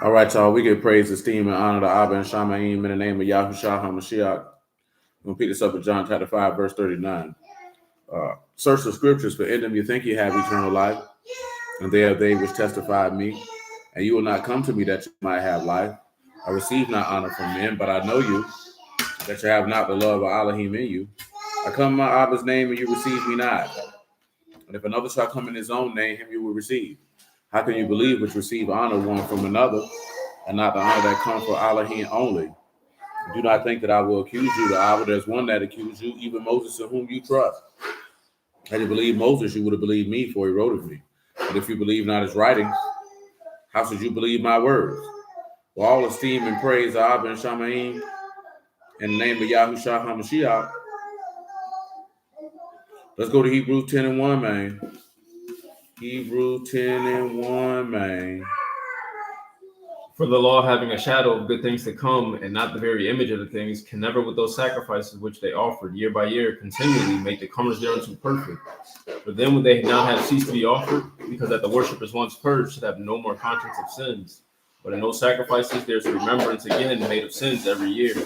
All right, y'all. We give praise, esteem, and honor to Abba and Shamaim in the name of Yahushua HaMashiach. We'll pick this up in John chapter 5, verse 39. Search the scriptures, for in them you think you have eternal life, and they are they which testify of me. And you will not come to me that you might have life. I receive not honor from men, but I know you, that you have not the love of Elohim in you. I come in my Abba's name, and you receive me not. And if another shall come in his own name, him you will receive. How can you believe which receive honor one from another, and not the honor that comes from Elohim only? Do not think that I will accuse you. The Abba, there's one that accused you, even Moses, in whom you trust. Had you believed Moses, you would have believed me, for he wrote of me. But if you believe not his writings, how should you believe my words? Well, all esteem and praise Abba and Shamaim in the name of Yahushua HaMashiach. Let's go to Hebrews 10 and 1, man. Hebrews 10 and 1, man. For the law, having a shadow of good things to come, and not the very image of the things, can never with those sacrifices which they offered year by year continually make the comers thereunto perfect. For then would they not have ceased to be offered, because that the worshippers once purged should have no more conscience of sins. But in those sacrifices there is remembrance again made of sins every year.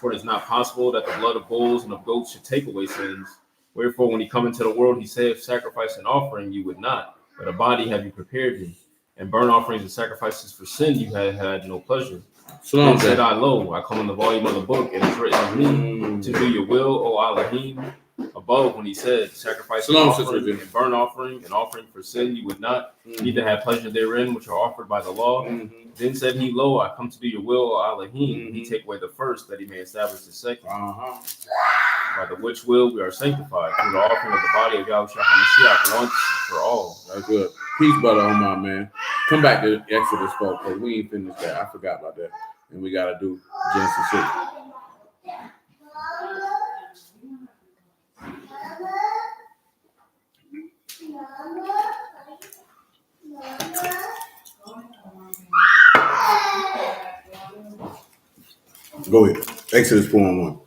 For it is not possible that the blood of bulls and of goats should take away sins. Wherefore when he come into the world, he saith, sacrifice and offering you would not, but a body have you prepared me. And burnt offerings and sacrifices for sin you had no pleasure. Then said I, lo, I come in the volume of the book, and it's written of me to do your will, O Elohim. Above, when he said, sacrifice and offering and burnt offering and offering for sin you would not, neither have pleasure therein, which are offered by the law. Then said he, lo, I come to do your will, O Elohim. He take away the first, that he may establish the second. By the which will we are sanctified through the offering of the body of Yahushua HaMashiach once for all. That's good. Peace, brother Omar, man. Come back to Exodus 4, because we ain't finished that. I forgot about that. And we got to do Genesis 6. Go ahead. Exodus 4 and 1.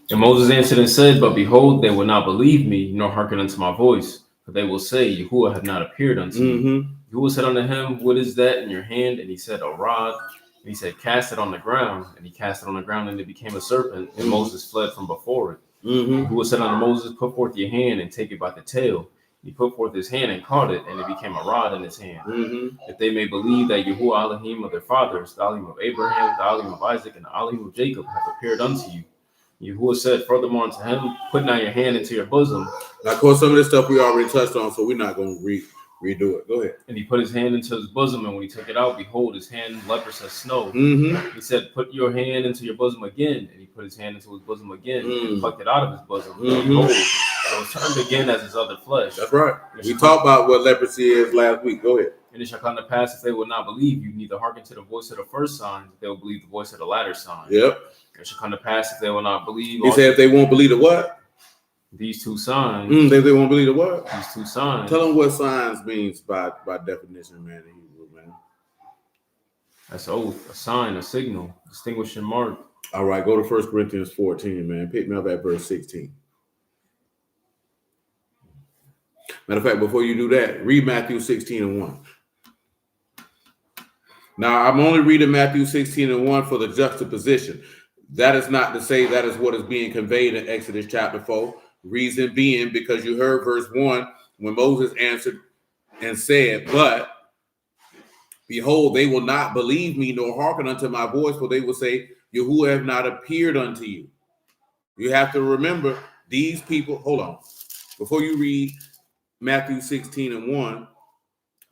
And Moses answered and said, but behold, they will not believe me, nor hearken unto my voice. For they will say, Yahuwah have not appeared unto me. Yahuwah said unto him, what is that in your hand? And he said, a rod. And he said, cast it on the ground. And he cast it on the ground, and it became a serpent. And Moses fled from before it. Yahuwah said unto Moses, put forth your hand and take it by the tail. He put forth his hand and caught it, and it became a rod in his hand. If they may believe that Yahuwah Elohim of their fathers, the Elohim of Abraham, the Elohim of Isaac, and the Elohim of Jacob have appeared unto you. Yahuwah said furthermore unto him, put now your hand into your bosom. Now, of course, some of this stuff we already touched on, so we're not going to redo it. Go ahead. And he put his hand into his bosom, and when he took it out, behold, his hand leprous as snow. He said, put your hand into your bosom again. And he put his hand into his bosom again, and plucked it out of his bosom. And behold, it was turned again as his other flesh. That's right. We talked about what leprosy is last week. Go ahead. And it shall come to pass, if they will not believe you, neither hearken to the voice of the first sign, they will believe the voice of the latter sign. Yep. It shall come to pass, if they will not believe. He said, if they won't believe the what? These two signs. If they won't believe the what? These two signs. Tell them what signs means by definition, man, in Hebrew, man. That's oath, a sign, a signal, distinguishing mark. All right, go to 1 Corinthians 14, man. Pick me up at verse 16. Matter of fact, before you do that, read Matthew 16 and 1. Now, I'm only reading Matthew 16 and 1 for the juxtaposition. That is not to say that is what is being conveyed in Exodus chapter 4. Reason being, because you heard verse 1 when Moses answered and said, but behold, they will not believe me nor hearken unto my voice, for they will say, Yahuwah have not appeared unto you. You have to remember these people. Hold on. Before you read Matthew 16 and 1,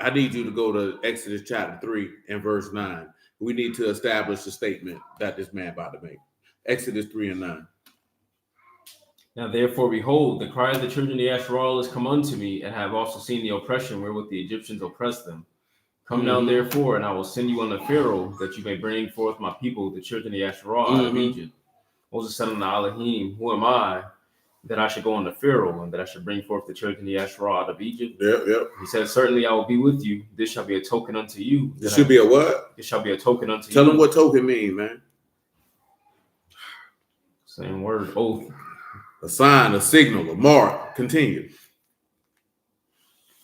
I need you to go to Exodus chapter 3 and verse 9. We need to establish the statement that this man about to make. Exodus 3 and 9. Now therefore, behold, the cry of the children of Yasharal is come unto me, and have also seen the oppression wherewith the Egyptians oppressed them. Come now therefore, and I will send you unto Pharaoh, that you may bring forth my people, the children of Yasharal, out of Egypt. Moses said unto Elohim, who am I, that I should go unto Pharaoh, and that I should bring forth the children of Yasharal out of Egypt? Yep. He said, certainly I will be with you. This shall be a token unto you. This should be a what? This shall be a token unto you. Tell them what token means, man. Same word, oath. A sign, a signal, a mark. Continue.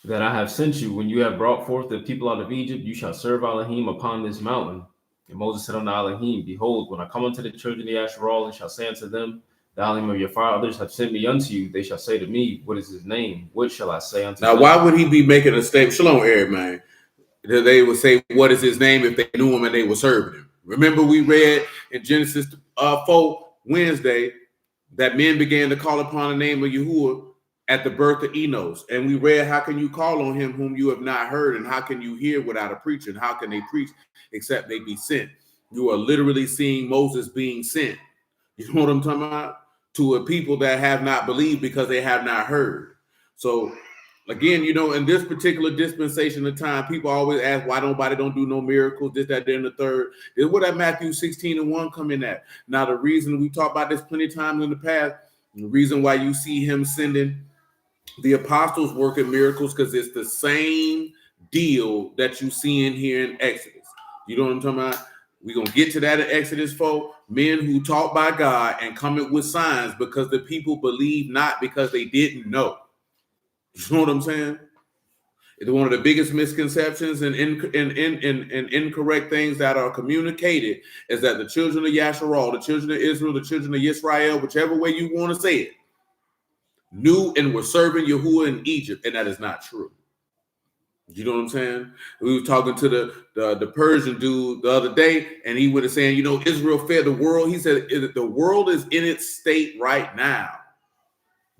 that I have sent you. When you have brought forth the people out of Egypt, you shall serve Elohim upon this mountain. And Moses said unto Elohim, Behold, when I come unto the children of Yasharal, and shall say unto them, The Elohim of your fathers have sent me unto you, they shall say to me, What is his name? What shall I say unto them? Now, why would he be making a statement? Shalom, Eric, man. That they would say, What is his name, if they knew him and they were serving him? Remember, we read in Genesis 4 Wednesday that men began to call upon the name of Yahuwah at the birth of Enos. And we read, how can you call on him whom you have not heard? And how can you hear without a preacher? And how can they preach except they be sent? You are literally seeing Moses being sent. You know what I'm talking about? To a people that have not believed because they have not heard. So again, you know, in this particular dispensation of time, people always ask why nobody don't do no miracles, this, that, then the third. This is what that Matthew 16:1 come in at. Now, the reason we talked about this plenty of times in the past, the reason why you see him sending the apostles working miracles, because it's the same deal that you see in here in Exodus. You know what I'm talking about? We're going to get to that in Exodus 4. Men who taught by God and coming with signs because the people believed not because they didn't know. You know what I'm saying? It's one of the biggest misconceptions and incorrect things that are communicated is that the children of Yasharal, the children of Israel, the children of Israel, whichever way you want to say it, knew and were serving Yahuwah in Egypt, and that is not true. You know what I'm saying? We were talking to the Persian dude the other day, and he would have saying, you know, Israel fed the world. He said the world is in its state right now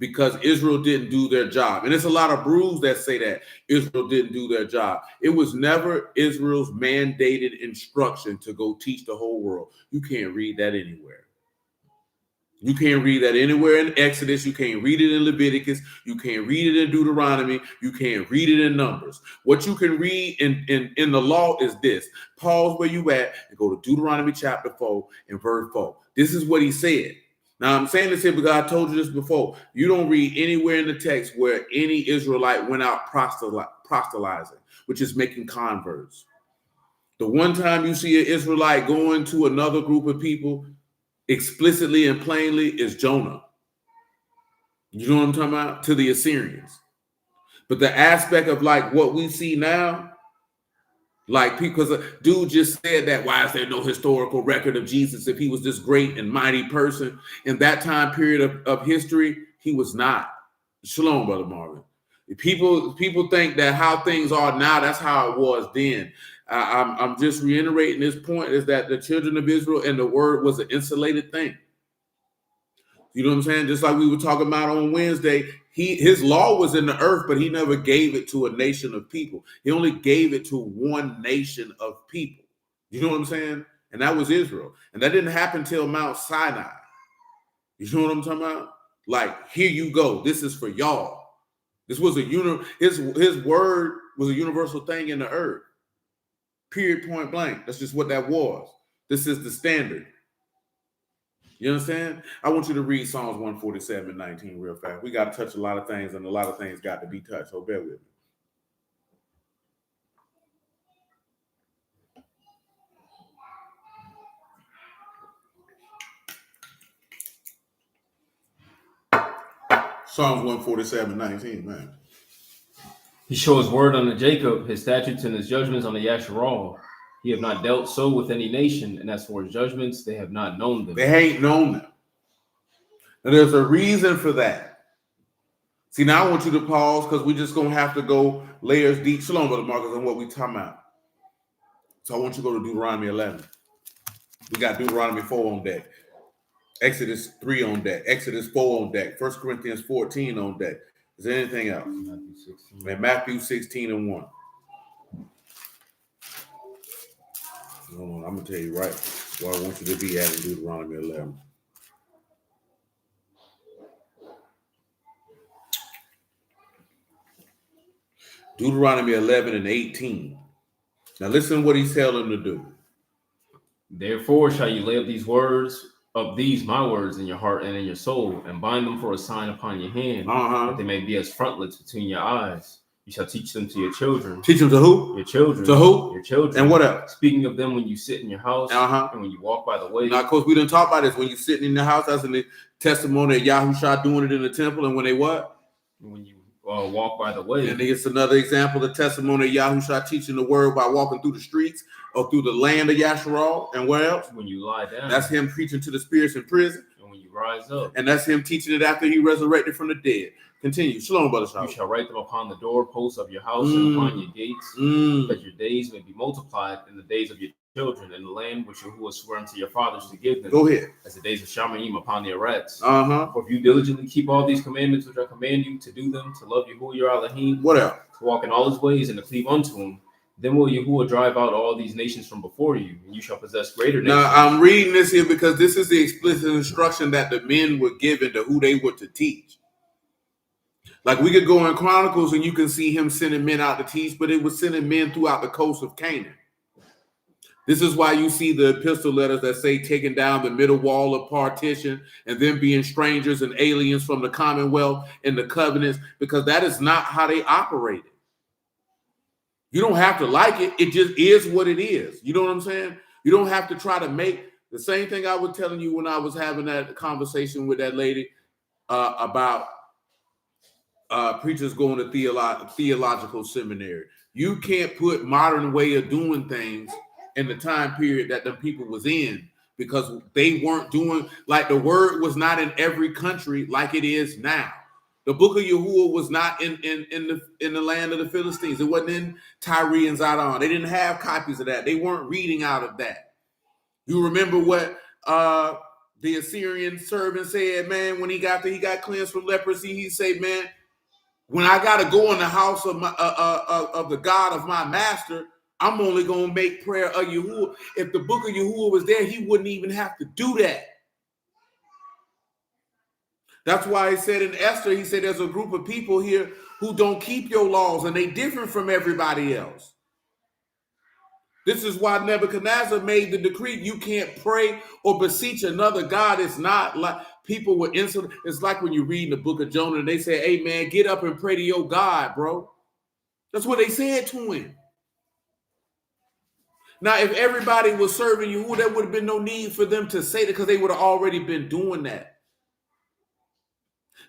because Israel didn't do their job. And there's a lot of brews that say that Israel didn't do their job. It was never Israel's mandated instruction to go teach the whole world. You can't read that anywhere. You can't read that anywhere in Exodus. You can't read it in Leviticus. You can't read it in Deuteronomy. You can't read it in Numbers. What you can read in the law is this. Pause where you at and go to Deuteronomy chapter 4 and verse 4. This is what he said. Now, I'm saying this here because I told you this before. You don't read anywhere in the text where any Israelite went out proselytizing, which is making converts. The one time you see an Israelite going to another group of people explicitly and plainly is Jonah. You know what I'm talking about? To the Assyrians. But the aspect of like what we see now, like because a dude just said that, why is there no historical record of Jesus if he was this great and mighty person? In that time period of history, he was not. Shalom, Brother Marvin. People think that how things are now, that's how it was then. I'm just reiterating this point is that the children of Israel and the word was an insulated thing. You know what I'm saying? Just like we were talking about on Wednesday, his law was in the earth, but he never gave it to a nation of people. He only gave it to one nation of people. You know what I'm saying? And that was Israel. And that didn't happen till Mount Sinai. You know what I'm talking about? Like, here you go. This is for y'all. This was his word was a universal thing in the earth. Period, point blank. That's just what that was. This is the standard. You understand? I want you to read Psalms 147:19 real fast. We got to touch a lot of things, and a lot of things got to be touched. So bear with me. Psalms 147:19, man. He shows word unto Jacob, his statutes and his judgments on the Yasharal. He have not dealt so with any nation, and as for his judgments, they have not known them. They ain't known them. And there's a reason for that. See, now I want you to pause because we're just going to have to go layers deep. Shalom, Brother Marcus, on what we talking about. So I want you to go to Deuteronomy 11. We got Deuteronomy 4 on deck. Exodus 3 on deck. Exodus 4 on deck. 1 Corinthians 14 on deck. Is there anything else? Matthew 16. And Matthew 16:1. Hold on, I'm going to tell you right where I want you to be at in Deuteronomy 11. Deuteronomy 11:18. Now listen to what he's telling them to do. Therefore shall you lay up these words of these my words in your heart and in your soul, and bind them for a sign upon your hand, that they may be as frontlets between your eyes. You shall teach them to your children. Teach them to who? Your children. To who? Your children. And what else? Speaking of them when you sit in your house and when you walk by the way. Now, of course, we didn't talk about this when you're sitting in the house. That's in the testimony of Yahushua doing it in the temple. And when they what? When you walk by the way. And it's another example of testimony of Yahushua teaching the word by walking through the streets or through the land of Yasharal. And where else? When you lie down. That's him preaching to the spirits in prison. And when you rise up. And that's him teaching it after he resurrected from the dead. Continue. Shalom, brother Shalom. You shall write them upon the doorposts of your house and upon your gates, that your days may be multiplied in the days of your children in the land which Yahuwah swore unto your fathers to give them. Go ahead. As the days of Shamaim upon the Arets. For if you diligently keep all these commandments which I command you to do them, to love Yahuwah your Elohim, what else? To walk in all his ways and to cleave unto him, then will Yahuwah drive out all these nations from before you, and you shall possess greater nations. Now, I'm reading this here because this is the explicit instruction that the men were given to who they were to teach. Like we could go in Chronicles and you can see him sending men out to teach, but it was sending men throughout the coast of Canaan. This is why you see the epistle letters that say taking down the middle wall of partition and then being strangers and aliens from the commonwealth and the covenants, because that is not how they operated. You don't have to like it. It just is what it is. You know what I'm saying? You don't have to try to make the same thing I was telling you when I was having that conversation with that lady about preachers going to theological seminary. You can't put modern way of doing things in the time period that the people was in, because they weren't doing, like, the word was not in every country like it is now. The book of Yahuwah was not in the land of the Philistines. It wasn't in Tyre and Zidon. They didn't have copies of that. They weren't reading out of that. You remember what the Assyrian servant said, man, when he got cleansed from leprosy? He said, man, when I got to go in the house of my of the God of my master, I'm only going to make prayer of Yahuwah. If the book of Yahuwah was there, he wouldn't even have to do that. That's why he said in Esther, he said there's a group of people here who don't keep your laws and they different from everybody else. This is why Nebuchadnezzar made the decree, you can't pray or beseech another God. It's not like people were insolent. It's like when you read the book of Jonah and they say, hey man, get up and pray to your God, bro. That's what they said to him. Now, if everybody was serving you, there would have been no need for them to say that, because they would have already been doing that.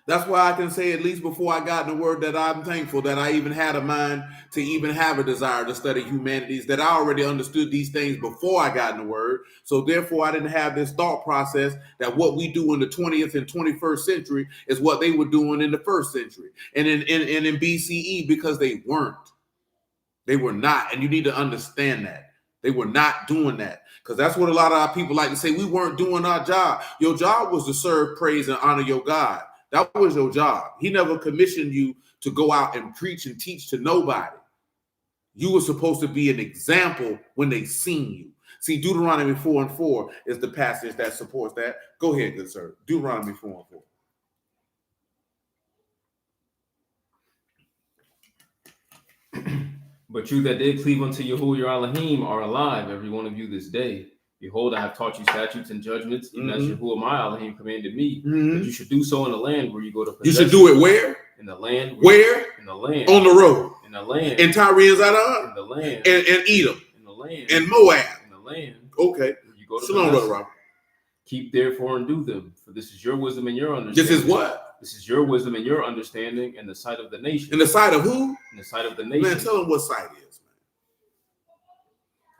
That's why I can say, at least before I got in the word, that I'm thankful that I even had a mind to even have a desire to study humanities, that I already understood these things before I got in the word. So therefore, I didn't have this thought process that what we do in the 20th and 21st century is what they were doing in the first century and in BCE, because they weren't. They were not. And you need to understand that. They were not doing that, because that's what a lot of our people like to say. We weren't doing our job. Your job was to serve, praise, and honor your God. That was your job. He never commissioned you to go out and preach and teach to nobody. You were supposed to be an example when they seen you. See, Deuteronomy 4:4 is the passage that supports that. Go ahead, good sir. Deuteronomy 4:4. But you that did cleave unto Yahuwah your Elohim are alive, every one of you this day. Behold, I have taught you statutes and judgments, even as Yahuwah my Elohim commanded me, that you should do so in the land where you go to possess. You should do it where? In the land. Where? In the land. On the road. In the land. In Tyre and Zidon? In the land. And Edom. In the land. And Moab. In the land. Okay. You go to Shalom, Brother Robert. Keep therefore and do them, for this is your wisdom and your understanding. This is what? This is your wisdom and your understanding in the sight of the nation. In the sight of who? In the sight of the nation. Man, tell them what sight is, man.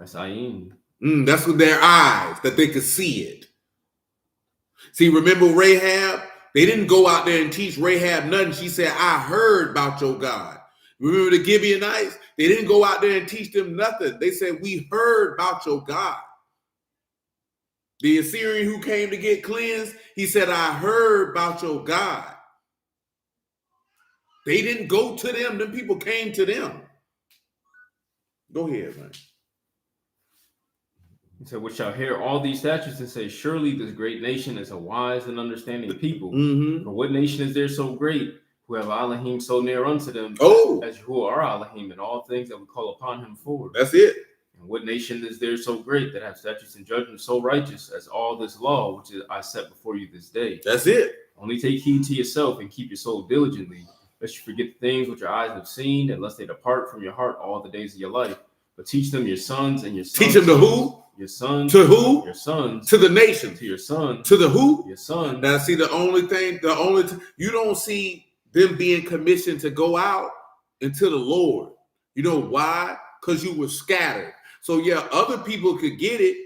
That's Ayin. That's with their eyes, that they could see it. See, remember Rahab? They didn't go out there and teach Rahab nothing. She said, I heard about your God. Remember the Gibeonites? They didn't go out there and teach them nothing. They said, we heard about your God. The Assyrian who came to get cleansed, he said, I heard about your God. They didn't go to them. Them people came to them. Go ahead, man. He said, which shall hear all these statutes and say, surely this great nation is a wise and understanding people. For what nation is there so great, who have Elohim so near unto them, as who are Elohim in all things that we call upon him for? That's it. And what nation is there so great that have statutes and judgments so righteous as all this law which I set before you this day? That's it. Only take heed to yourself and keep your soul diligently, lest you forget the things which your eyes have seen, and lest they depart from your heart all the days of your life. But teach them your sons and your sons. Teach them to who? Your sons. To who? Your sons. To the nation. To your sons. To the who? Your sons. Now, see, you don't see them being commissioned to go out into the Lord. You know why? Because you were scattered. So yeah, other people could get it,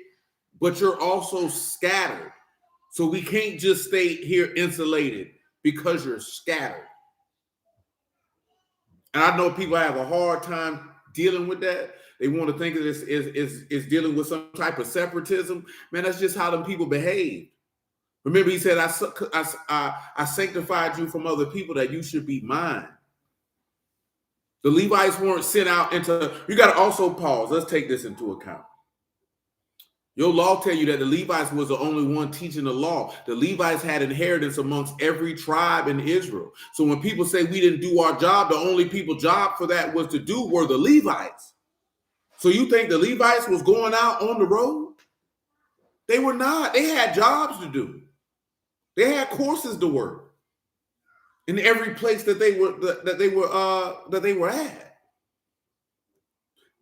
but you're also scattered. So we can't just stay here insulated because you're scattered. And I know people have a hard time dealing with that. They want to think of this is dealing with some type of separatism. Man, that's just how them people behave. Remember, he said, I sanctified you from other people that you should be mine. The Levites weren't sent out into, you got to also pause. Let's take this into account. Your law tell you that the Levites was the only one teaching the law. The Levites had inheritance amongst every tribe in Israel. So when people say we didn't do our job, the only people job for that was to do were the Levites. So you think the Levites was going out on the road? They were not. They had jobs to do. They had courses to work in every place that they were at.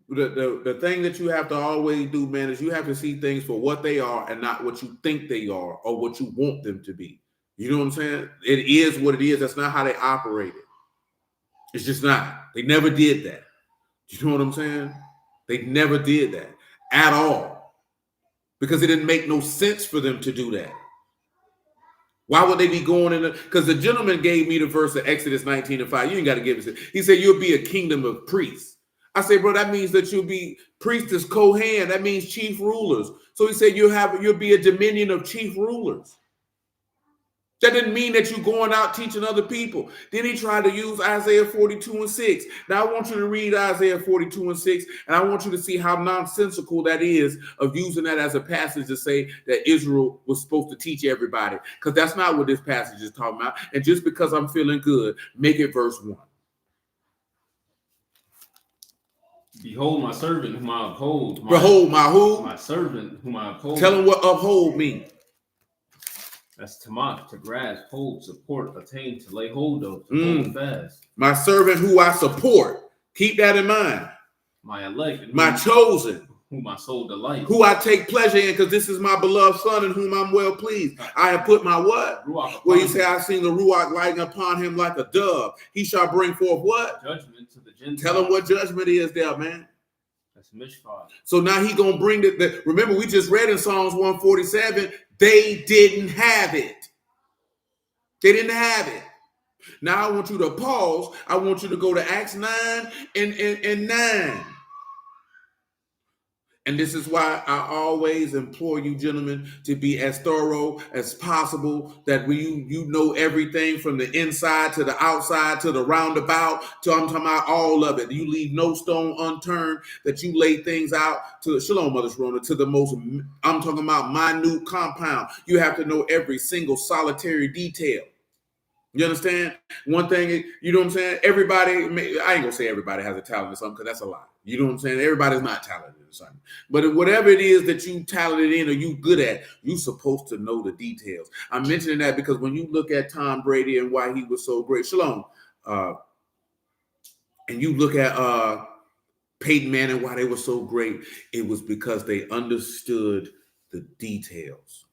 The thing that you have to always do, man, is you have to see things for what they are and not what you think they are or what you want them to be. You know what I'm saying? It is what it is. That's not how they operated. It's just not. They never did that. You know what I'm saying? They never did that at all because it didn't make no sense for them to do that. Why would they be going in? Because the gentleman gave me the verse of Exodus 19:5. You ain't got to give it. He said, you'll be a kingdom of priests. I say, bro, that means that you'll be priestess Kohan. That means chief rulers. So he said, you'll be a dominion of chief rulers. That didn't mean that you're going out teaching other people. Then he tried to use Isaiah 42:6. Now I want you to read Isaiah 42:6, and I want you to see how nonsensical that is of using that as a passage to say that Israel was supposed to teach everybody, because that's not what this passage is talking about. And just because I'm feeling good, make it verse 1. Behold my servant whom I uphold. Behold my who? My servant whom I uphold. Tell him what uphold means. That's to mock, to grasp, hold, support, attain, to lay hold of, to hold fast. My servant who I support. Keep that in mind. My elect. My chosen. Whom my soul delights. Who I take pleasure in, because this is my beloved son in whom I'm well pleased. I have put my what? Well, he said, I've seen the Ruach lighting upon him like a dove. He shall bring forth what? Judgment to the Gentiles. Tell him what judgment is there, man. That's mishpat. So now he going to bring the, remember we just read in Psalms 147, they didn't have it. They didn't have it. Now I want you to pause. I want you to go to Acts 9 and 9. And this is why I always implore you, gentlemen, to be as thorough as possible, that you know everything from the inside to the outside to the roundabout to, I'm talking about all of it. You leave no stone unturned, that you lay things out to, Shalom, Mother Sharona, to the most, I'm talking about minute compound. You have to know every single solitary detail. You understand? One thing, you know what I'm saying? Everybody, I ain't gonna say everybody has a talent or something, because that's a lie. You know what I'm saying? Everybody's not talented or something. But whatever it is that you talented in or you good at, you supposed to know the details. I'm mentioning that because when you look at Tom Brady and why he was so great, Shalom, and you look at Peyton Manning, why they were so great, it was because they understood the details.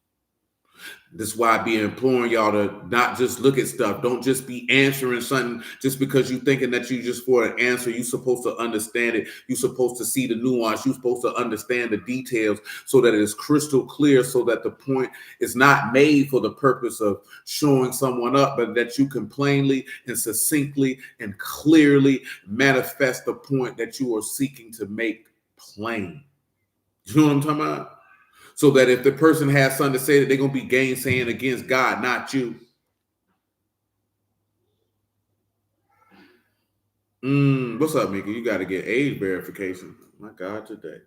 This is why I be imploring y'all to not just look at stuff. Don't just be answering something just because you're thinking that you just for an answer. You're supposed to understand it. You're supposed to see the nuance. You're supposed to understand the details so that it is crystal clear, so that the point is not made for the purpose of showing someone up, but that you can plainly and succinctly and clearly manifest the point that you are seeking to make plain. You know what I'm talking about? So that if the person has something to say, that they're going to be gainsaying against God, not you. What's up, Mickey? You got to get age verification. My God, today.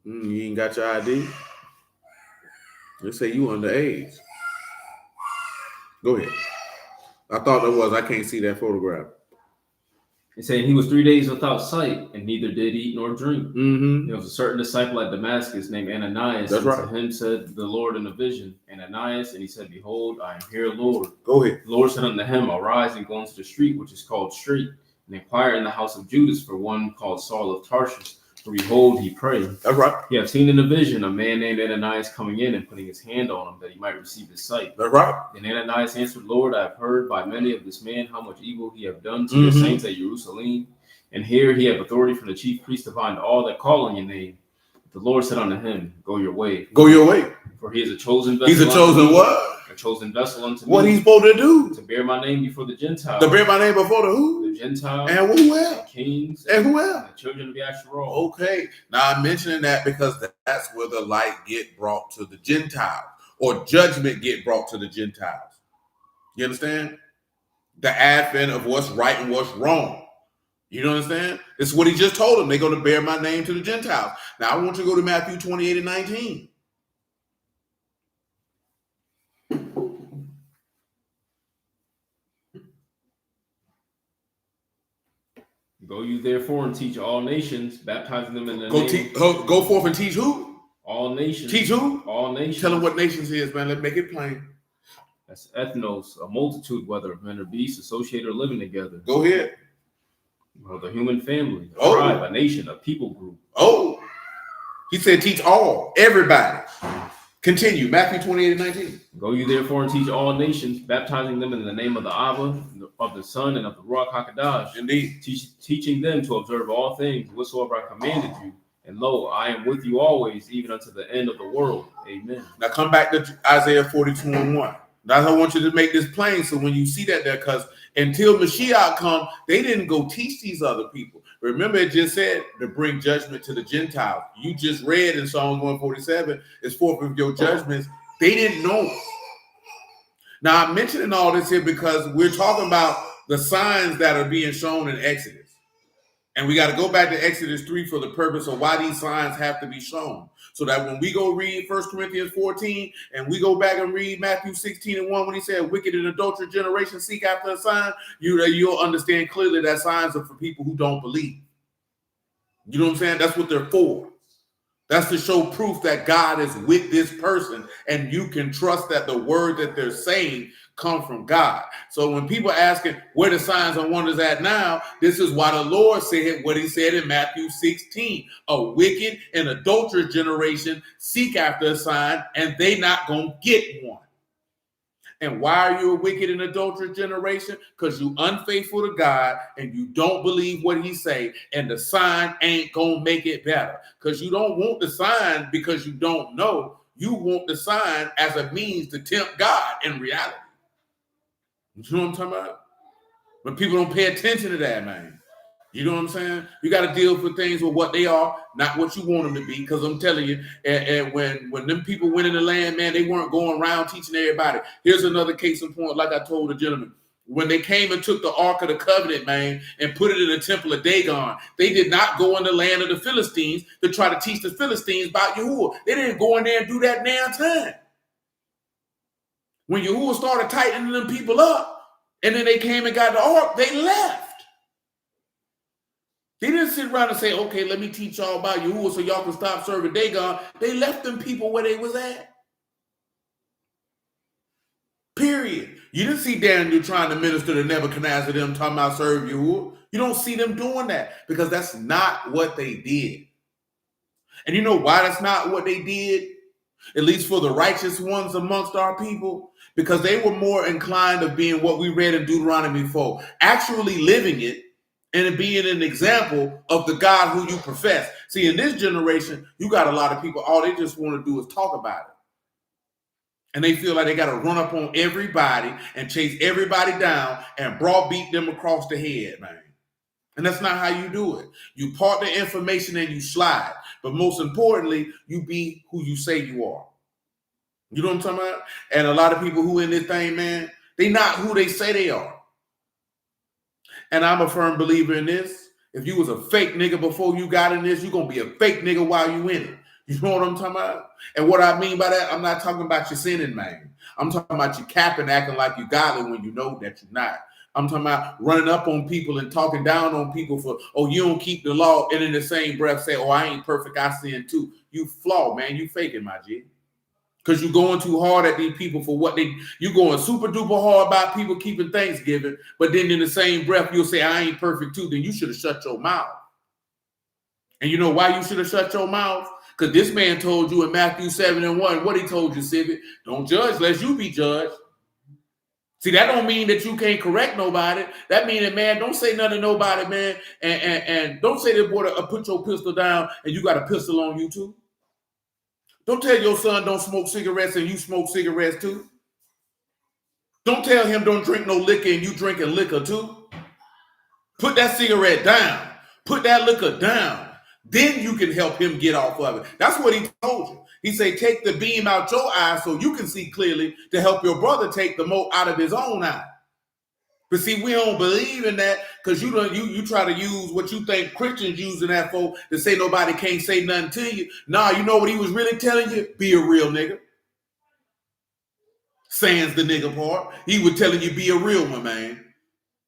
You ain't got your ID? They say you underage. Go ahead. I thought there was. I can't see that photograph. It's saying he was 3 days without sight, and neither did eat nor drink. There was a certain disciple at Damascus named Ananias. That's right. To him said the Lord in a vision, Ananias, and he said, Behold, I am here, Lord. Go ahead. The Lord said unto him, Arise and go into the street, which is called Straight, and inquire in the house of Judas for one called Saul of Tarshish. For behold, he prayed. That's right. He had seen in a vision a man named Ananias coming in and putting his hand on him that he might receive his sight. That's right. And Ananias answered, Lord, I have heard by many of this man how much evil he have done to your saints at Jerusalem. And here he have authority from the chief priest to bind all that call on your name. The Lord said unto him, Go your way. Go your way. For he is a chosen vessel. He's a chosen what? A chosen vessel unto what me. What he's supposed to do? To bear my name before the Gentiles. To bear my name before the who? The Gentiles. And who else? The kings. And who else? The children of Yasharal. Okay. Now I'm mentioning that because that's where the light get brought to the Gentiles, or judgment get brought to the Gentiles. You understand? The advent of what's right and what's wrong. You don't understand? It's what he just told them. They're going to bear my name to the Gentiles. Now I want you to go to Matthew 28 and 19. Go you therefore and teach all nations, baptizing them in the name. Go forth and teach who? All nations. Teach who? All nations. Tell them what nations is, man. Let's make it plain. That's ethnos, a multitude, whether of men or beasts, associated or living together. Go ahead. Well, the human family, a tribe, a nation, a people group. Oh, he said teach all, everybody. Continue, Matthew 28 and 19. Go you therefore and teach all nations, baptizing them in the name of the Abba, of the Son, and of the Ruach HaKodesh. Indeed. Teaching them to observe all things, whatsoever I commanded you. And lo, I am with you always, even unto the end of the world. Amen. Now come back to Isaiah 42 and 1. Now I want you to make this plain, so when you see that there, because until Mashiach come, they didn't go teach these other people. Remember, it just said to bring judgment to the Gentiles. You just read in Psalm 147, it's forth of your judgments. They didn't know. Now I'm mentioning all this here because we're talking about the signs that are being shown in Exodus. And we got to go back to Exodus 3 for the purpose of why these signs have to be shown. So that when we go read 1 Corinthians 14 and we go back and read Matthew 16 and 1, when he said, wicked and adulterous generation seek after a sign, you'll understand clearly that signs are for people who don't believe. You know what I'm saying? That's what they're for. That's to show proof that God is with this person and you can trust that the word that they're saying come from God. So when people are asking where the signs and wonders at now, this is why the Lord said what he said in Matthew 16. A wicked and adulterous generation seek after a sign and they not going to get one. And why are you a wicked and adulterous generation? Because you unfaithful to God and you don't believe what he say, and the sign ain't going to make it better. Because you don't want the sign because you don't know. You want the sign as a means to tempt God in reality. You know what I'm talking about? When people don't pay attention to that, man. You know what I'm saying? You got to deal with things with what they are, not what you want them to be. Because I'm telling you, and when them people went in the land, man, they weren't going around teaching everybody. Here's another case in point, like I told the gentleman. When they came and took the Ark of the Covenant, man, and put it in the temple of Dagon, they did not go in the land of the Philistines to try to teach the Philistines about Yahuwah. They didn't go in there and do that damn time. When Yahuwah started tightening them people up, and then they came and got the Ark, they left. They didn't sit around and say, okay, let me teach y'all about Yahuwah so y'all can stop serving Dagon. They left them people where they was at. Period. You didn't see Daniel trying to minister to Nebuchadnezzar, them talking about serve Yahuwah. You don't see them doing that because that's not what they did. And you know why that's not what they did? At least for the righteous ones amongst our people, because they were more inclined of being what we read in Deuteronomy 4, actually living it and being an example of the God who you profess. See, in this generation, you got a lot of people, all they just want to do is talk about it. And they feel like they got to run up on everybody and chase everybody down and browbeat them across the head, man. And that's not how you do it. You part the information and you slide. But most importantly, you be who you say you are. You know what I'm talking about? And a lot of people who in this thing, man, they not who they say they are. And I'm a firm believer in this. If you was a fake nigga before you got in this, you're going to be a fake nigga while you in it. You know what I'm talking about? And what I mean by that, I'm not talking about you sinning, man. I'm talking about you capping, acting like you godly when you know that you're not. I'm talking about running up on people and talking down on people for, oh, you don't keep the law, and in the same breath say, oh, I ain't perfect, I sin too. You flaw, man. You faking, my G. Because you're going too hard at these people for what you're going super duper hard about people keeping Thanksgiving, but then in the same breath, you'll say, I ain't perfect too. Then you should have shut your mouth. And you know why you should have shut your mouth? Because this man told you in Matthew 7:1, what he told you, Civic, don't judge lest you be judged. See, that don't mean that you can't correct nobody. That means that, man, don't say nothing to nobody, man. And don't say that boy to put your pistol down and you got a pistol on you too. Don't tell your son don't smoke cigarettes and you smoke cigarettes too. Don't tell him don't drink no liquor and you drinking liquor too. Put that cigarette down. Put that liquor down. Then you can help him get off of it. That's what he told you. He said, take the beam out your eye so you can see clearly to help your brother take the mote out of his own eye. But see, we don't believe in that because you try to use what you think Christians using that for to say nobody can't say nothing to you. Nah, you know what he was really telling you? Be a real nigga. Sans the nigga part. He was telling you be a real one, man.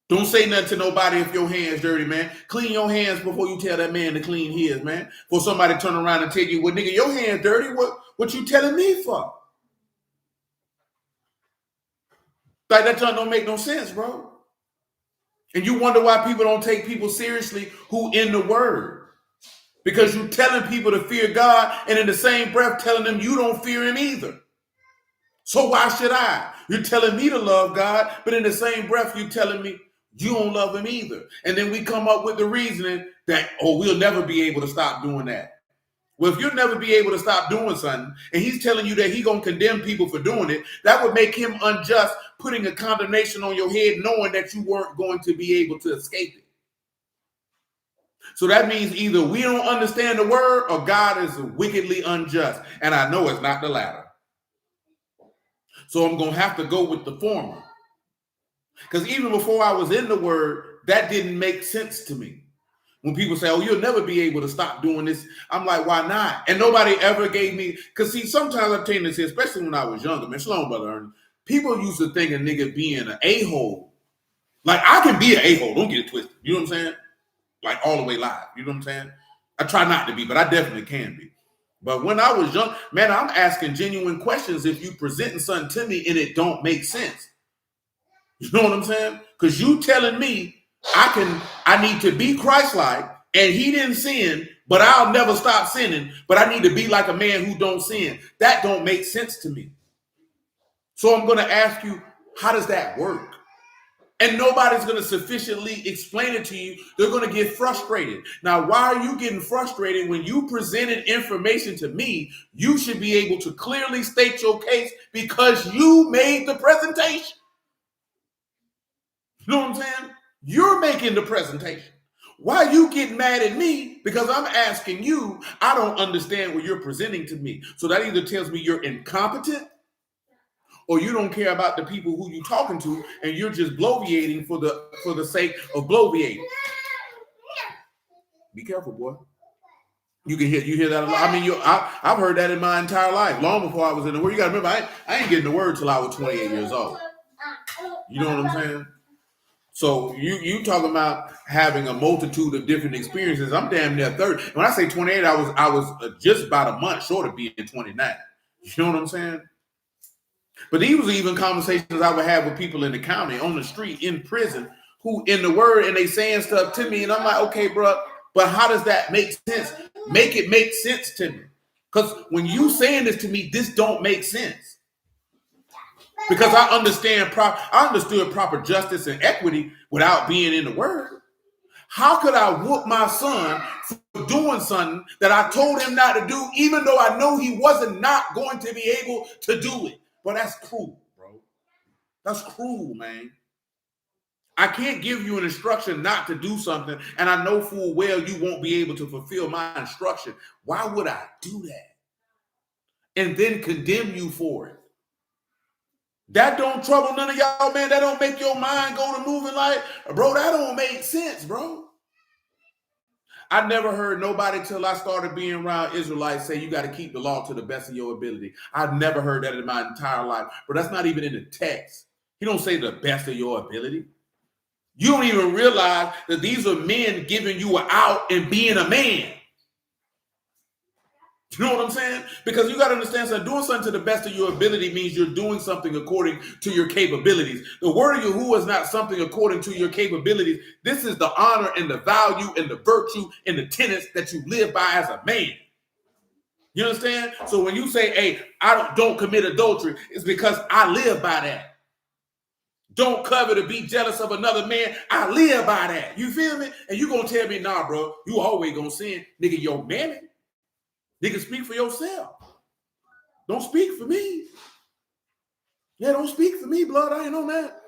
Don't say nothing to nobody if your hand's dirty, man. Clean your hands before you tell that man to clean his, man. For somebody turn around and tell you, well, nigga, your hand's dirty. What you telling me for? Like, that don't make no sense, bro. And you wonder why people don't take people seriously who in the word. Because you telling people to fear God and in the same breath telling them you don't fear him either. So why should I? You're telling me to love God, but in the same breath you're telling me you don't love him either. And then we come up with the reasoning that, oh, we'll never be able to stop doing that. Well, if you'll never be able to stop doing something, and he's telling you that he's going to condemn people for doing it, that would make him unjust, putting a condemnation on your head, knowing that you weren't going to be able to escape it. So that means either we don't understand the word or God is wickedly unjust. And I know it's not the latter. So I'm going to have to go with the former. Because even before I was in the word, that didn't make sense to me. When people say, oh, you'll never be able to stop doing this, I'm like, why not? And nobody ever gave me, because see, sometimes I've taken this, especially when I was younger, man, shalom, Brother Ernie, people used to think a nigga being an a-hole. Like, I can be an a-hole, don't get it twisted. You know what I'm saying? Like, all the way live. You know what I'm saying? I try not to be, but I definitely can be. But when I was young, man, I'm asking genuine questions if you presenting something to me and it don't make sense. You know what I'm saying? Because you telling me I need to be Christ-like and he didn't sin, but I'll never stop sinning, but I need to be like a man who don't sin. That don't make sense to me. So I'm going to ask you, how does that work? And nobody's going to sufficiently explain it to you. They're going to get frustrated. Now, why are you getting frustrated? When you presented information to me, you should be able to clearly state your case because you made the presentation. You know what I'm saying? You're making the presentation. Why you getting mad at me? Because I'm asking you, I don't understand what you're presenting to me. So that either tells me you're incompetent or you don't care about the people who you're talking to and you're just bloviating for the sake of bloviating. Be careful, boy. You hear that a lot. I mean, I've heard that in my entire life, long before I was in the word. You got to remember, I ain't getting the word till I was 28 years old. You know what I'm saying? So you talking about having a multitude of different experiences. I'm damn near 30. When I say 28, I was just about a month short of being 29. You know what I'm saying? But these was even conversations I would have with people in the county, on the street, in prison, who in the word, and they saying stuff to me, and I'm like, okay, bro, but how does that make sense? Make it make sense to me. Because when you saying this to me, this don't make sense. Because I understood proper justice and equity without being in the word. How could I whoop my son for doing something that I told him not to do, even though I know he wasn't not going to be able to do it? But that's cruel, bro. That's cruel, man. I can't give you an instruction not to do something, and I know full well you won't be able to fulfill my instruction. Why would I do that? And then condemn you for it? That don't trouble none of y'all, man. That don't make your mind go to moving like, bro, that don't make sense, bro. I never heard nobody till I started being around Israelites say you got to keep the law to the best of your ability. I've never heard that in my entire life. But that's not even in the text. He don't say the best of your ability. You don't even realize that these are men giving you an out and being a man. You know what I'm saying? Because you got to understand that doing something to the best of your ability means you're doing something according to your capabilities. The word of Yahuwah is not something according to your capabilities. This is the honor and the value and the virtue and the tenets that you live by as a man. You understand? So when you say, hey, I don't commit adultery, it's because I live by that. Don't covet or be jealous of another man. I live by that. You feel me? And you gonna tell me, nah, bro, you always gonna sin. Nigga, your mammy. Nigga, speak for yourself. Don't speak for me. Yeah, don't speak for me, blood. I ain't on that.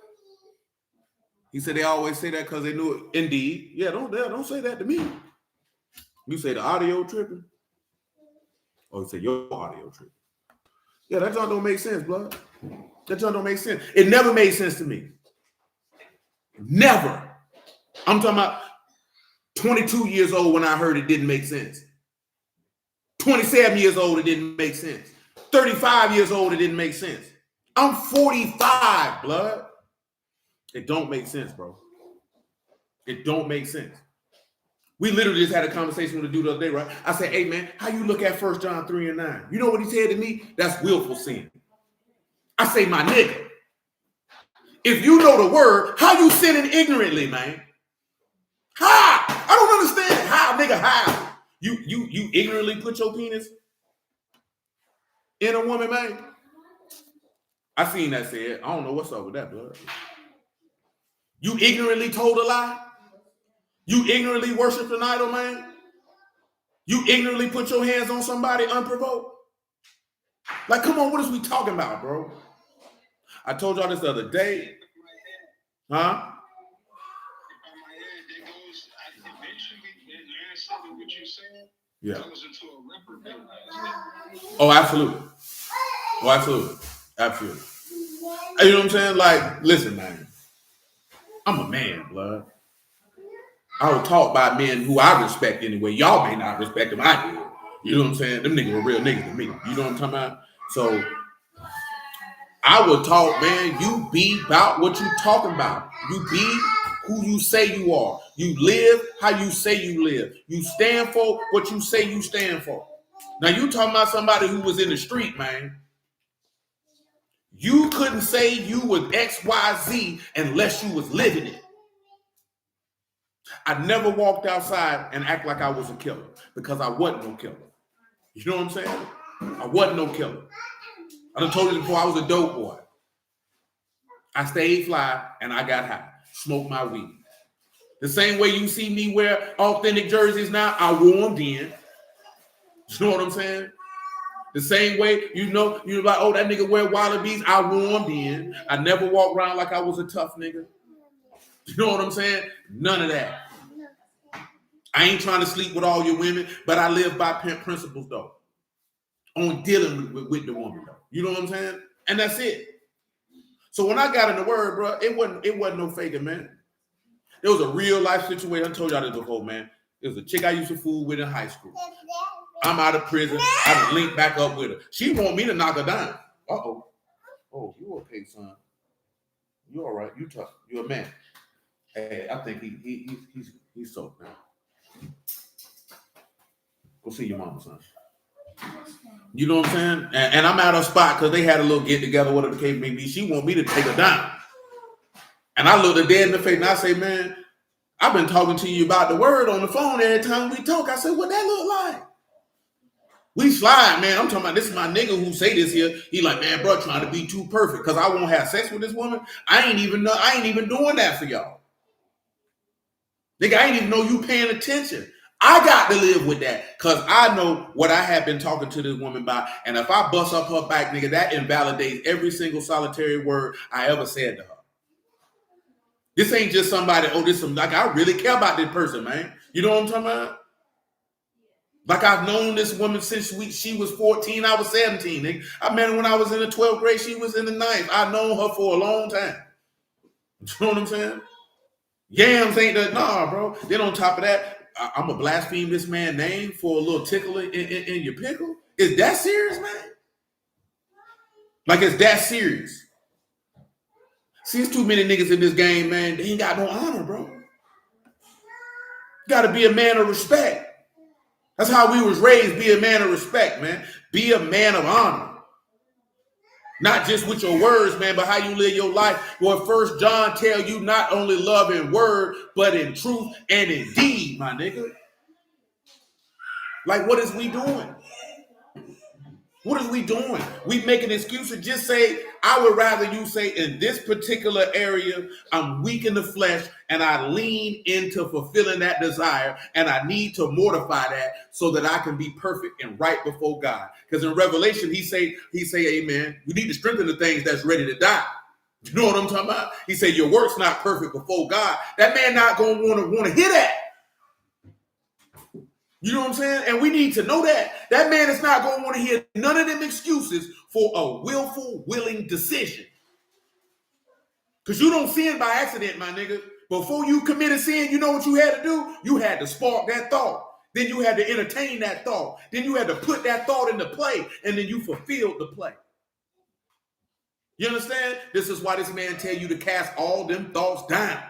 He said they always say that because they knew it. Indeed. Yeah, don't say that to me. You say the audio tripping. Or you say your audio tripping. Yeah, that don't make sense, blood. That don't make sense. It never made sense to me. Never. I'm talking about 22 years old when I heard it didn't make sense. 27 years old, it didn't make sense. 35 years old, it didn't make sense. I'm 45, blood. It don't make sense, bro. It don't make sense. We literally just had a conversation with a dude the other day, right? I said, hey, man, how you look at 1 John 3 and 9? You know what he said to me? That's willful sin. I say, my nigga, if you know the word, how you sinning ignorantly, man? How? I don't understand. How, nigga, how? You ignorantly put your penis in a woman, man? I seen that said. I don't know what's up with that, blood. You ignorantly told a lie? You ignorantly worshiped an idol, man? You ignorantly put your hands on somebody unprovoked? Like, come on, what is we talking about, bro? I told y'all this the other day. Huh? Yeah. Oh, absolutely. Oh, absolutely. Absolutely. You know what I'm saying? Like, listen, man. I'm a man, blood. I was taught by men who I respect anyway. Y'all may not respect them. I do. You know what I'm saying? Them niggas were real niggas to me. You know what I'm talking about? So I was taught, man, you be about what you talking about. You be who you say you are. You live how you say you live. You stand for what you say you stand for. Now you talking about somebody who was in the street, man. You couldn't say you was XYZ unless you was living it. I never walked outside and act like I was a killer because I wasn't no killer. You know what I'm saying? I wasn't no killer. I done told you before, I was a dope boy. I stayed fly and I got high. Smoked my weed. The same way you see me wear authentic jerseys now, I wore them then. You know what I'm saying? The same way, you're like, oh, that nigga wear wallabies, I wore them then. I never walked around like I was a tough nigga. You know what I'm saying? None of that. I ain't trying to sleep with all your women, but I live by principles, though. On dealing with the woman, though. You know what I'm saying? And that's it. So when I got in the word, bro, it wasn't no faking, man. There was a real life situation. I told y'all this before, man. There was a chick I used to fool with in high school. I'm out of prison. I linked back up with her. She want me to knock her down. Uh-oh. Oh, you okay, son? You all right? You tough. You're a man. Hey, I think he's soaked now. Go see your mama, son. You know what I'm saying? And I'm at her spot because they had a little get together, whatever the case may be. She want me to take her down. And I looked her dead in the face and I say, man, I've been talking to you about the word on the phone every time we talk. I said, what that look like? We slide, man. I'm talking about, this is my nigga who say this here. He like, man, bro, trying to be too perfect because I won't have sex with this woman. I ain't even doing that for y'all. Nigga, I ain't even know you paying attention. I got to live with that because I know what I have been talking to this woman about. And if I bust up her back, nigga, that invalidates every single solitary word I ever said to her. This ain't just somebody, like, I really care about this person, man. You know what I'm talking about? Like, I've known this woman since she was 14, I was 17. Nigga. I met her when I was in the 12th grade, she was in the 9th. I've known her for a long time. You know what I'm saying? Yams ain't that, nah, bro. Then on top of that, I'm going to blaspheme this man's name for a little tickle in your pickle? Is that serious, man? Like, it's that serious? See, it's too many niggas in this game, man. They ain't got no honor, bro. You got to be a man of respect. That's how we was raised. Be a man of respect, man. Be a man of honor. Not just with your words, man, but how you live your life. Well, First John tell you not only love in word, but in truth and in deed, my nigga. Like, what is we doing? What are we doing? We making excuses. Just say, I would rather you say, in this particular area, I'm weak in the flesh, and I lean into fulfilling that desire, and I need to mortify that so that I can be perfect and right before God. Because in Revelation, he say, amen, you need to strengthen the things that's ready to die. You know what I'm talking about? He said, your work's not perfect before God. That man not going to want to hear that. You know what I'm saying? And we need to know that. That man is not going to want to hear none of them excuses for a willful, willing decision. Because you don't sin by accident, my nigga. Before you committed sin, you know what you had to do? You had to spark that thought. Then you had to entertain that thought. Then you had to put that thought into play. And then you fulfilled the play. You understand? This is why this man tell you to cast all them thoughts down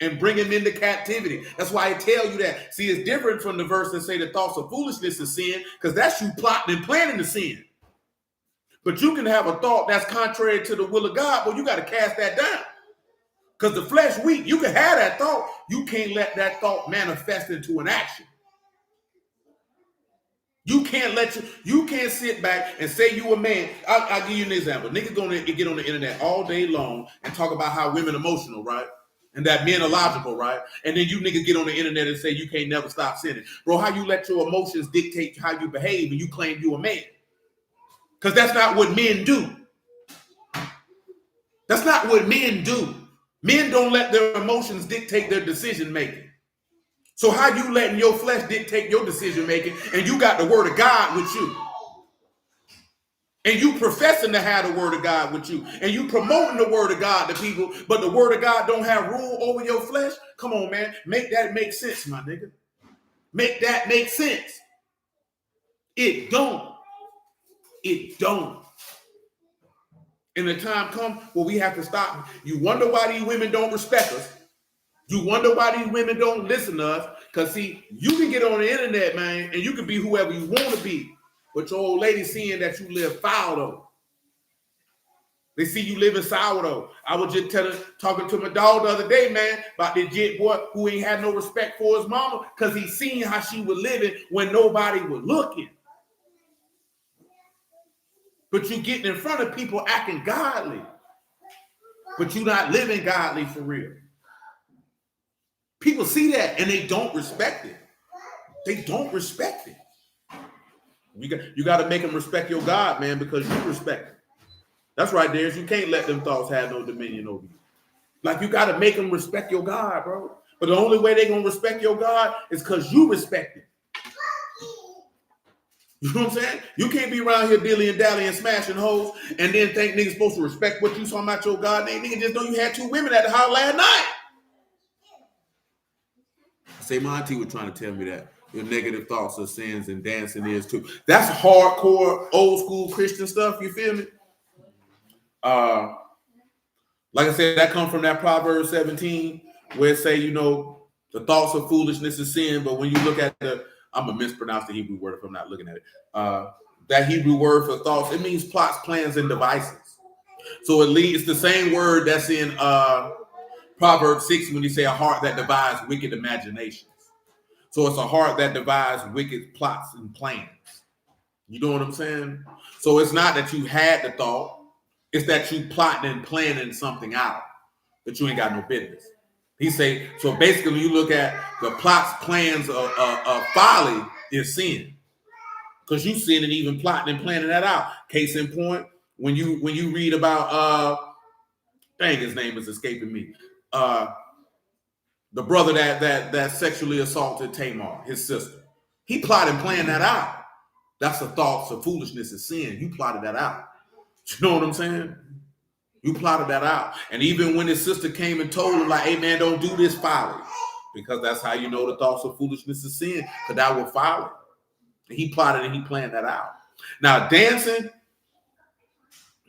and bring him into captivity. That's why I tell you that. See, it's different from the verse that say the thoughts of foolishness is sin, because that's you plotting and planning to sin. But you can have a thought that's contrary to the will of God, but you got to cast that down. Because the flesh weak. You can have that thought. You can't let that thought manifest into an action. You can't sit back and say you a man. I'll give you an example. Niggas gonna get on the internet all day long and talk about how women emotional, right? And that men are logical, right? And then you niggas get on the internet and say you can't never stop sinning. Bro, how you let your emotions dictate how you behave and you claim you a man? Because that's not what men do. That's not what men do. Men don't let their emotions dictate their decision making. So how you letting your flesh dictate your decision making and you got the word of God with you? And you professing to have the word of God with you. And you promoting the word of God to people, but the word of God don't have rule over your flesh? Come on, man. Make that make sense, my nigga. Make that make sense. It don't. It don't. And the time comes where we have to stop. You wonder why these women don't respect us. You wonder why these women don't listen to us. Because, see, you can get on the internet, man, and you can be whoever you want to be. But your old lady seeing that you live foul, though. They see you living sourdough. I was just talking to my dog the other day, man, about this jit boy who ain't had no respect for his mama because he seen how she was living when nobody was looking. But you getting in front of people acting godly. But you not living godly for real. People see that and they don't respect it. They don't respect it. You got to make them respect your God, man, because you respect it. That's right, Darius. You can't let them thoughts have no dominion over you. Like, you got to make them respect your God, bro. But the only way they're going to respect your God is because you respect it. You know what I'm saying? You can't be around here dilly and dally and smashing hoes and then think niggas supposed to respect what you talking about your God name. Nigga just know you had 2 women at the house last night. Say my auntie was trying to tell me that your negative thoughts are sins and dancing is too. That's hardcore old school Christian stuff. You feel me? Like I said, that comes from that Proverbs 17 where it say, you know, the thoughts of foolishness is sin. But when you look at I'm gonna mispronounce the Hebrew word if I'm not looking at it. That Hebrew word for thoughts, it means plots, plans, and devices. So it's the same word that's in Proverbs 6 when you say a heart that devises wicked imaginations. So it's a heart that devises wicked plots and plans. You know what I'm saying? So it's not that you had the thought, it's that you plotting and planning something out that you ain't got no business. He say, so basically when you look at the plots, plans of folly is sin. Because you sin and even plotting and planning that out. Case in point, when you read about dang, his name is escaping me. The brother that sexually assaulted Tamar, his sister. He plotted and planned that out. That's the thoughts of foolishness and sin. You plotted that out. You know what I'm saying? You plotted that out. And even when his sister came and told him, like, hey, man, don't do this folly. Because that's how you know the thoughts of foolishness is sin. Because that was folly. And he plotted and he planned that out. Now, dancing,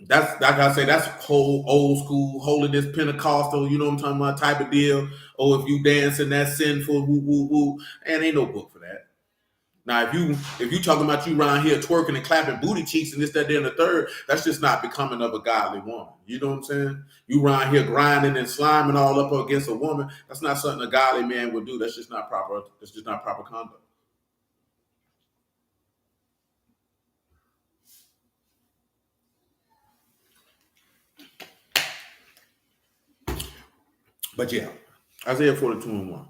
that's like I say, that's whole old school, holiness, Pentecostal, you know what I'm talking about, type of deal. Oh, if you dancing, that's sinful, woo, woo, woo. And ain't no book for that. Now, if you talking about you around here twerking and clapping booty cheeks and this, that, there, and the third, that's just not becoming of a godly woman. You know what I'm saying? You around here grinding and sliming all up against a woman. That's not something a godly man would do. That's just not proper. That's just not proper conduct. But yeah, Isaiah 42:1.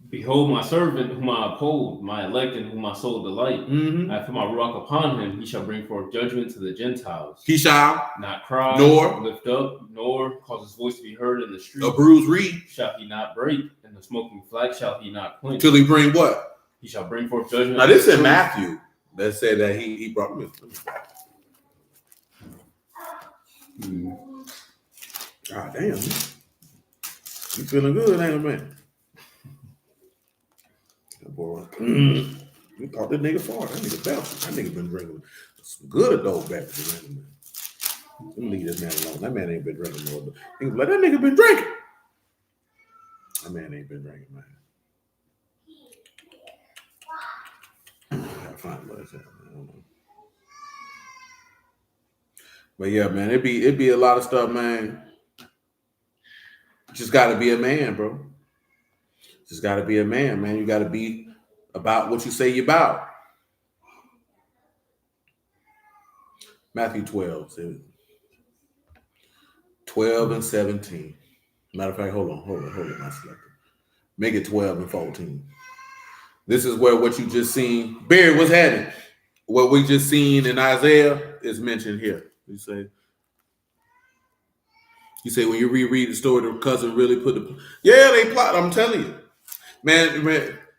Behold my servant whom I uphold, my elect in whom my soul delight. Mm-hmm. I put my ruach upon him, he shall bring forth judgment to the Gentiles. He shall not cry, nor lift up, nor cause his voice to be heard in the street. A bruised reed shall he not break, and the smoking flax shall he not quench. Till he bring what? He shall bring forth judgment. Now this is Matthew that said that he brought me. God damn. You feeling good, ain't it, man? Boy, you thought that nigga fart. That nigga bouncing. That nigga been drinking some good adult beverages. Let me leave this man alone. That man ain't been drinking more. He was like, that nigga been drinking. That man ain't been drinking, man. I gotta find what it's at, man. I don't know. But yeah, man, it'd be a lot of stuff, man. Just gotta be a man, bro. Just got to be a man, man. You got to be about what you say you're about. Matthew 12, 12 and 17. Matter of fact, hold on, my selector. Make it 12 and 14. This is where what you just seen, Barry, what's happening? What we just seen in Isaiah is mentioned here. You say when you reread the story, the cousin really put they plot. I'm telling you. Man,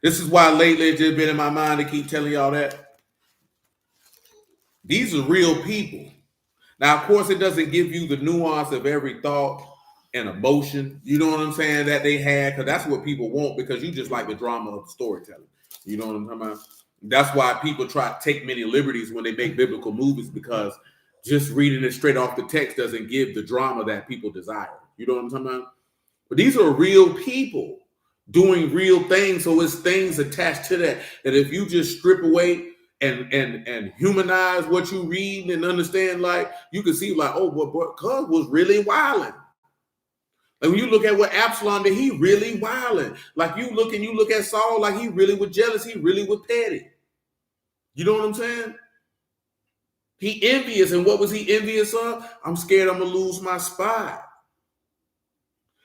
this is why lately it's just been in my mind to keep telling y'all that. These are real people. Now, of course, it doesn't give you the nuance of every thought and emotion, you know what I'm saying, that they had, because that's what people want, because you just like the drama of storytelling. You know what I'm talking about? That's why people try to take many liberties when they make biblical movies, because just reading it straight off the text doesn't give the drama that people desire. You know what I'm talking about? But these are real people doing real things, so it's things attached to that if you just strip away and humanize what you read and understand, like you can see, like, oh, boy, Cuz was really wilding. Like when you look at what Absalom did, he really wilding. Like you look at Saul, like he really was jealous, he really was petty. You know what I'm saying? He envious, and what was he envious of? I'm scared I'm gonna lose my spot.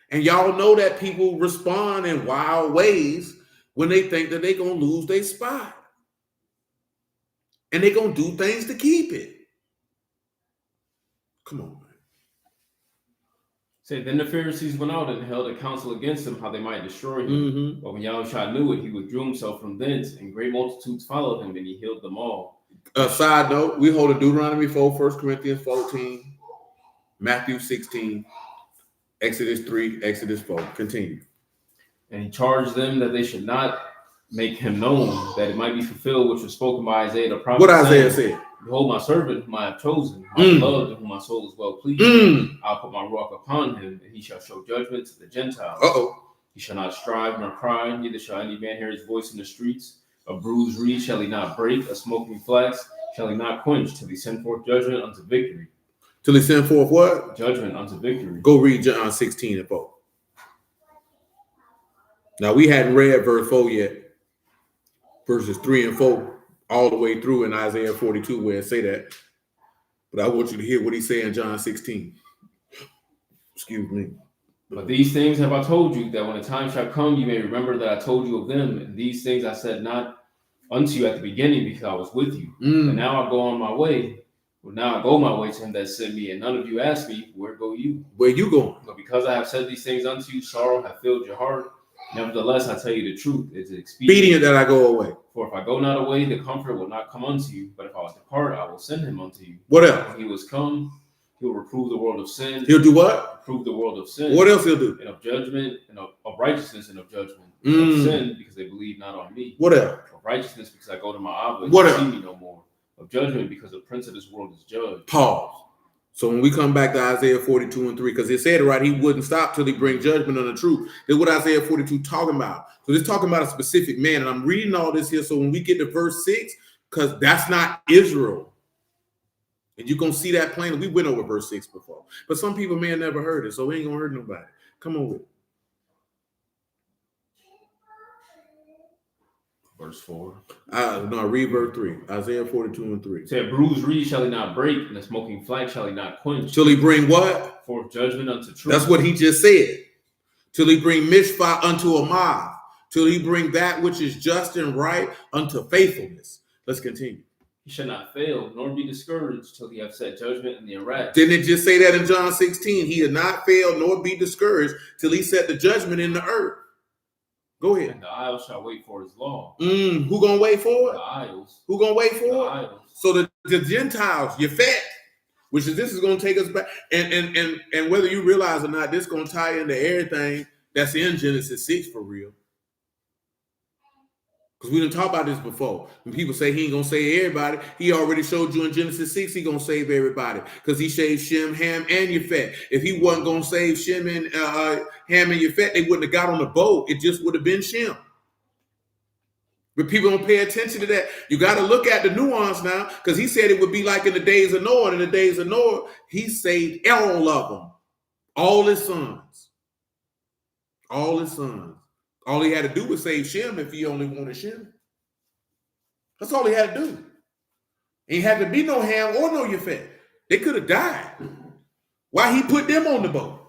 And y'all know that people respond in wild ways when they think that they're going to lose their spot. And they're going to do things to keep it. Come on, man. Say, then the Pharisees went out and held a council against him, how they might destroy him. Mm-hmm. But when Yahushua knew it, he withdrew himself from thence, and great multitudes followed him, and he healed them all. Side note, we hold a Deuteronomy 4, 1 Corinthians 14, Matthew 16, Exodus 3, Exodus 4. Continue. And he charged them that they should not make him known, that it might be fulfilled, which was spoken by Isaiah the prophet. What Isaiah said? Behold, my servant whom I have chosen, my beloved, in whom my soul is well pleased. I'll put my ruach upon him, and he shall show judgment to the Gentiles. He shall not strive nor cry, neither shall any man hear his voice in the streets. A bruised reed shall he not break, a smoking flax shall he not quench, till he send forth judgment unto victory. Till he send forth what? Judgment unto victory. Go read John 16 and 4. Now, we hadn't read verse 4 yet. Verses 3 and 4 all the way through in Isaiah 42 where it say that. But I want you to hear what he said in John 16. Excuse me. But these things have I told you, that when the time shall come, you may remember that I told you of them. And these things I said not unto you at the beginning, because I was with you. And now I go on my way. Well, now I go my way to him that sent me, and none of you ask me, where go you? Where you going? But because I have said these things unto you, sorrow hath filled your heart. Nevertheless, I tell you the truth, it is expedient that I go away. For if I go not away, the Comforter will not come unto you. But if I depart, I will send him unto you. What else? When he was come, he will reprove the world of sin. He'll do what? Reprove the world of sin. What else he'll do? And of judgment, and of righteousness, and of judgment. Of sin, because they believe not on me. What else? Of righteousness, because I go to my Abba, and what you else? see me no more. Of judgment, because the prince of this world is judged. Pause. So when we come back to Isaiah 42 and 3, because it said it right, he wouldn't stop till he bring judgment on the truth. That's what Isaiah 42 talking about. So it's talking about a specific man. And I'm reading all this here. So when we get to verse 6, because that's not Israel. And you're going to see that plainly. We went over verse 6 before. But some people may have never heard it, so we ain't going to hurt nobody. Come on with it. Verse 4. No, read verse 3. Isaiah 42 and 3. It said, bruised reed shall he not break, and the smoking flax shall he not quench. Till he bring what? Forth judgment unto truth. That's what he just said. Till he bring mishpah unto a mob. Till he bring that which is just and right unto faithfulness. Let's continue. He shall not fail, nor be discouraged, till he have set judgment in the erect. Didn't it just say that in John 16? He did not fail, nor be discouraged, till he set the judgment in the earth. Go ahead. And the isles shall wait for his law. Who gonna wait for it? The isles. Who gonna wait for The it? isles. So the Gentiles, Yefet, which is this is gonna take us back, and whether you realize or not, this is gonna tie into everything that's in Genesis 6 for real. Because we didn't talk about this before. When people say he ain't gonna save everybody, he already showed you in Genesis 6 he gonna save everybody. Because he saved Shem, Ham, and Yefet. If he wasn't gonna save Shem and Ham and Yefet, they wouldn't have got on the boat. It just would have been Shem. But people don't pay attention to that. You got to look at the nuance now, because he said it would be like in the days of Noah. And in the days of Noah, he saved all of them, all his sons, all his sons. All he had to do was save Shem if he only wanted Shem. That's all he had to do. Ain't had to be no Ham or no Yefet. They could have died. Why he put them on the boat?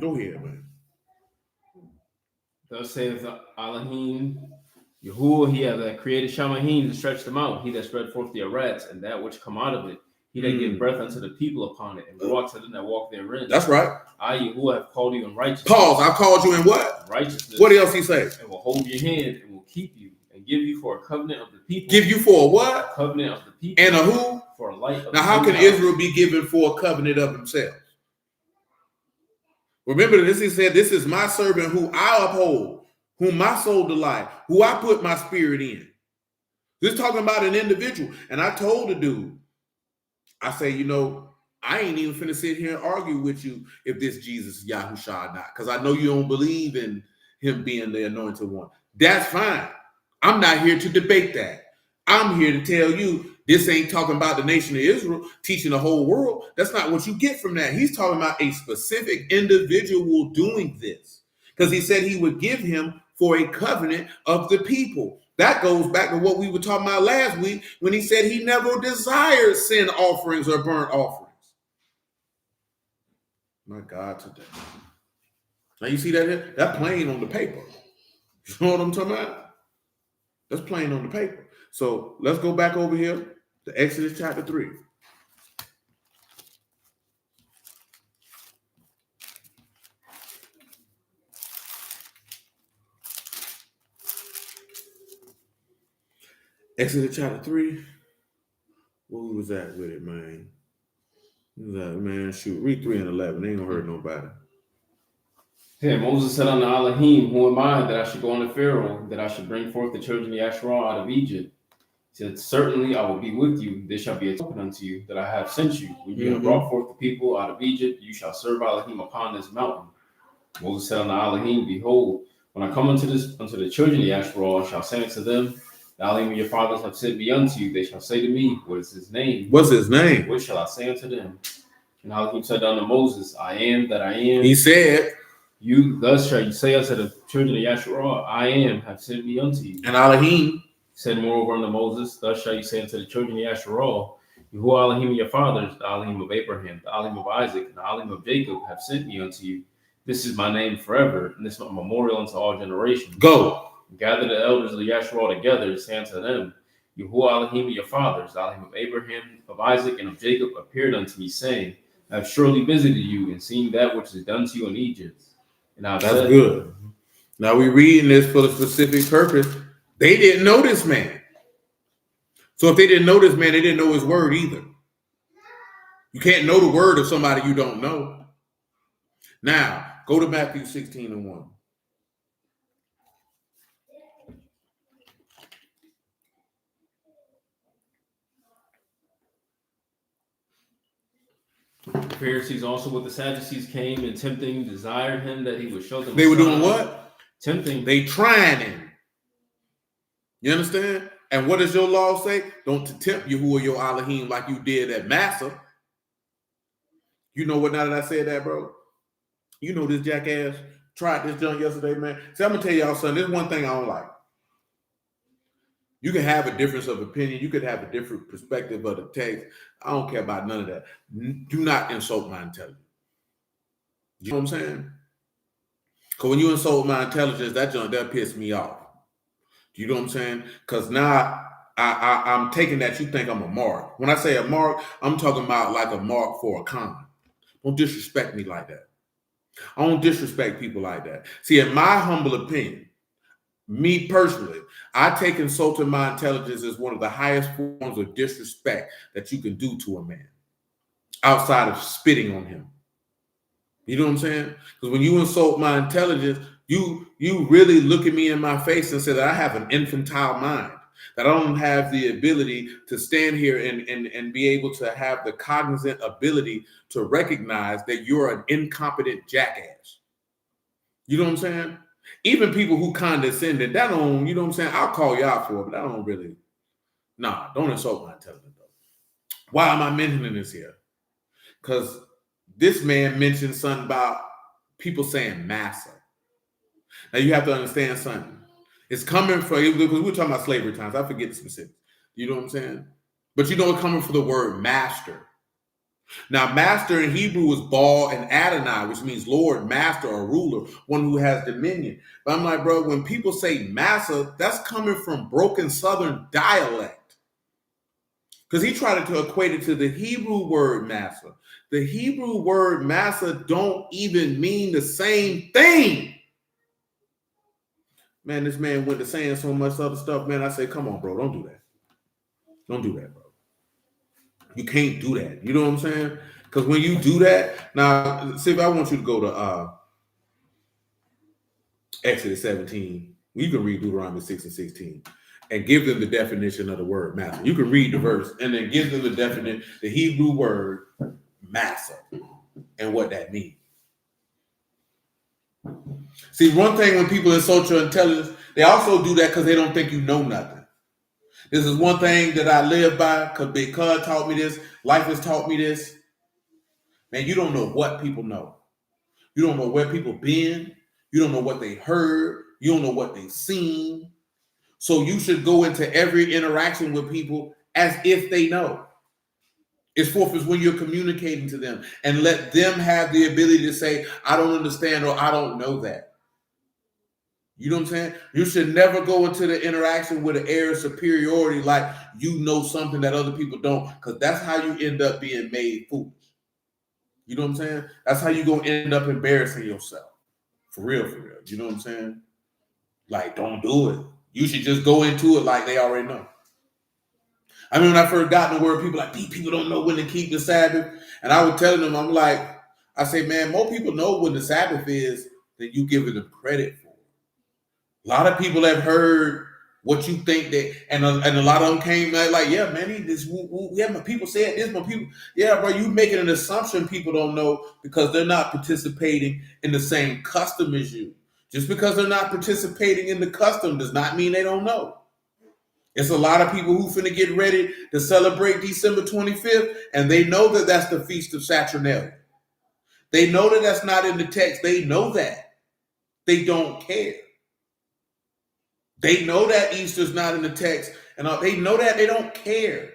Go ahead, man. Thus saith Elohim, Yahuwah, he that created Shamahim to stretch them out, he that spread forth the arats, and that which come out of it, he that gave breath unto the people upon it, and walk to them that walk therein. That's right. I, Yahuwah, have called you in righteousness. Pause. I called you in what? Righteousness. What else he say? And will hold your hand, and will keep you, and give you for a covenant of the people. Give you for a what? A covenant of the people. And a who? For a light of Now, the how can Gentiles. Israel be given for a covenant of themselves? Remember this, he said, this is my servant who I uphold, whom my soul delight, who I put my spirit in. This is talking about an individual. And I told the dude, I say, I ain't even finna sit here and argue with you if this Jesus is Yahushua or not, because I know you don't believe in him being the anointed one. That's fine. I'm not here to debate that. I'm here to tell you this ain't talking about the nation of Israel teaching the whole world. That's not what you get from that. He's talking about a specific individual doing this, because he said he would give him for a covenant of the people. That goes back to what we were talking about last week when he said he never desired sin offerings or burnt offerings. My God, today. Now you see that here? That's plain on the paper. You know what I'm talking about? That's plain on the paper. So let's go back over here to Exodus chapter 3. Exodus chapter 3. Where was that with it, man? Man, shoot. Read 3 and 11. They ain't gonna hurt nobody. Then Moses said unto Elohim, who am I that I should go unto Pharaoh, that I should bring forth the children of Yasharah out of Egypt? He said, certainly I will be with you. This shall be a token unto you that I have sent you. When you have brought forth the people out of Egypt, you shall serve Elohim upon this mountain. Moses said unto Elohim, behold, when I come unto the children of Yasharah, I shall say unto them, the Elohim of your fathers have sent me unto you. They shall say to me, what is his name? What's his name? What shall I say unto them? And Elohim said unto Moses, I am that I am. He said, you thus shall you say unto the children of Yasharah, I am, have sent me unto you. And Elohim said moreover unto Moses, thus shall you say unto the children of Yasharah, Yahuwah Elohim of your fathers, the Elohim of Abraham, the Elohim of Isaac, and the Elohim of Jacob have sent me unto you. This is my name forever, and this is my memorial unto all generations. Go. Gather the elders of the Yasharah together, and say unto them, Yahuwah Elohim of your fathers, the Elohim of Abraham, of Isaac, and of Jacob appeared unto me, saying, I have surely visited you and seen that which is done to you in Egypt. And I've That's said, good. Now we're reading this for a specific purpose. They didn't know this man. So if they didn't know this man, they didn't know his word either. You can't know the word of somebody you don't know. Now, go to Matthew 16 and 1. The Pharisees also with the Sadducees came and tempting desired him that he would show them. They were doing what? Tempting. They trying him. You understand? And what does your law say? Don't tempt Yahuwah your Elohim like you did at Massa. You know what? Now that I said that, bro, you know this jackass tried this junk yesterday, man. See, I'm gonna tell y'all something. There's one thing I don't like. You can have a difference of opinion. You could have a different perspective of the text. I don't care about none of that. Do not insult my intelligence. You know what I'm saying? Because when you insult my intelligence, that junk, that piss me off. You know what I'm saying? Because now I'm taking that you think I'm a mark. When I say a mark, I'm talking about like a mark for a con. Don't disrespect me like that. I don't disrespect people like that. See, in my humble opinion, me personally, I take insulting my intelligence as one of the highest forms of disrespect that you can do to a man outside of spitting on him. You know what I'm saying? Because when you insult my intelligence, you really look at me in my face and say that I have an infantile mind, that I don't have the ability to stand here and be able to have the cognizant ability to recognize that you're an incompetent jackass. You know what I'm saying? Even people who condescended, that don't, you know what I'm saying? I'll call you out for it, but I don't really, don't insult my intelligence though. Why am I mentioning this here? Because this man mentioned something about people saying massa. Now you have to understand something. It's coming from, because we were talking about slavery times. I forget the specifics. You know what I'm saying? But you know it's coming from the word master. Now, master in Hebrew is Baal and Adonai, which means Lord, master, or ruler, one who has dominion. But I'm like, bro, when people say massa, that's coming from broken Southern dialect. Because he tried to equate it to the Hebrew word massa. The Hebrew word massa don't even mean the same thing. Man, this man went to saying so much other stuff, man. I say, come on, bro, don't do that. Don't do that, bro. You can't do that. You know what I'm saying? Because when you do that, now, see, if I want you to go to Exodus 17, you can read Deuteronomy 6 and 16 and give them the definition of the word massa. You can read the verse and then give them the definition, the Hebrew word massa, and what that means. See, one thing when people insult your intelligence, they also do that because they don't think you know nothing. This is one thing that I live by because Big Cud taught me this. Life has taught me this. Man, you don't know what people know. You don't know where people been. You don't know what they heard. You don't know what they've seen. So you should go into every interaction with people as if they know. It's fourth is when you're communicating to them and let them have the ability to say, I don't understand or I don't know that. You know what I'm saying? You should never go into the interaction with an air of superiority like you know something that other people don't, because that's how you end up being made foolish. You know what I'm saying? That's how you're going to end up embarrassing yourself. For real, for real. You know what I'm saying? Like, don't do it. You should just go into it like they already know. I mean, when I first got in the word, people like, these people don't know when to keep the Sabbath. And I was telling them, I'm like, I say, man, more people know when the Sabbath is than you giving them credit for. A lot of people have heard what you think that, and a lot of them came like, yeah, man, my people said this, my people, yeah, bro, you making an assumption people don't know because they're not participating in the same custom as you. Just because they're not participating in the custom does not mean they don't know. It's a lot of people who finna get ready to celebrate December 25th, and they know that that's the Feast of Saturnalia. They know that that's not in the text. They know that. They don't care. They know that Easter's not in the text, and they know that they don't care.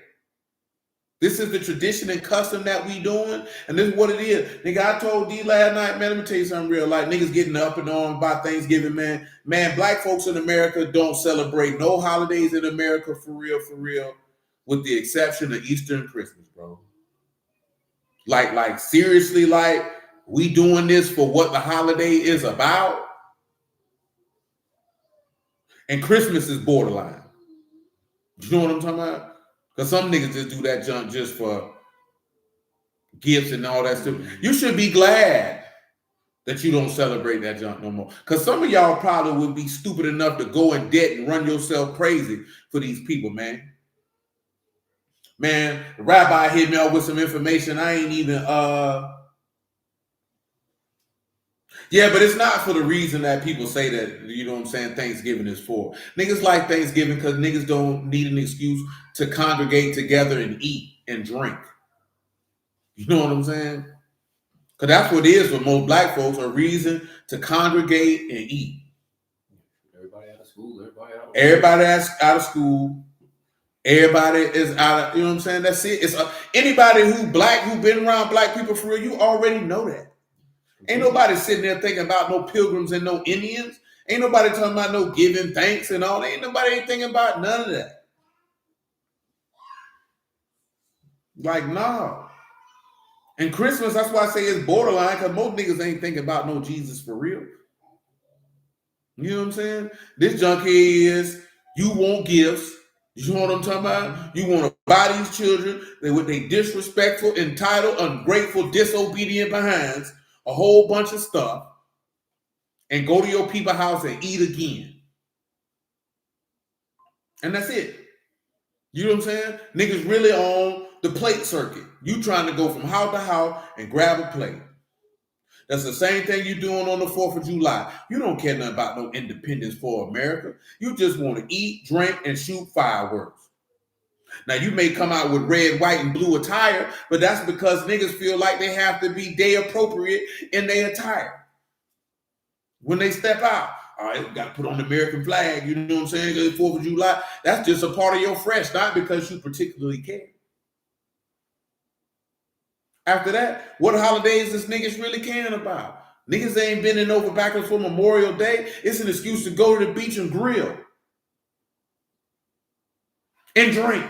This is the tradition and custom that we doing, and this is what it is. Nigga, I told D last night, man, let me tell you something real. Like, niggas getting up and on about Thanksgiving, man. Man, black folks in America don't celebrate no holidays in America for real, with the exception of Easter and Christmas, bro. Like seriously, like, we doing this for what the holiday is about? And Christmas is borderline. You know what I'm talking about? Because some niggas just do that junk just for gifts and all that stuff. You should be glad that you don't celebrate that junk no more. Because some of y'all probably would be stupid enough to go in debt and run yourself crazy for these people, man. Man, the rabbi hit me up with some information. I ain't even yeah, but it's not for the reason that people say that, you know what I'm saying, Thanksgiving is for. Niggas like Thanksgiving because niggas don't need an excuse to congregate together and eat and drink. You know what I'm saying? Because that's what it is for most black folks, a reason to congregate and eat. Everybody out of school, everybody out of school. Everybody is out of, you know what I'm saying? That's it. It's anybody who been around black people for real, you already know that. Ain't nobody sitting there thinking about no pilgrims and no Indians. Ain't nobody talking about no giving thanks and all. Ain't nobody thinking about none of that. Like, no. And Christmas, that's why I say it's borderline, because most niggas ain't thinking about no Jesus for real. You know what I'm saying? This junk here is, you want gifts. You know what I'm talking about? You want to buy these children with they disrespectful, entitled, ungrateful, disobedient behinds, a whole bunch of stuff, and go to your people's house and eat again. And that's it. You know what I'm saying? Niggas really on the plate circuit. You trying to go from house to house and grab a plate. That's the same thing you doing on the 4th of July. You don't care nothing about no independence for America. You just want to eat, drink, and shoot fireworks. Now, you may come out with red, white, and blue attire, but that's because niggas feel like they have to be day appropriate in their attire. When they step out, all right, you got to put on the American flag, you know what I'm saying? Because the 4th of July, that's just a part of your fresh, not because you particularly care. After that, what holidays is niggas really caring about? Niggas ain't bending over backwards for Memorial Day. It's an excuse to go to the beach and grill and drink.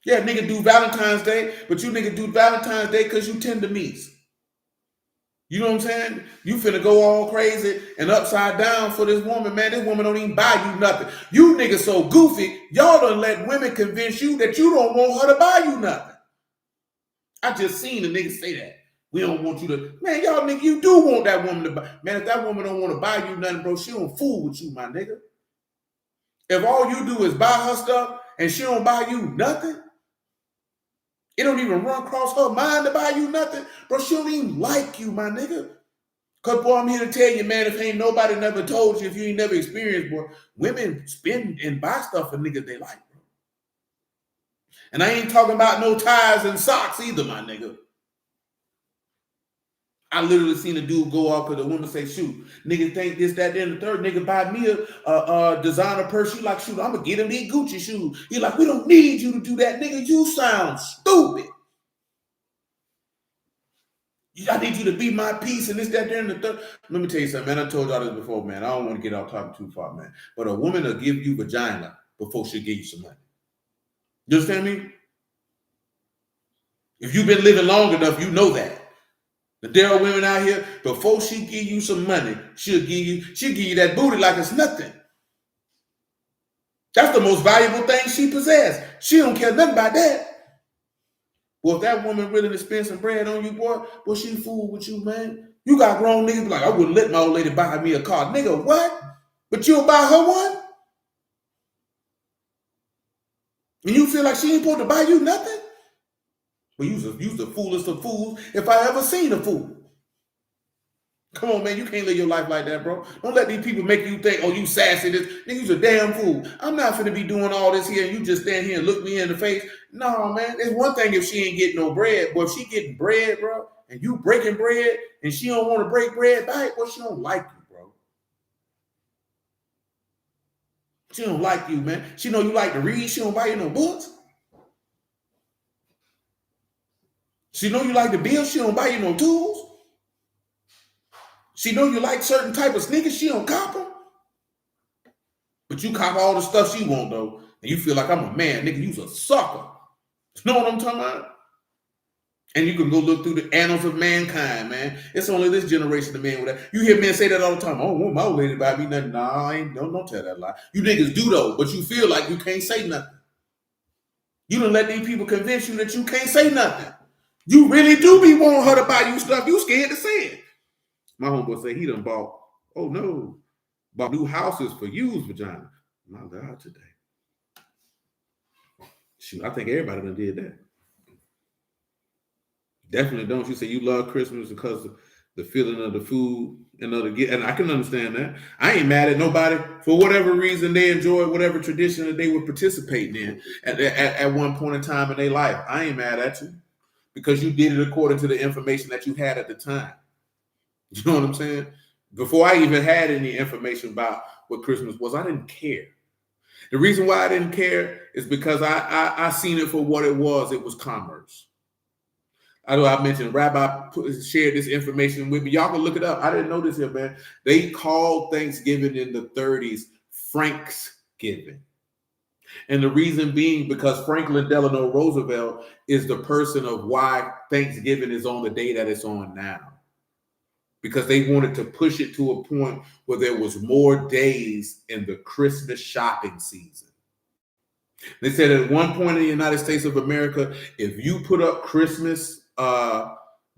Yeah, nigga do Valentine's Day, but you nigga do Valentine's Day because you tender meats. You know what I'm saying? You finna go all crazy and upside down for this woman, man. This woman don't even buy you nothing. You niggas so goofy, y'all done let women convince you that you don't want her to buy you nothing. I just seen a nigga say that. We don't want you to, man, y'all nigga, you do want that woman to buy. Man, if that woman don't want to buy you nothing, bro, she don't fool with you, my nigga. If all you do is buy her stuff and she don't buy you nothing, it don't even run across her mind to buy you nothing, bro, she don't even like you, my nigga. Because, boy, I'm here to tell you, man, if ain't nobody never told you, if you ain't never experienced, boy, women spend and buy stuff for niggas they like, bro. And I ain't talking about no ties and socks either, my nigga. I literally seen a dude go off because the woman say, shoot, nigga think this, that, then the third. Nigga buy me a designer purse. She like, shoot, I'm going to get him these Gucci shoes. He like, we don't need you to do that. Nigga, you sound stupid. I need you to be my piece and this, that, there, and the third. Let me tell you something, man. I told y'all this before, man. I don't want to get off topic too far, man. But a woman will give you vagina before she'll give you some money. You understand me? If you've been living long enough, you know that. There are women out here, before she give you some money, she'll give you that booty like it's nothing. That's the most valuable thing she possesses. She don't care nothing about that. Well, if that woman really to spend some bread on you, boy, well, she fool with you, man. You got grown niggas like, I wouldn't let my old lady buy me a car. Nigga, what? But you'll buy her one? And you feel like she ain't supposed to buy you nothing? Well, you's the foolest of fools if I ever seen a fool. Come on, man, you can't live your life like that, bro. Don't let these people make you think, oh, you sassy. This nigga, you's a damn fool. I'm not finna be doing all this here and you just stand here and look me in the face. No, man, it's one thing if she ain't getting no bread. But if she getting bread, bro, and you breaking bread and she don't want to break bread back, well, she don't like you, bro. She don't like you, man. She know you like to read. She don't buy you no books. She know you like to build. She don't buy you no tools. She know you like certain type of sneakers. She don't cop them. But you cop all the stuff she want, though. And you feel like I'm a man. Nigga, you's a sucker. You know what I'm talking about? And you can go look through the annals of mankind, man. It's only this generation of men with that. You hear men say that all the time. Oh, want my old lady to buy me nothing. Nah, I ain't. Don't tell that lie. You niggas do, though. But you feel like you can't say nothing. You done let these people convince you that you can't say nothing. You really do be wanting her to buy you stuff. You scared to say it. My homeboy say he done bought, oh no, bought new houses for used vagina. My God, today. Shoot, I think everybody done did that. Definitely don't. You say you love Christmas because of the feeling of the food and of the gift, and I can understand that. I ain't mad at nobody for whatever reason they enjoy whatever tradition that they were participating in at one point in time in their life. I ain't mad at you because you did it according to the information that you had at the time. You know what I'm saying? Before I even had any information about what Christmas was, I didn't care. The reason why I didn't care is because I seen it for what it was. It was commerce. I know I mentioned Rabbi shared this information with me. Y'all can look it up. I didn't know this here, man. They called Thanksgiving in the 30s Franksgiving. And the reason being because Franklin Delano Roosevelt is the person of why Thanksgiving is on the day that it's on now. Because they wanted to push it to a point where there was more days in the Christmas shopping season. They said at one point in the United States of America, if you put up Christmas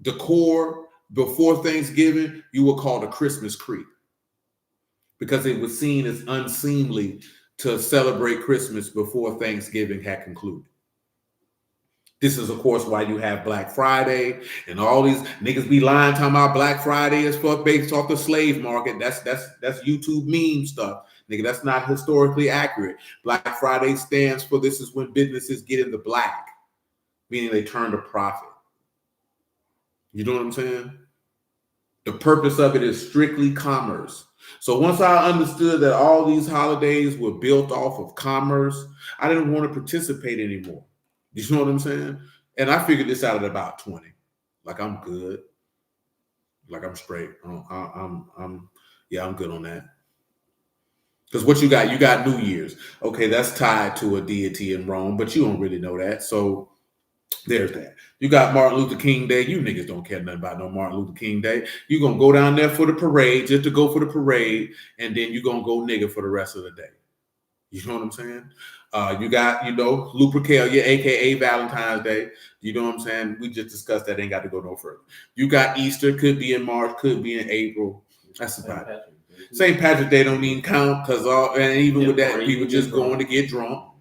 decor before Thanksgiving, you were called a Christmas creep because it was seen as unseemly to celebrate Christmas before Thanksgiving had concluded. This is, of course, why you have Black Friday and all these niggas be lying talking about Black Friday is based off the slave market. That's YouTube meme stuff. Nigga, that's not historically accurate. Black Friday stands for this is when businesses get in the black, meaning they turn a profit. You know what I'm saying? The purpose of it is strictly commerce. So once I understood that all these holidays were built off of commerce, I didn't want to participate anymore. You know what I'm saying? And I figured this out at about 20. Like I'm good. Like I'm straight. I'm good on that. Because what you got New Year's. Okay, that's tied to a deity in Rome, but you don't really know that. So there's that. You got Martin Luther King Day. You niggas don't care nothing about no Martin Luther King Day. You're going to go down there for the parade, just to go for the parade, and then you're going to go nigga for the rest of the day. You know what I'm saying? You got, Lupercalia, a.k.a. Valentine's Day. You know what I'm saying? We just discussed that. Ain't got to go no further. You got Easter. Could be in March. Could be in April. That's about it. St. Patrick's Day don't even count because with that, people just going to get drunk.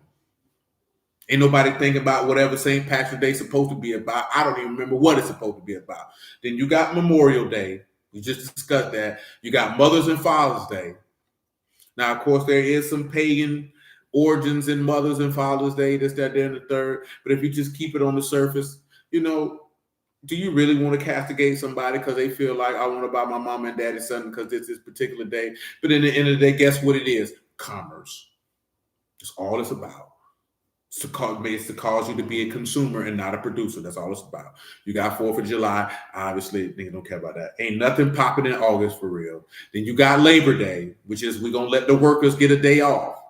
Ain't nobody thinking about whatever St. Patrick's Day is supposed to be about. I don't even remember what it's supposed to be about. Then you got Memorial Day. We just discussed that. You got Mother's and Father's Day. Now, of course, there is some pagan origins in Mother's and Father's Day, this, that, there, and the third. But if you just keep it on the surface, do you really want to castigate somebody because they feel like I want to buy my mom and daddy something because it's this particular day? But in the end of the day, guess what it is? Commerce. That's all it's about. It's to cause you to be a consumer and not a producer. That's all it's about. You got 4th of July. Obviously, niggas don't care about that. Ain't nothing popping in August for real. Then you got Labor Day, which is we're going to let the workers get a day off.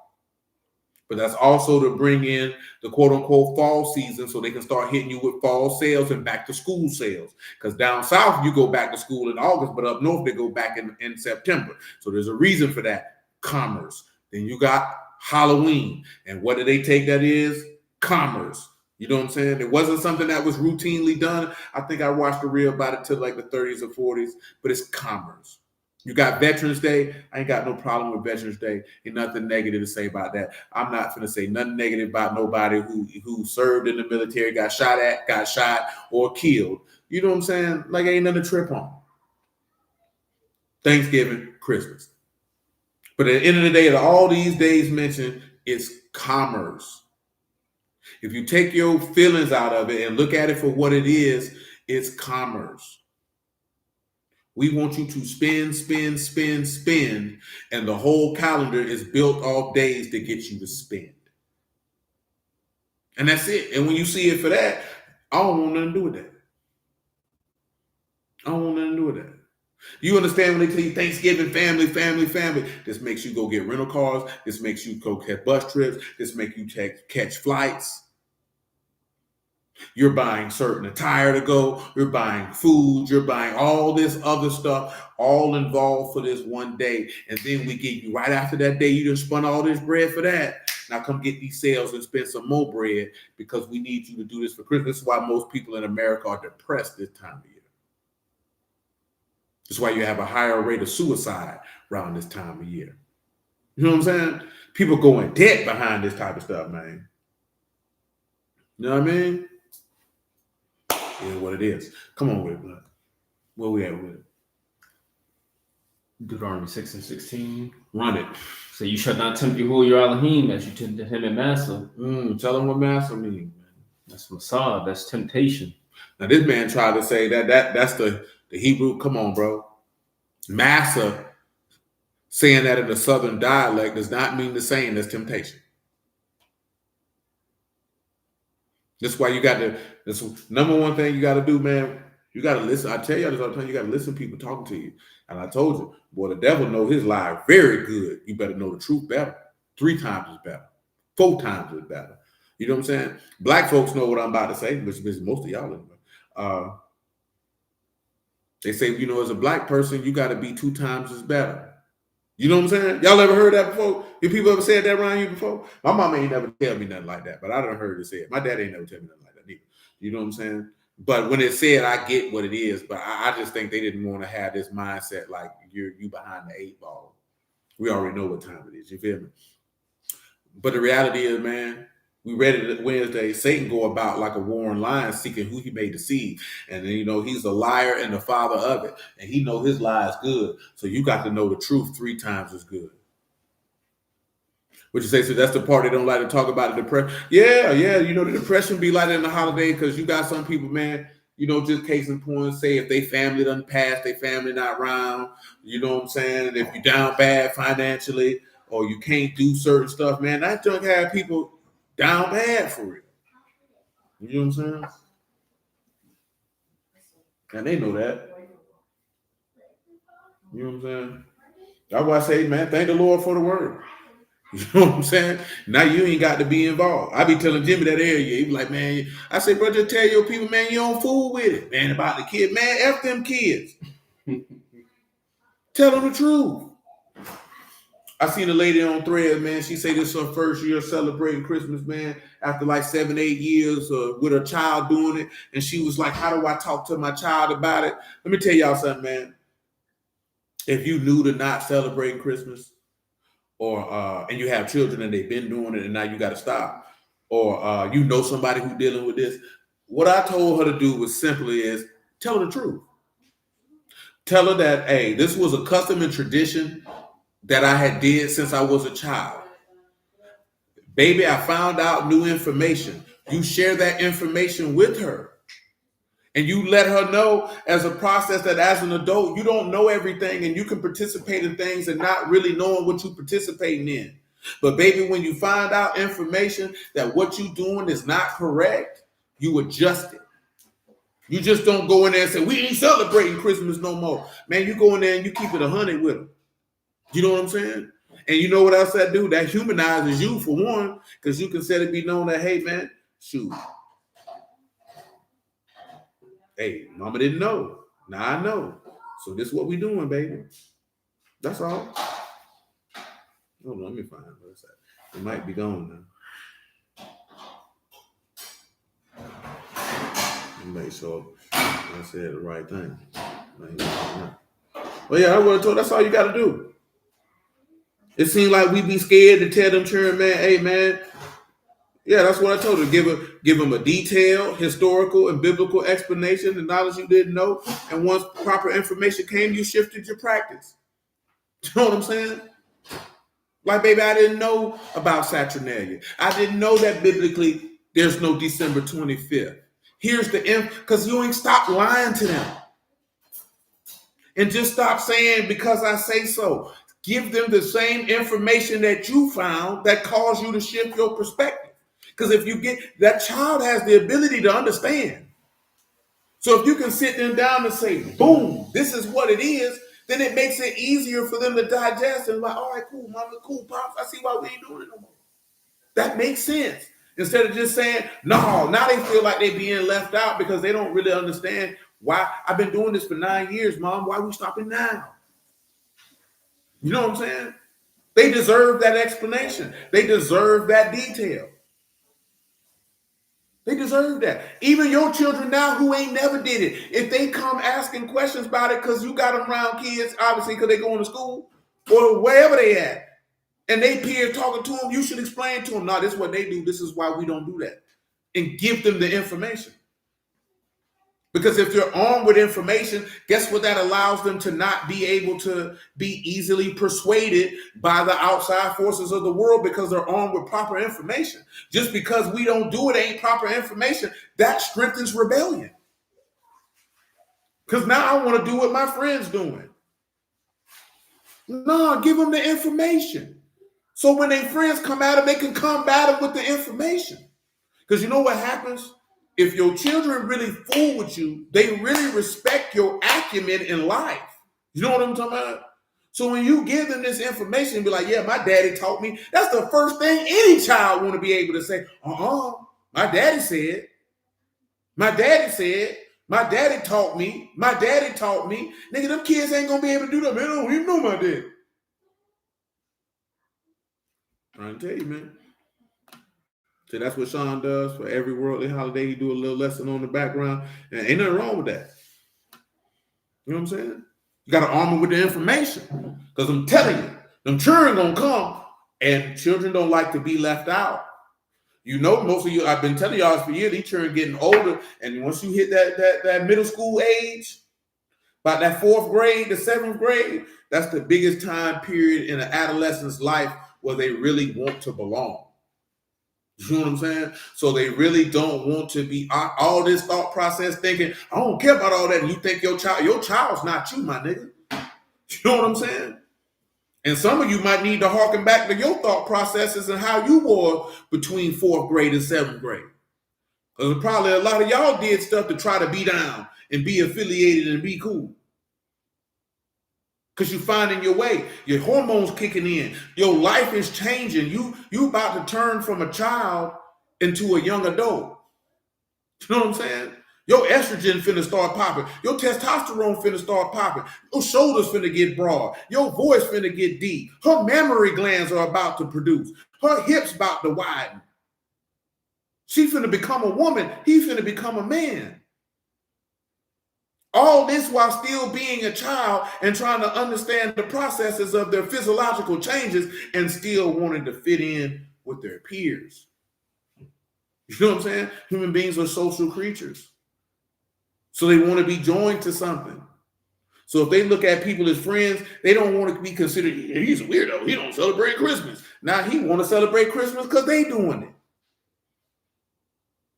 But that's also to bring in the quote-unquote fall season so they can start hitting you with fall sales and back-to-school sales. Because down south, you go back to school in August, but up north, they go back in September. So there's a reason for that. Commerce. Then you got Halloween. And what do they take that is? Commerce. You know what I'm saying? It wasn't something that was routinely done. I think I watched a reel about it till like the 30s or 40s, but it's commerce. You got Veterans Day. I ain't got no problem with Veterans Day. Ain't nothing negative to say about that. I'm not going to say nothing negative about nobody who served in the military, got shot, or killed. You know what I'm saying? Like, ain't nothing to trip on. Thanksgiving, Christmas. But at the end of the day, all these days mentioned, it's commerce. If you take your feelings out of it and look at it for what it is, it's commerce. We want you to spend, and the whole calendar is built off days to get you to spend. And that's it. And when you see it for that, I don't want nothing to do with that. I don't want nothing to do with that. You understand when they tell you Thanksgiving, family. This makes you go get rental cars. This makes you go catch bus trips. This makes you catch flights. You're buying certain attire to go. You're buying food. You're buying all this other stuff, all involved for this one day. And then we give you right after that day, you just spun all this bread for that. Now come get these sales and spend some more bread because we need you to do this for Christmas. This is why most people in America are depressed this time of year. That's why you have a higher rate of suicide around this time of year. You know what I'm saying? People go in debt behind this type of stuff, man. You know what I mean? Yeah, what it is. Come on with it, bud. Where we at with it? Deuteronomy 6:16. Run it. So you shall not tempt Yahuwah your Elohim as you tempted him in Massa. Tell them what Massa means, man. That's Masad. That's temptation. Now this man tried to say that's the Hebrew. Come on, bro. Massa saying that in the southern dialect does not mean the same as temptation. That's why you got to. That's number one thing you got to do, man. You got to listen. I tell you this all the time. You got to listen to people talking to you. And I told you, boy, the devil knows his lie very good. You better know the truth better. 3 times is better. 4 times is better. You know what I'm saying? Black folks know what I'm about to say, which most of y'all. They say, you know, as a black person, you got to be 2 times as better. You know what I'm saying? Y'all ever heard that before? Have people ever said that around you before? My mama ain't never tell me nothing like that, but I done heard it said. My dad ain't never tell me nothing like that either. You know what I'm saying? But when it's said, I get what it is. But I just think they didn't want to have this mindset like you behind the 8 ball. We already know what time it is. You feel me? But the reality is, man, we read it Wednesday. Satan go about like a roaring lion, seeking who he may deceive, and then, you know, he's a liar and the father of it, and he know his lie is good. So you got to know the truth 3 times as good. What you say? So that's the part they don't like to talk about, the depression. Yeah. You know, the depression be like in the holiday because you got some people, man. You know, just case in point, say if they family done passed, they family not around. You know what I'm saying? And if you down bad financially or you can't do certain stuff, man, that junk have people down bad for it. You know what I'm saying? And they know that. You know what I'm saying? That's why I say, man, thank the Lord for the word. You know what I'm saying? Now you ain't got to be involved. I be telling Jimmy that area. He be like, man, I say, bro, just tell your people, man, you don't fool with it. Man, about the kid, man, F them kids. Tell them the truth. I seen a lady on Thread, man. She say this is her first year celebrating Christmas, man, after like 7, 8 years with her child doing it. And she was like, how do I talk to my child about it? Let me tell y'all something, man. If you new to not celebrating Christmas, or and you have children and they've been doing it and now you got to stop, or you know somebody who's dealing with this, what I told her to do was simply is tell her the truth. Tell her that, hey, this was a custom and tradition that I had did since I was a child. Baby, I found out new information. You share that information with her. And you let her know as a process that as an adult, you don't know everything and you can participate in things and not really knowing what you're participating in. But baby, when you find out information that what you're doing is not correct, you adjust it. You just don't go in there and say, we ain't celebrating Christmas no more. Man, you go in there and you keep it 100 with them. You know what I'm saying? And you know what else that do? That humanizes you for one, because you can set it be known that, hey, man, shoot. Hey, mama didn't know. Now I know. So this is what we doing, baby. That's all. Hold on, let me find what's that. It might be gone now. Make sure I said the right thing. Well, yeah, I would have told. That's all you got to do. It seems like we be scared to tell them children, man, hey, man. Yeah, that's what I told her. Give them a detailed, historical, and biblical explanation, the knowledge you didn't know. And once proper information came, you shifted your practice. You know what I'm saying? Like, baby, I didn't know about Saturnalia. I didn't know that biblically there's no December 25th. Here's the because you ain't stop lying to them. And just stop saying because I say so. Give them the same information that you found that caused you to shift your perspective. Because if you get that child has the ability to understand. So if you can sit them down and say, boom, this is what it is, then it makes it easier for them to digest and like, all right, cool, mama, cool, pops, I see why we ain't doing it no more. That makes sense. Instead of just saying, no, now they feel like they're being left out because they don't really understand why. I've been doing this for 9 years, mom. Why are we stopping now? You know what I'm saying? They deserve that explanation. They deserve that detail. They deserve that. Even your children now who ain't never did it, if they come asking questions about it because you got them around kids, obviously because they going to school or wherever they at, and they peers talking to them, you should explain to them, no, this is what they do. This is why we don't do that. and give them the information. Because if they're armed with information, guess what that allows them to not be able to be easily persuaded by the outside forces of the world, because they're armed with proper information. Just because we don't do it ain't proper information, that strengthens rebellion. Because now I want to do what my friend's doing. No, give them the information. So when their friends come at them, they can combat them with the information. Because you know what happens? If your children really fool with you, they really respect your acumen in life. You know what I'm talking about? So when you give them this information and be like, yeah, my daddy taught me, that's the first thing any child want to be able to say. My daddy said. My daddy said. My daddy taught me. My daddy taught me. Nigga, them kids ain't going to be able to do that. Man, I don't even know my daddy. I'm trying to tell you, man. So that's what Sean does for every worldly holiday. He do a little lesson on the background, and ain't nothing wrong with that. You know what I'm saying? You got to arm them with the information, because I'm telling you, them children gonna come, and children don't like to be left out. You know, most of you, I've been telling y'all for years, these children getting older, and once you hit that middle school age, about that 4th grade to 7th grade, that's the biggest time period in an adolescent's life where they really want to belong. You know what I'm saying? So they really don't want to be all this thought process thinking, I don't care about all that. And you think your child's not you, my nigga. You know what I'm saying? And some of you might need to harken back to your thought processes and how you were between 4th grade and 7th grade. Because probably a lot of y'all did stuff to try to be down and be affiliated and be cool. Because you're finding your way. Your hormones kicking in. Your life is changing. You about to turn from a child into a young adult. You know what I'm saying? Your estrogen finna start popping. Your testosterone finna start popping. Your shoulders finna get broad. Your voice finna get deep. Her mammary glands are about to produce. Her hips about to widen. She finna become a woman. He finna become a man. All this while still being a child and trying to understand the processes of their physiological changes and still wanting to fit in with their peers. You know what I'm saying? Human beings are social creatures. So they want to be joined to something. So if they look at people as friends, they don't want to be considered, he's a weirdo. He don't celebrate Christmas. Now he want to celebrate Christmas because they doing it.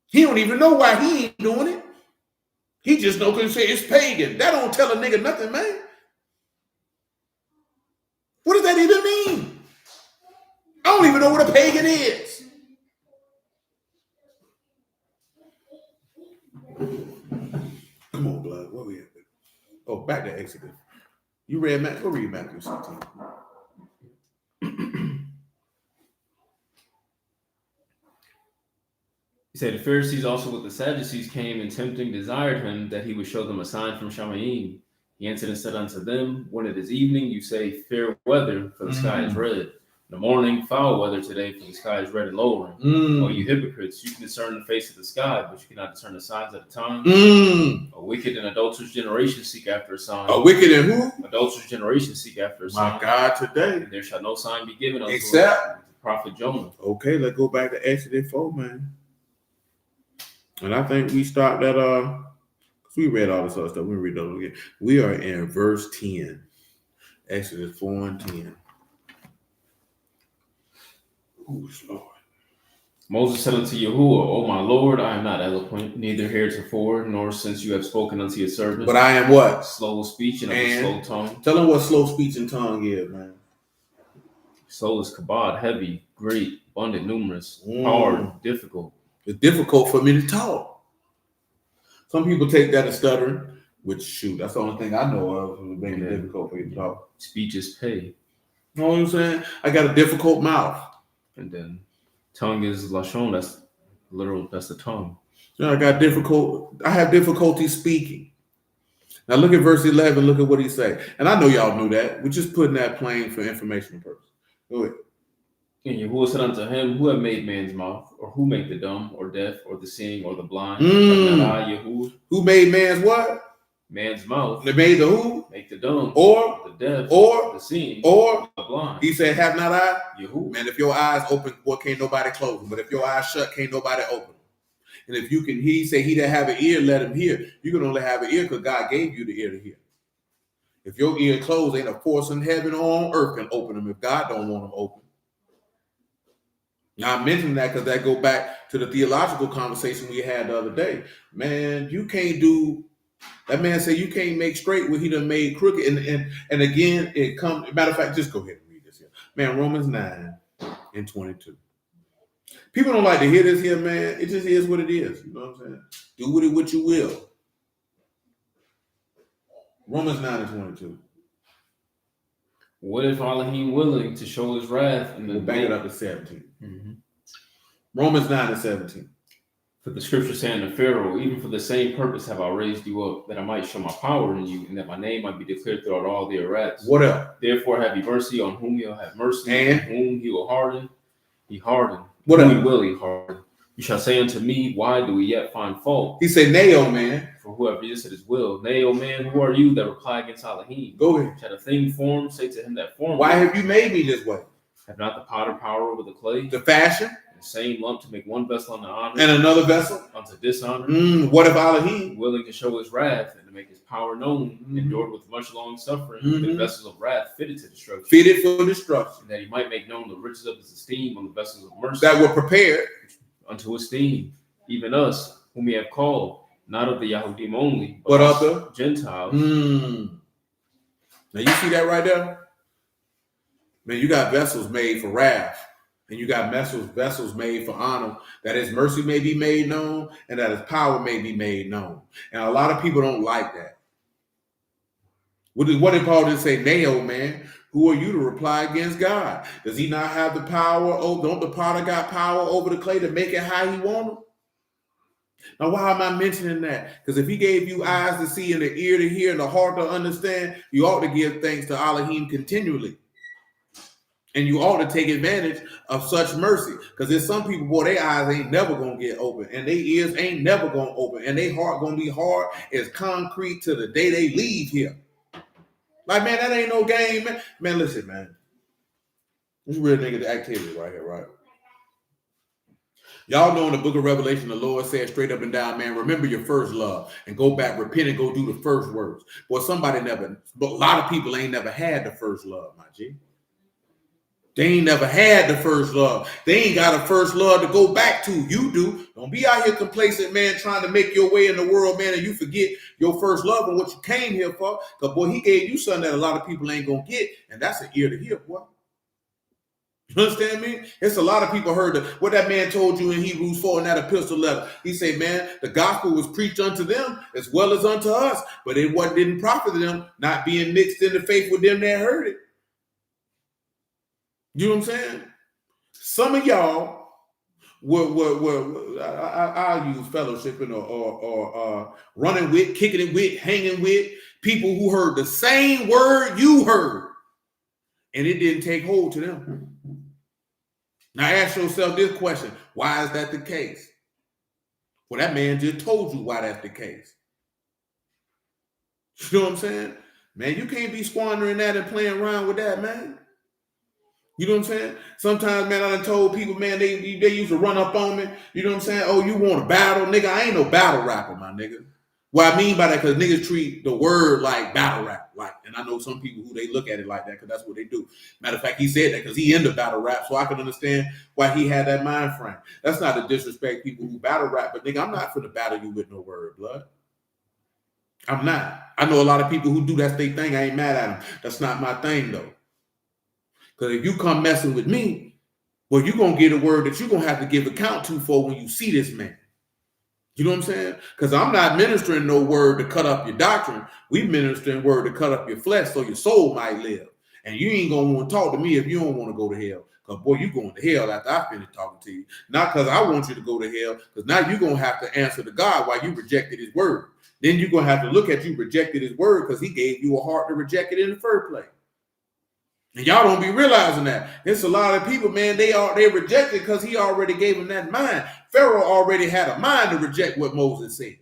He don't even know why he ain't doing it. He just know because it's pagan. That don't tell a nigga nothing, man. What does that even mean? I don't even know what a pagan is. Come on, blood. Where we at? Oh, back to Exodus. You read Matthew? Go read Matthew 16. He said, the Pharisees also with the Sadducees came and tempting desired him that he would show them a sign from Shamayim. He answered and said unto them, when it is evening, you say fair weather, for the sky is red. In the morning, foul weather today, for the sky is red and lowering. Oh, you hypocrites, you can discern the face of the sky, but you cannot discern the signs of the time. A wicked and adulterous generation seek after a sign. A wicked and who? Adulterous generation seek after a sign. My God, today. And there shall no sign be given unto except the prophet Jonah. Okay, let's go back to Exodus 4, man. And I think we stopped at we read all this other stuff. We read those again. We are in verse 10. Exodus 4 and 10. Oh, Lord. Moses said unto Yahuwah, O my Lord, I am not eloquent, neither heretofore, nor since you have spoken unto your servant. But I am what? Slow of speech and of a slow tongue. Tell them what slow speech and tongue is, man. Slow is kabod, heavy, great, abundant, numerous, hard, difficult. It's difficult for me to talk. Some people take that as stuttering, which, shoot, that's the only thing I know of making it difficult for you to talk. Speech is pay. You know what I'm saying? I got a difficult mouth. And then tongue is lashon, that's literal, that's the tongue. You know, I have difficulty speaking. Now look at verse 11, look at what he say. And I know y'all knew that. We're just putting that plain for informational purposes. Go ahead. And Yahuwah said unto him, who have made man's mouth, or who make the dumb, or deaf, or the seeing, or the blind? Not I, Yahuwah. Who made man's what? Man's mouth. They made the who? Make the dumb, or the deaf, or the seeing, or the blind. He said, have not I? Yahuwah. Man, if your eyes open, what can't nobody close them? But if your eyes shut, can't nobody open them. And if you can he say he that have an ear, let him hear. You can only have an ear because God gave you the ear to hear. If your ear closed, ain't a force in heaven or on earth can open them if God don't want them open. Now I mentioned that because that go back to the theological conversation we had the other day. Man, you can't do that. Man said you can't make straight what he done made crooked. And again, it comes. Matter of fact, just go ahead and read this here. Man, Romans 9:22. People don't like to hear this here, man. It just is what it is. You know what I'm saying? Do with it what you will. Romans 9:22. What if Elohim willing to show his wrath? And we'll back it up to 17. Mm-hmm. Romans 9:17. For the scripture saying to Pharaoh, even for the same purpose have I raised you up, that I might show my power in you, and that my name might be declared throughout all the earth. What else? Therefore have you mercy on whom he'll have mercy, and whom he will harden. He hardened. What whom else? He will he harden. You shall say unto me, why do we yet find fault? He said, nay, O man. For whoever resisted his will. Nay, O man, who are you that reply against Elohim? Go ahead. Shall a thing formed say to him that formed why it, have you made me this way? have not the potter power over the clay? The fashion? The same lump to make one vessel unto honor and another vessel unto dishonor. What if Elohim willing to show his wrath and to make his power known, endured with much long suffering, the vessels of wrath fitted to destruction, fitted for destruction, and that he might make known the riches of his esteem on the vessels of mercy that were prepared unto esteem, even us whom he have called, not of the Yahudim only, but of the Gentiles. Now you see that right there? Man, you got vessels made for wrath. And you got vessels made for honor, that his mercy may be made known and that his power may be made known. And a lot of people don't like that. What did Paul just say? Nay, oh man, who are you to reply against God? Does he not have the power? Oh, don't the potter got power over the clay to make it how he want it? Now, why am I mentioning that? Because if he gave you eyes to see and an ear to hear and a heart to understand, you ought to give thanks to Elohim continually. And you ought to take advantage of such mercy. Because there's some people, boy, their eyes ain't never going to get open. And their ears ain't never going to open. And their heart going to be hard as concrete to the day they leave here. Like, man, that ain't no game, man. Man, listen, man. This is real nigga activity right here, right? Y'all know in the book of Revelation, the Lord said straight up and down, man, remember your first love and go back, repent and go do the first words. Boy, but a lot of people ain't never had the first love, my G. They ain't never had the first love. They ain't got a first love to go back to. You do. Don't be out here complacent, man, trying to make your way in the world, man, and you forget your first love and what you came here for. Because, boy, he gave you something that a lot of people ain't going to get, and that's an ear to hear, boy. You understand me? It's a lot of people heard what that man told you in Hebrews 4 in that epistle letter. He said, man, the gospel was preached unto them as well as unto us, but it didn't profit them, not being mixed in the faith with them that heard it. You know what I'm saying? Some of y'all I'll use fellowshipping or running with, kicking it with, hanging with people who heard the same word you heard, and it didn't take hold to them. Now ask yourself this question: why is that the case? Well, that man just told you why that's the case. You know what I'm saying? Man, you can't be squandering that and playing around with that, man. You know what I'm saying? Sometimes, man, I done told people, man, they used to run up on me. You know what I'm saying? Oh, you want to battle? Nigga, I ain't no battle rapper, my nigga. What I mean by that, because niggas treat the word like battle rap. And I know some people who they look at it like that because that's what they do. Matter of fact, he said that because he into battle rap, so I can understand why he had that mind frame. That's not to disrespect people who battle rap, but nigga, I'm not finna battle you with no word, blood. I'm not. I know a lot of people who do, that's their thing. I ain't mad at them. That's not my thing, though. Because if you come messing with me, well, you're going to get a word that you're going to have to give account to for when you see this man. You know what I'm saying? Because I'm not ministering no word to cut up your doctrine. We ministering word to cut up your flesh so your soul might live. And you ain't going to want to talk to me if you don't want to go to hell. Because, boy, you going to hell after I finish talking to you. Not because I want you to go to hell, because now you're going to have to answer to God why you rejected his word. Then you're going to have to look at you rejected his word because he gave you a heart to reject it in the first place. And y'all don't be realizing that. It's a lot of people, man, they rejected because he already gave them that mind. Pharaoh already had a mind to reject what Moses said.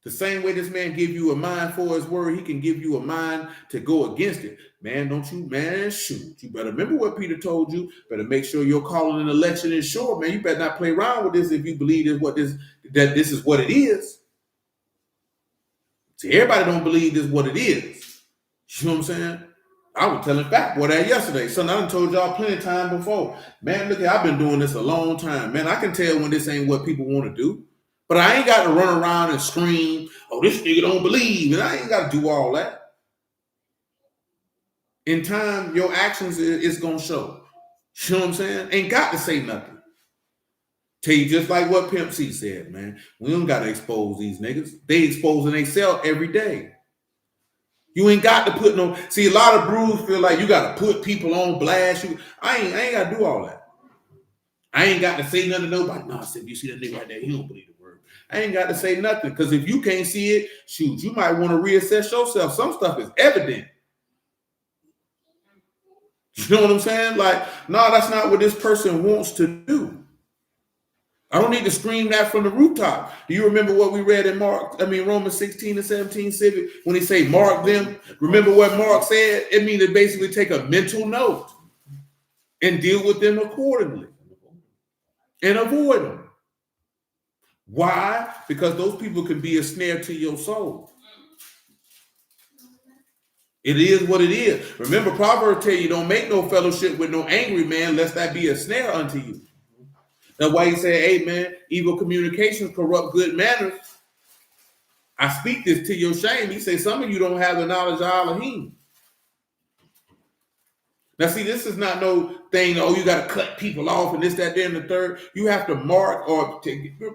The same way this man give you a mind for his word, he can give you a mind to go against it. Man, don't you, man, shoot. You better remember what Peter told you. Better make sure your calling and election is sure, man. You better not play around with this if you believe that this is what it is. See, everybody don't believe this is what it is. You know what I'm saying? I was telling Fat Boy that yesterday. Son, I done told y'all plenty of time before. Man, look, I've been doing this a long time. Man, I can tell when this ain't what people want to do. But I ain't got to run around and scream, oh, this nigga don't believe. And I ain't got to do all that. In time, your actions is going to show. You know what I'm saying? Ain't got to say nothing. Tell you just like what Pimp C said, man. We don't got to expose these niggas. They exposing themselves every day. You ain't got to put no... See, a lot of brews feel like you got to put people on blast. I ain't got to do all that. I ain't got to say nothing to nobody. No, I said, you see that nigga right there, he don't believe the word. I ain't got to say nothing, because if you can't see it, shoot, you might want to reassess yourself. Some stuff is evident. You know what I'm saying? Like, no, that's not what this person wants to do. I don't need to scream that from the rooftop. Do you remember what we read in Romans 16 and 17, Civic? When he say mark them, remember what Mark said? It means to basically take a mental note and deal with them accordingly and avoid them. Why? Because those people can be a snare to your soul. It is what it is. Remember, Proverbs tell you don't make no fellowship with no angry man, lest that be a snare unto you. That's why he said, hey, man, evil communications corrupt good manners. I speak this to your shame. He said, some of you don't have the knowledge of Elohim. Now, see, this is not no thing, oh, you got to cut people off and this, that, there, and the third. You have to mark or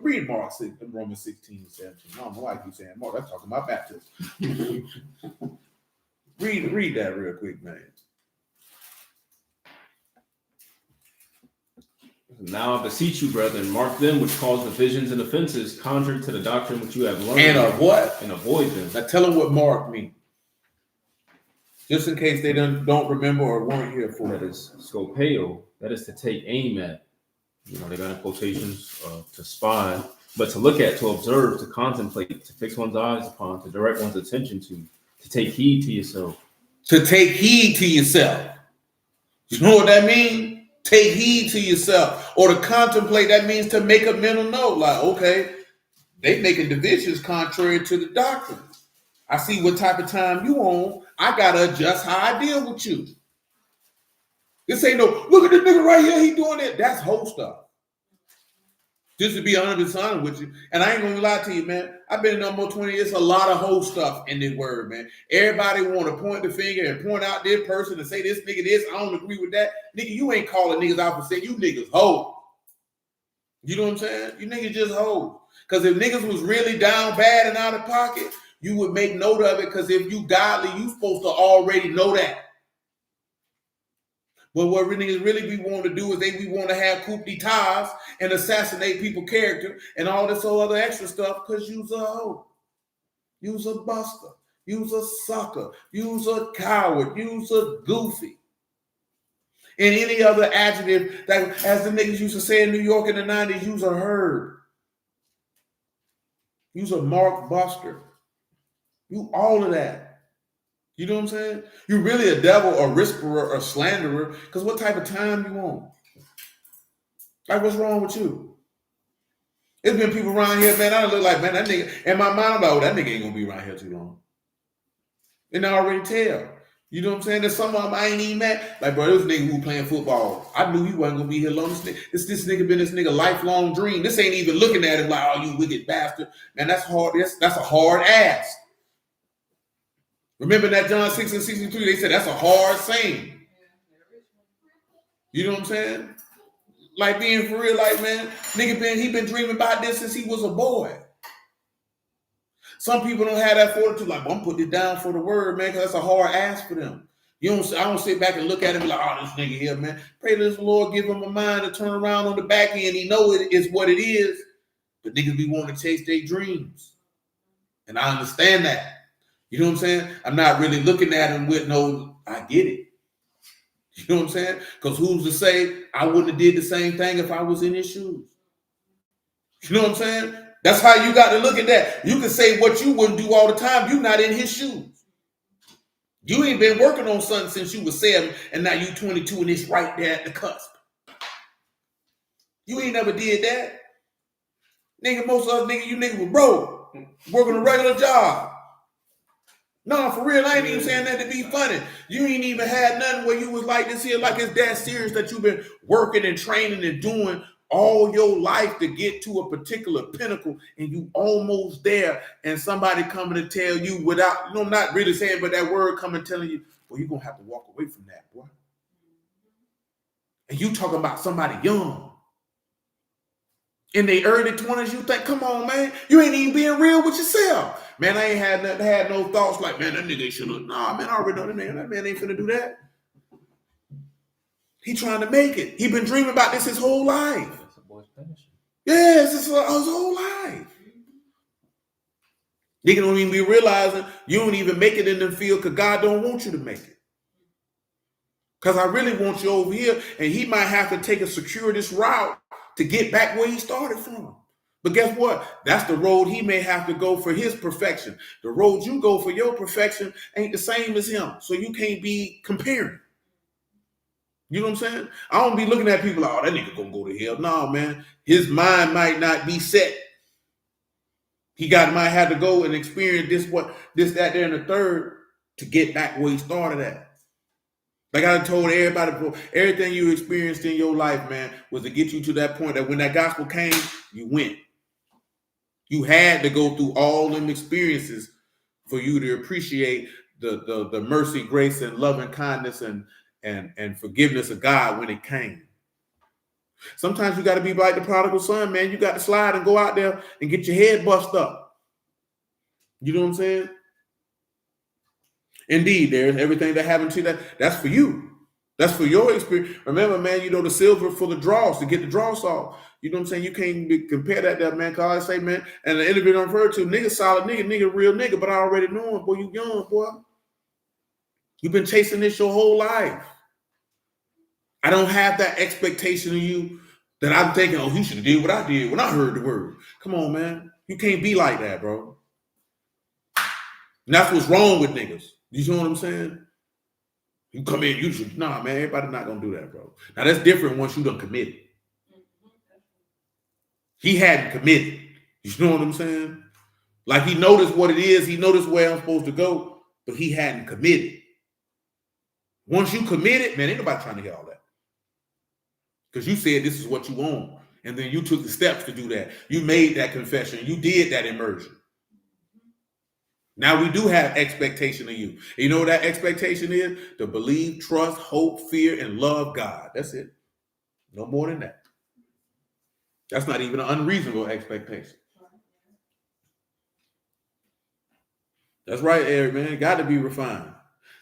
read Mark 6, Romans 16 and 17. I don't know why I keep saying Mark. I'm talking about baptism. read that real quick, man. Now I beseech you, brethren, mark them which cause divisions and offenses, contrary to the doctrine which you have learned. And what? And avoid them. Now tell them what mark means. Just in case they don't remember or weren't here for that it. Is scopeo. That is to take aim at. You know, they got in quotations to spy, but to look at, to observe, to contemplate, to fix one's eyes upon, to direct one's attention to take heed to yourself. To take heed to yourself. You know what that means? Take heed to yourself. Or to contemplate, that means to make a mental note. Like, okay, they making divisions contrary to the doctrine. I see what type of time you on. I gotta adjust how I deal with you. This ain't no, look at this nigga right here, he doing it. That's whole stuff. Just to be 100% honest with you. And I ain't gonna lie to you, man. I've been in no more 20 years. A lot of whole stuff in this word, man. Everybody want to point the finger and point out this person and say this nigga this. I don't agree with that. Nigga, you ain't calling niggas out for saying you niggas hoe. You know what I'm saying? You niggas just hoe. Because if niggas was really down bad and out of pocket, you would make note of it, because if you godly, you supposed to already know that. But what niggas really be wanting to do is we want to have coup d'etats and assassinate people's character and all this whole other extra stuff, because you's a hoe. You's a buster. You's a sucker. You's a coward. You's a goofy. And any other adjective that, as the niggas used to say in New York in the 90s, you's a herd. You's a mark buster. You all of that. You know what I'm saying? You're really a devil, or whisperer, or slanderer, because what type of time you want? Like, what's wrong with you? There's been people around here, man, I look like, man, that nigga, in my mind, I'm like, oh, that nigga ain't gonna be around here too long. And I already tell. You know what I'm saying? There's some of them I ain't even met. Like, bro, this nigga who playing football, I knew he wasn't gonna be here long. This nigga been this nigga lifelong dream. This ain't even looking at him like, oh, you wicked bastard. Man, that's hard. That's a hard ass. Remember that John 6 and 63, they said that's a hard saying. You know what I'm saying? Like, being for real, like, man, nigga he been dreaming about this since he was a boy. Some people don't have that fortitude, like, well, I'm putting it down for the word, man, because that's a hard ask for them. I don't sit back and look at him like, oh, this nigga here, man. Pray to this Lord, give him a mind to turn around on the back end. He know it is what it is, but niggas be wanting to chase their dreams. And I understand that. You know what I'm saying? I'm not really looking at him with no, I get it. You know what I'm saying? Because who's to say I wouldn't have did the same thing if I was in his shoes? You know what I'm saying? That's how you got to look at that. You can say what you wouldn't do all the time. You're not in his shoes. You ain't been working on something since you was 7, and now you 22, and it's right there at the cusp. You ain't never did that. Nigga, most of us niggas, you niggas was broke, working a regular job. No, for real, I ain't even saying that to be funny. You ain't even had nothing where you was like this here, like it's that serious that you've been working and training and doing all your life to get to a particular pinnacle, and you almost there, and somebody coming to tell you without, you know, not really saying, but that word coming telling you, well, you're gonna have to walk away from that, boy. And you talking about somebody young. In the early 20s, you think, come on, man, you ain't even being real with yourself. Man, I ain't had no thoughts like, man, that nigga should have. Nah, man, I already know that man ain't finna do that. He trying to make it. He been dreaming about this his whole life. That's a boy's passion. Yes, it's his whole life. Nigga don't even be realizing you don't even make it in the field because God don't want you to make it. Because I really want you over here, and he might have to take a circuitous route to get back where he started from. But guess what? That's the road he may have to go for his perfection. The road you go for your perfection ain't the same as him. So you can't be comparing. You know what I'm saying? I don't be looking at people like, oh, that nigga gonna go to hell. No, man. His mind might not be set. He might have to go and experience this, that, there, and the third to get back where he started at. Like I told everybody before, everything you experienced in your life, man, was to get you to that point that when that gospel came, you went. You had to go through all them experiences for you to appreciate the mercy, grace, and love and kindness and forgiveness of God when it came. Sometimes you got to be like the prodigal son, man. You got to slide and go out there and get your head bust up. You know what I'm saying? Indeed, there's everything that happened to you that's for you. That's for your experience. Remember, man, you know, the silver for the draws, to get the draws off. You know what I'm saying? You can't compare that, man. Cause I say, man, and the interview I'm referred to, nigga, solid nigga, real nigga, but I already know him. Boy, you young, boy. You've been chasing this your whole life. I don't have that expectation of you that I'm thinking, oh, he should have did what I did when I heard the word. Come on, man. You can't be like that, bro. And that's what's wrong with niggas. You know what I'm saying? You come in, you should, nah, man, everybody not gonna do that, bro. Now that's different once you done committed. He hadn't committed. You know what I'm saying? Like he noticed what it is, he noticed where I'm supposed to go, but he hadn't committed. Once you committed, man, ain't nobody trying to hear all that. Because you said this is what you want. And then you took the steps to do that. You made that confession. You did that immersion. Now we do have expectation of you. You know what that expectation is? To believe, trust, hope, fear, and love God. That's it. No more than that. That's not even an unreasonable expectation. That's right, Eric, man. Got to be refined.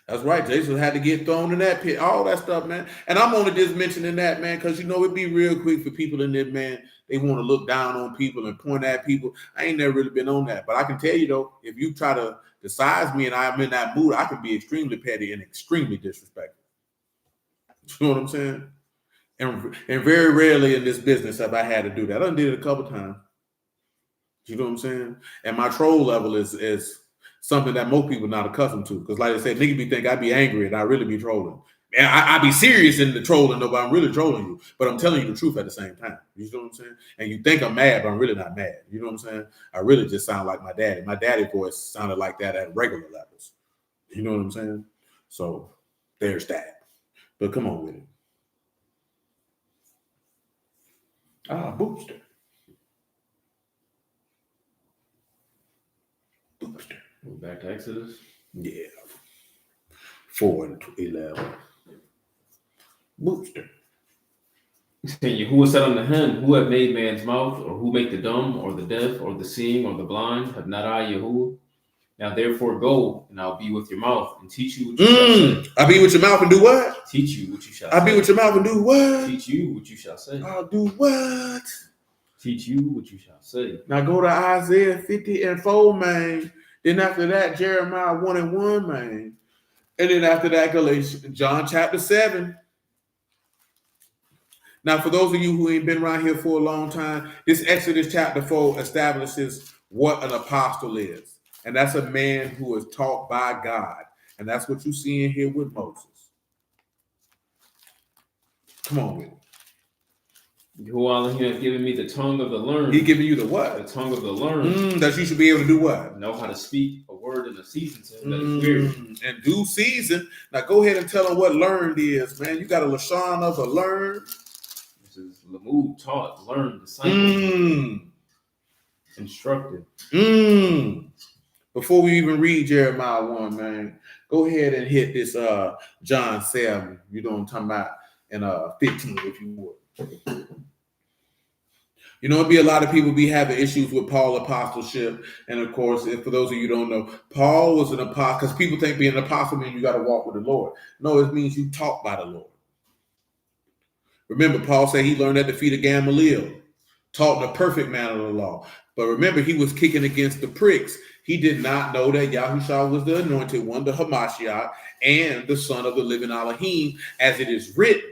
That's right. Jason had to get thrown in that pit. All that stuff, man. And I'm only just mentioning that, man, because, you know, it'd be real quick for people in there, man. They want to look down on people and point at people. I ain't never really been on that. But I can tell you, though, if you try to decide me and I'm in that mood, I can be extremely petty and extremely disrespectful. You know what I'm saying? And very rarely in this business have I had to do that. I done did it a couple times. You know what I'm saying? And my troll level is something that most people not accustomed to. Because like I said, niggas be think I be angry and I really be trolling. And I be serious in the trolling, though, but I'm really trolling you. But I'm telling you the truth at the same time. You know what I'm saying? And you think I'm mad, but I'm really not mad. You know what I'm saying? I really just sound like my daddy. My daddy voice sounded like that at regular levels. You know what I'm saying? So there's that. But come on with it. Booster. We're back to Exodus. Yeah. 4:11. Booster. Who said unto him, who have made man's mouth, or who make the dumb, or the deaf, or the seeing, or the blind? Have not I, Yahuwah? Now therefore go, and I'll be with your mouth, and teach you what you shall say. I'll be with your mouth and do what? Teach you what you shall say. I'll be with your mouth and do what? Teach you what you shall say. I'll do what? Teach you what you shall say. Now go to Isaiah 50:4, man. Then after that, Jeremiah 1:1, man. And then after that, Galatians, John chapter 7. Now, for those of you who ain't been around here for a long time, this Exodus chapter 4 establishes what an apostle is. And that's a man who is taught by God. And that's what you see in here with Moses. Come on with it. Yahuwah has given me the tongue of the learned. He giving you the what? The tongue of the learned. That you should be able to do what? Know how to speak a word in a season to him that is weird. And due season. Now go ahead and tell them what learned is, man. You got a lashon of a learned. This is lamud, taught, learned, disciple, instructed. Before we even read Jeremiah 1, man, go ahead and hit this John 7. You know what I'm talking about, and 15, if you would. You know, it'd be a lot of people be having issues with Paul's apostleship. And of course, if for those of you who don't know, Paul was an apostle, because people think being an apostle means you got to walk with the Lord. No, it means you talk by the Lord. Remember, Paul said he learned at the feet of Gamaliel, taught in a perfect manner of the law. But remember, he was kicking against the pricks. He did not know that Yahushua was the anointed one, the Hamashiach, and the son of the living Elohim, as it is written.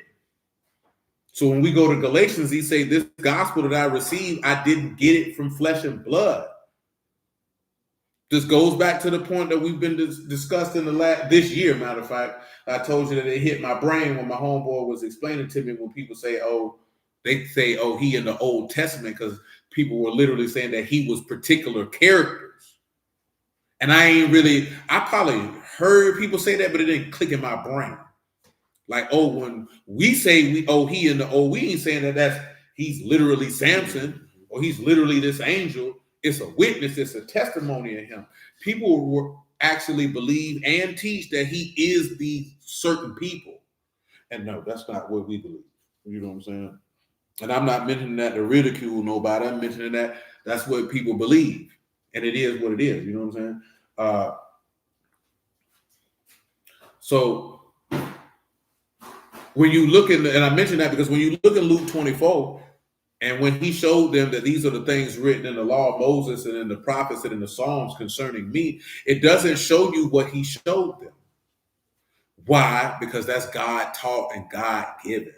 So when we go to Galatians, he say, this gospel that I received, I didn't get it from flesh and blood. This goes back to the point that we've been discussing this year. Matter of fact, I told you that it hit my brain when my homeboy was explaining to me when people say, he in the Old Testament, because people were literally saying that he was particular characters. And I probably heard people say that, but it didn't click in my brain. Like, when we say he in the Old, we ain't saying he's literally Samson or he's literally this angel. It's a witness, it's a testimony of him. People will actually believe and teach that he is these certain people. And no, that's not what we believe. You know what I'm saying? And I'm not mentioning that to ridicule nobody. I'm mentioning that that's what people believe. And it is what it is. You know what I'm saying? So when you look and I mention that because when you look at Luke 24, and when he showed them that these are the things written in the law of Moses and in the prophets and in the Psalms concerning me, it doesn't show you what he showed them. Why? Because that's God taught and God given.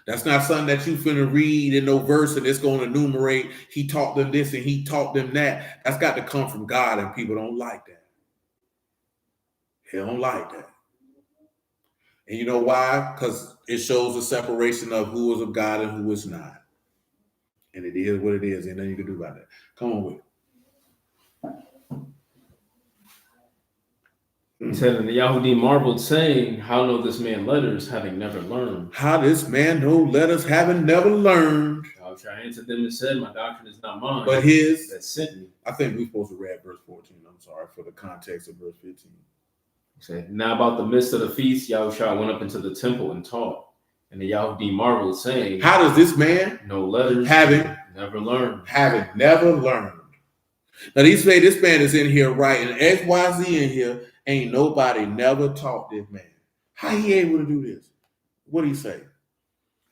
That's not something that you finna read in no verse and it's going to enumerate. He taught them this and he taught them that. That's got to come from God, and people don't like that. They don't like that. And you know why? Because it shows the separation of who is of God and who is not. And it is what it is. Ain't nothing you can do about that. Come on with it. He said, and the Yahudi marveled, saying, how know this man letters, having never learned? How this man know letters, having never learned? I answered them and said, my doctrine is not mine, but his that sent me. I think we're supposed to read verse 14. I'm sorry for the context of verse 15. Said, now about the midst of the feast, Yahushua went up into the temple and taught. And the Yahudi marveled, saying, how does this man know letters, having never learned? Having never learned. Now, this man is in here writing XYZ in here. Ain't nobody never taught this man. How he able to do this? What do he say?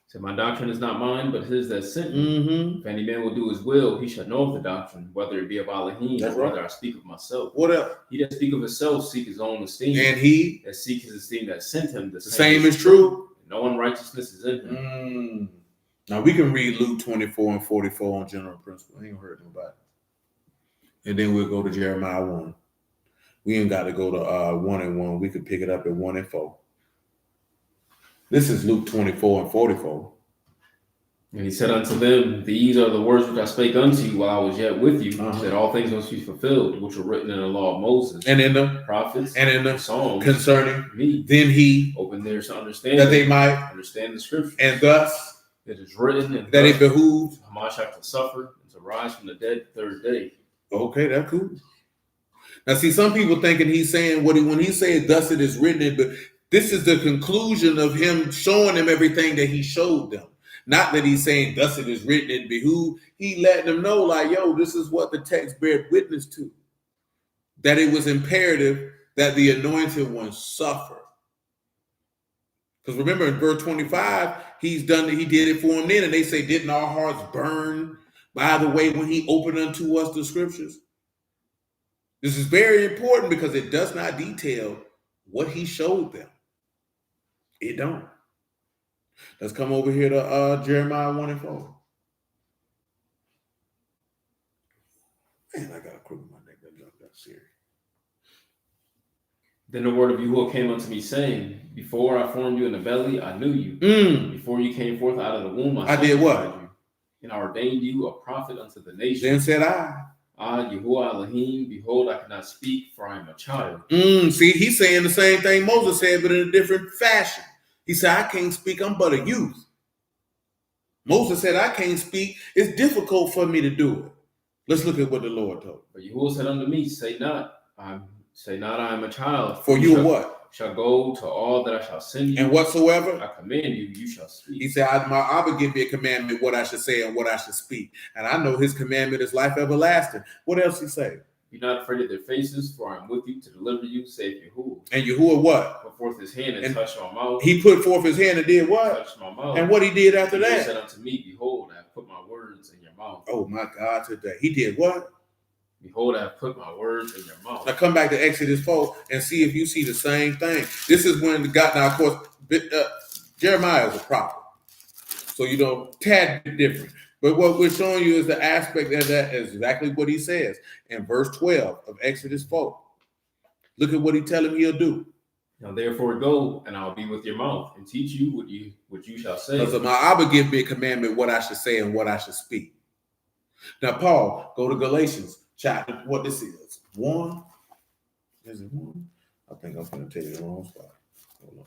So my doctrine is not mine, but his that sent me. If any man will do his will, he shall know of the doctrine, whether it be of Elohim or whether I speak of myself. What else? He that speak of himself seek his own esteem. And he that seek his esteem that sent him. The same is true. No unrighteousness is in him. Now we can read Luke 24 and 44 on general principle. I ain't gonna hurt nobody. And then we'll go to Jeremiah 1. We ain't got to go to 1 and 1. We could pick it up at 1 and 4. This is Luke 24 and 44. And he said unto them, these are the words which I spake unto you while I was yet with you, that all things must be fulfilled, which were written in the law of Moses, and in the prophets, and in the Psalms concerning me. Then he opened theirs to understand, that they might understand the scripture. And thus it is written, and that it behooved Hamashiach to suffer and to rise from the dead the third day. Okay, that's cool. Now, see, some people thinking he's saying when he said, thus it is written, but this is the conclusion of him showing them everything that he showed them. Not that he's saying, thus it is written, it behoove. He let them know, like, yo, this is what the text bears witness to. That it was imperative that the anointed one suffer. Because remember, in verse 25, he did it for them then, and they say, didn't our hearts burn, by the way, when he opened unto us the scriptures? This is very important because it does not detail what he showed them. It don't. Let's come over here to Jeremiah 1 and 4. Man, I got a crook in my neck. That's serious. Then the word of Yahuwah came unto me, saying, Before I formed you in the belly, I knew you. Before you came forth out of the womb, I did what? You, and I ordained you a prophet unto the nations. Then said I, Yahuwah Elohim, behold, I cannot speak, for I am a child. See, he's saying the same thing Moses said, but in a different fashion. He said, I can't speak, I'm but a youth. Moses said, I can't speak, it's difficult for me to do it. Let's look at what the Lord told. But Yahuwah said unto me, Say not, I am a child. For you what? Shall go to all that I shall send you. And whatsoever I command you, you shall speak. He said, I will give me a commandment what I should say and what I should speak. And I know his commandment is life everlasting. What else he say? Be not afraid of their faces, for I am with you to deliver you, saith Yahuwah. And Yahuwah what? Put forth his hand and touched my mouth. He put forth his hand and did what? Touched my mouth. And what he did after that? He said unto me, Behold, I have put my words in your mouth. Oh my God, today. He did what? Behold, I have put my words in your mouth. Now come back to Exodus 4 and see if you see the same thing. This is when God, now of course, Jeremiah is a prophet. So you know, tad bit different. But what we're showing you is the aspect of that is exactly what he says in verse 12 of Exodus 4. Look at what he tell him he'll do. Now therefore go, and I'll be with your mouth, and teach you what you shall say. Because I will give me a commandment what I should say and what I should speak. Now, Paul, go to Galatians chapter, what this is. 1. Is it 1? I think I'm going to tell you the wrong spot. Hold on.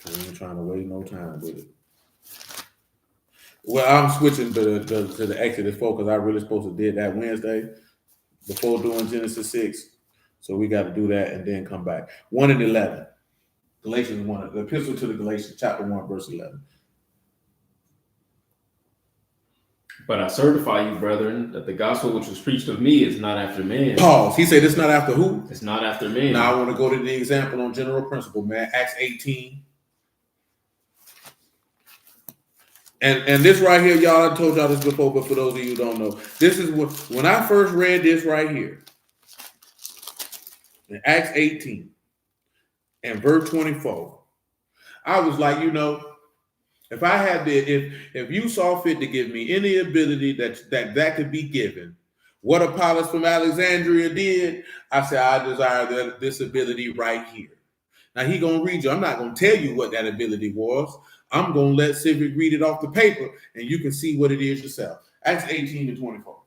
I ain't trying to waste no time with it. Well, I'm switching to the Exodus 4 because I really supposed to did that Wednesday before doing Genesis 6. So we got to do that and then come back. 1 and 11. Galatians 1, the epistle to the Galatians, chapter 1, verse 11. But I certify you, brethren, that the gospel which was preached of me is not after man. Pause. He said it's not after who? It's not after man. Now I want to go to the example on general principle, man. Acts 18. And this right here, y'all, I told y'all this before, but for those of you who don't know, this is what, when I first read this right here, in Acts 18 and verse 24, I was like, you know, if I had if you saw fit to give me any ability that could be given, what Apollos from Alexandria did, I said, I desire this ability right here. Now he gonna read you. I'm not gonna tell you what that ability was. I'm gonna let Civic read it off the paper, and you can see what it is yourself. Acts 18 and 24.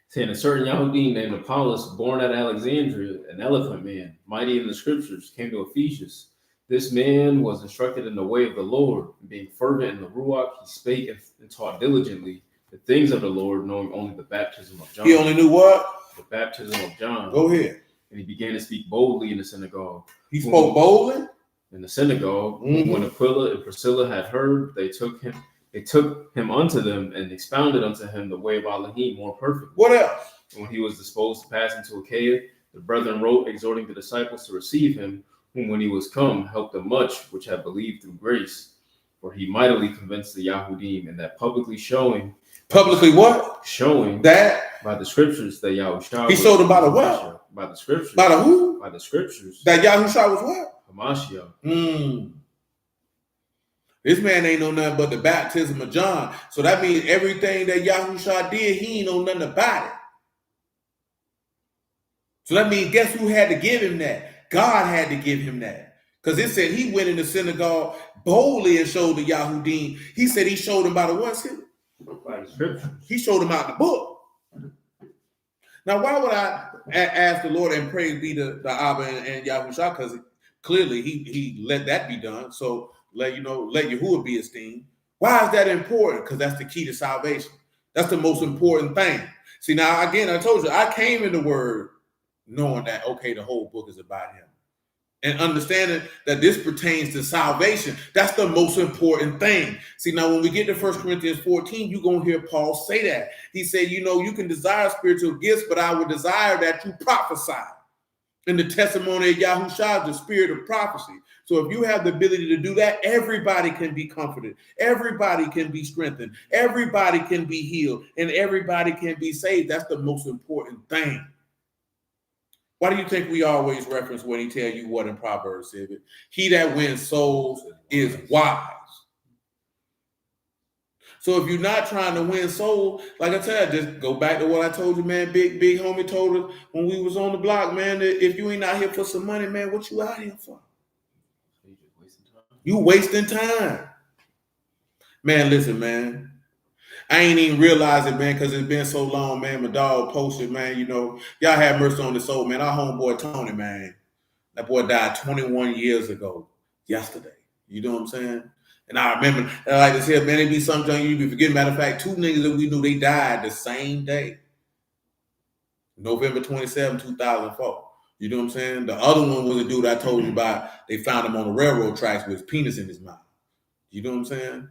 Saying a certain Yahudim named Apollos, born at Alexandria, an eloquent man, mighty in the scriptures, came to Ephesus. This man was instructed in the way of the Lord, and being fervent in the Ruach, he spake and taught diligently the things of the Lord, knowing only the baptism of John. He only knew what? The baptism of John. Go ahead. And he began to speak boldly in the synagogue. He spoke boldly? In the synagogue, Mm-hmm. when Aquila and Priscilla had heard, they took him unto them and expounded unto him the way of Elohim more perfectly. What else? And when he was disposed to pass into Achaia, the brethren wrote, exhorting the disciples to receive him, whom when he was come, helped them much, which had believed through grace. For he mightily convinced the Yahudim, and that publicly showing. Publicly what? Showing that by the scriptures that Yahushua. He showed them by the what? By the scriptures. By the who? By the scriptures. That Yahushua was what? Hamashiach. This man ain't know nothing but the baptism of John. So that means everything that Yahushua did, he ain't know nothing about it. So that means guess who had to give him that? God had to give him that. Because it said he went in the synagogue boldly and showed the Yahudim. He said he showed them by the what? By the scriptures. He showed them out the book. Now, why would I ask the Lord and praise be to the Abba and Yahushua? Because clearly he let that be done. So let Yahuwah be esteemed. Why is that important? Because that's the key to salvation. That's the most important thing. See, now again, I told you, I came in the word knowing that, okay, the whole book is about him. And understanding that this pertains to salvation. That's the most important thing. See, now when we get to 1 Corinthians 14, you're going to hear Paul say that. He said, you can desire spiritual gifts, but I would desire that you prophesy. In the testimony of Yahushua, the spirit of prophecy. So if you have the ability to do that, everybody can be comforted. Everybody can be strengthened. Everybody can be healed. And everybody can be saved. That's the most important thing. Why do you think we always reference when he tell you what in Proverbs 7? He that wins souls is wise. So if you're not trying to win souls, like I said, just go back to what I told you, man. Big homie told us when we was on the block, man, that if you ain't out here for some money, man, what you out here for? You wasting time. Man, listen, man. I ain't even realize it, man, because it's been so long, man. My dog posted, man, y'all have mercy on the soul, man. Our homeboy Tony, man. That boy died 21 years ago, yesterday. You know what I'm saying? And I remember, like I said, man, it be something you be forgetting. Matter of fact, 2 niggas that we knew, they died the same day. November 27, 2004. You know what I'm saying? The other one was a dude I told you about. They found him on the railroad tracks with his penis in his mouth. You know what I'm saying?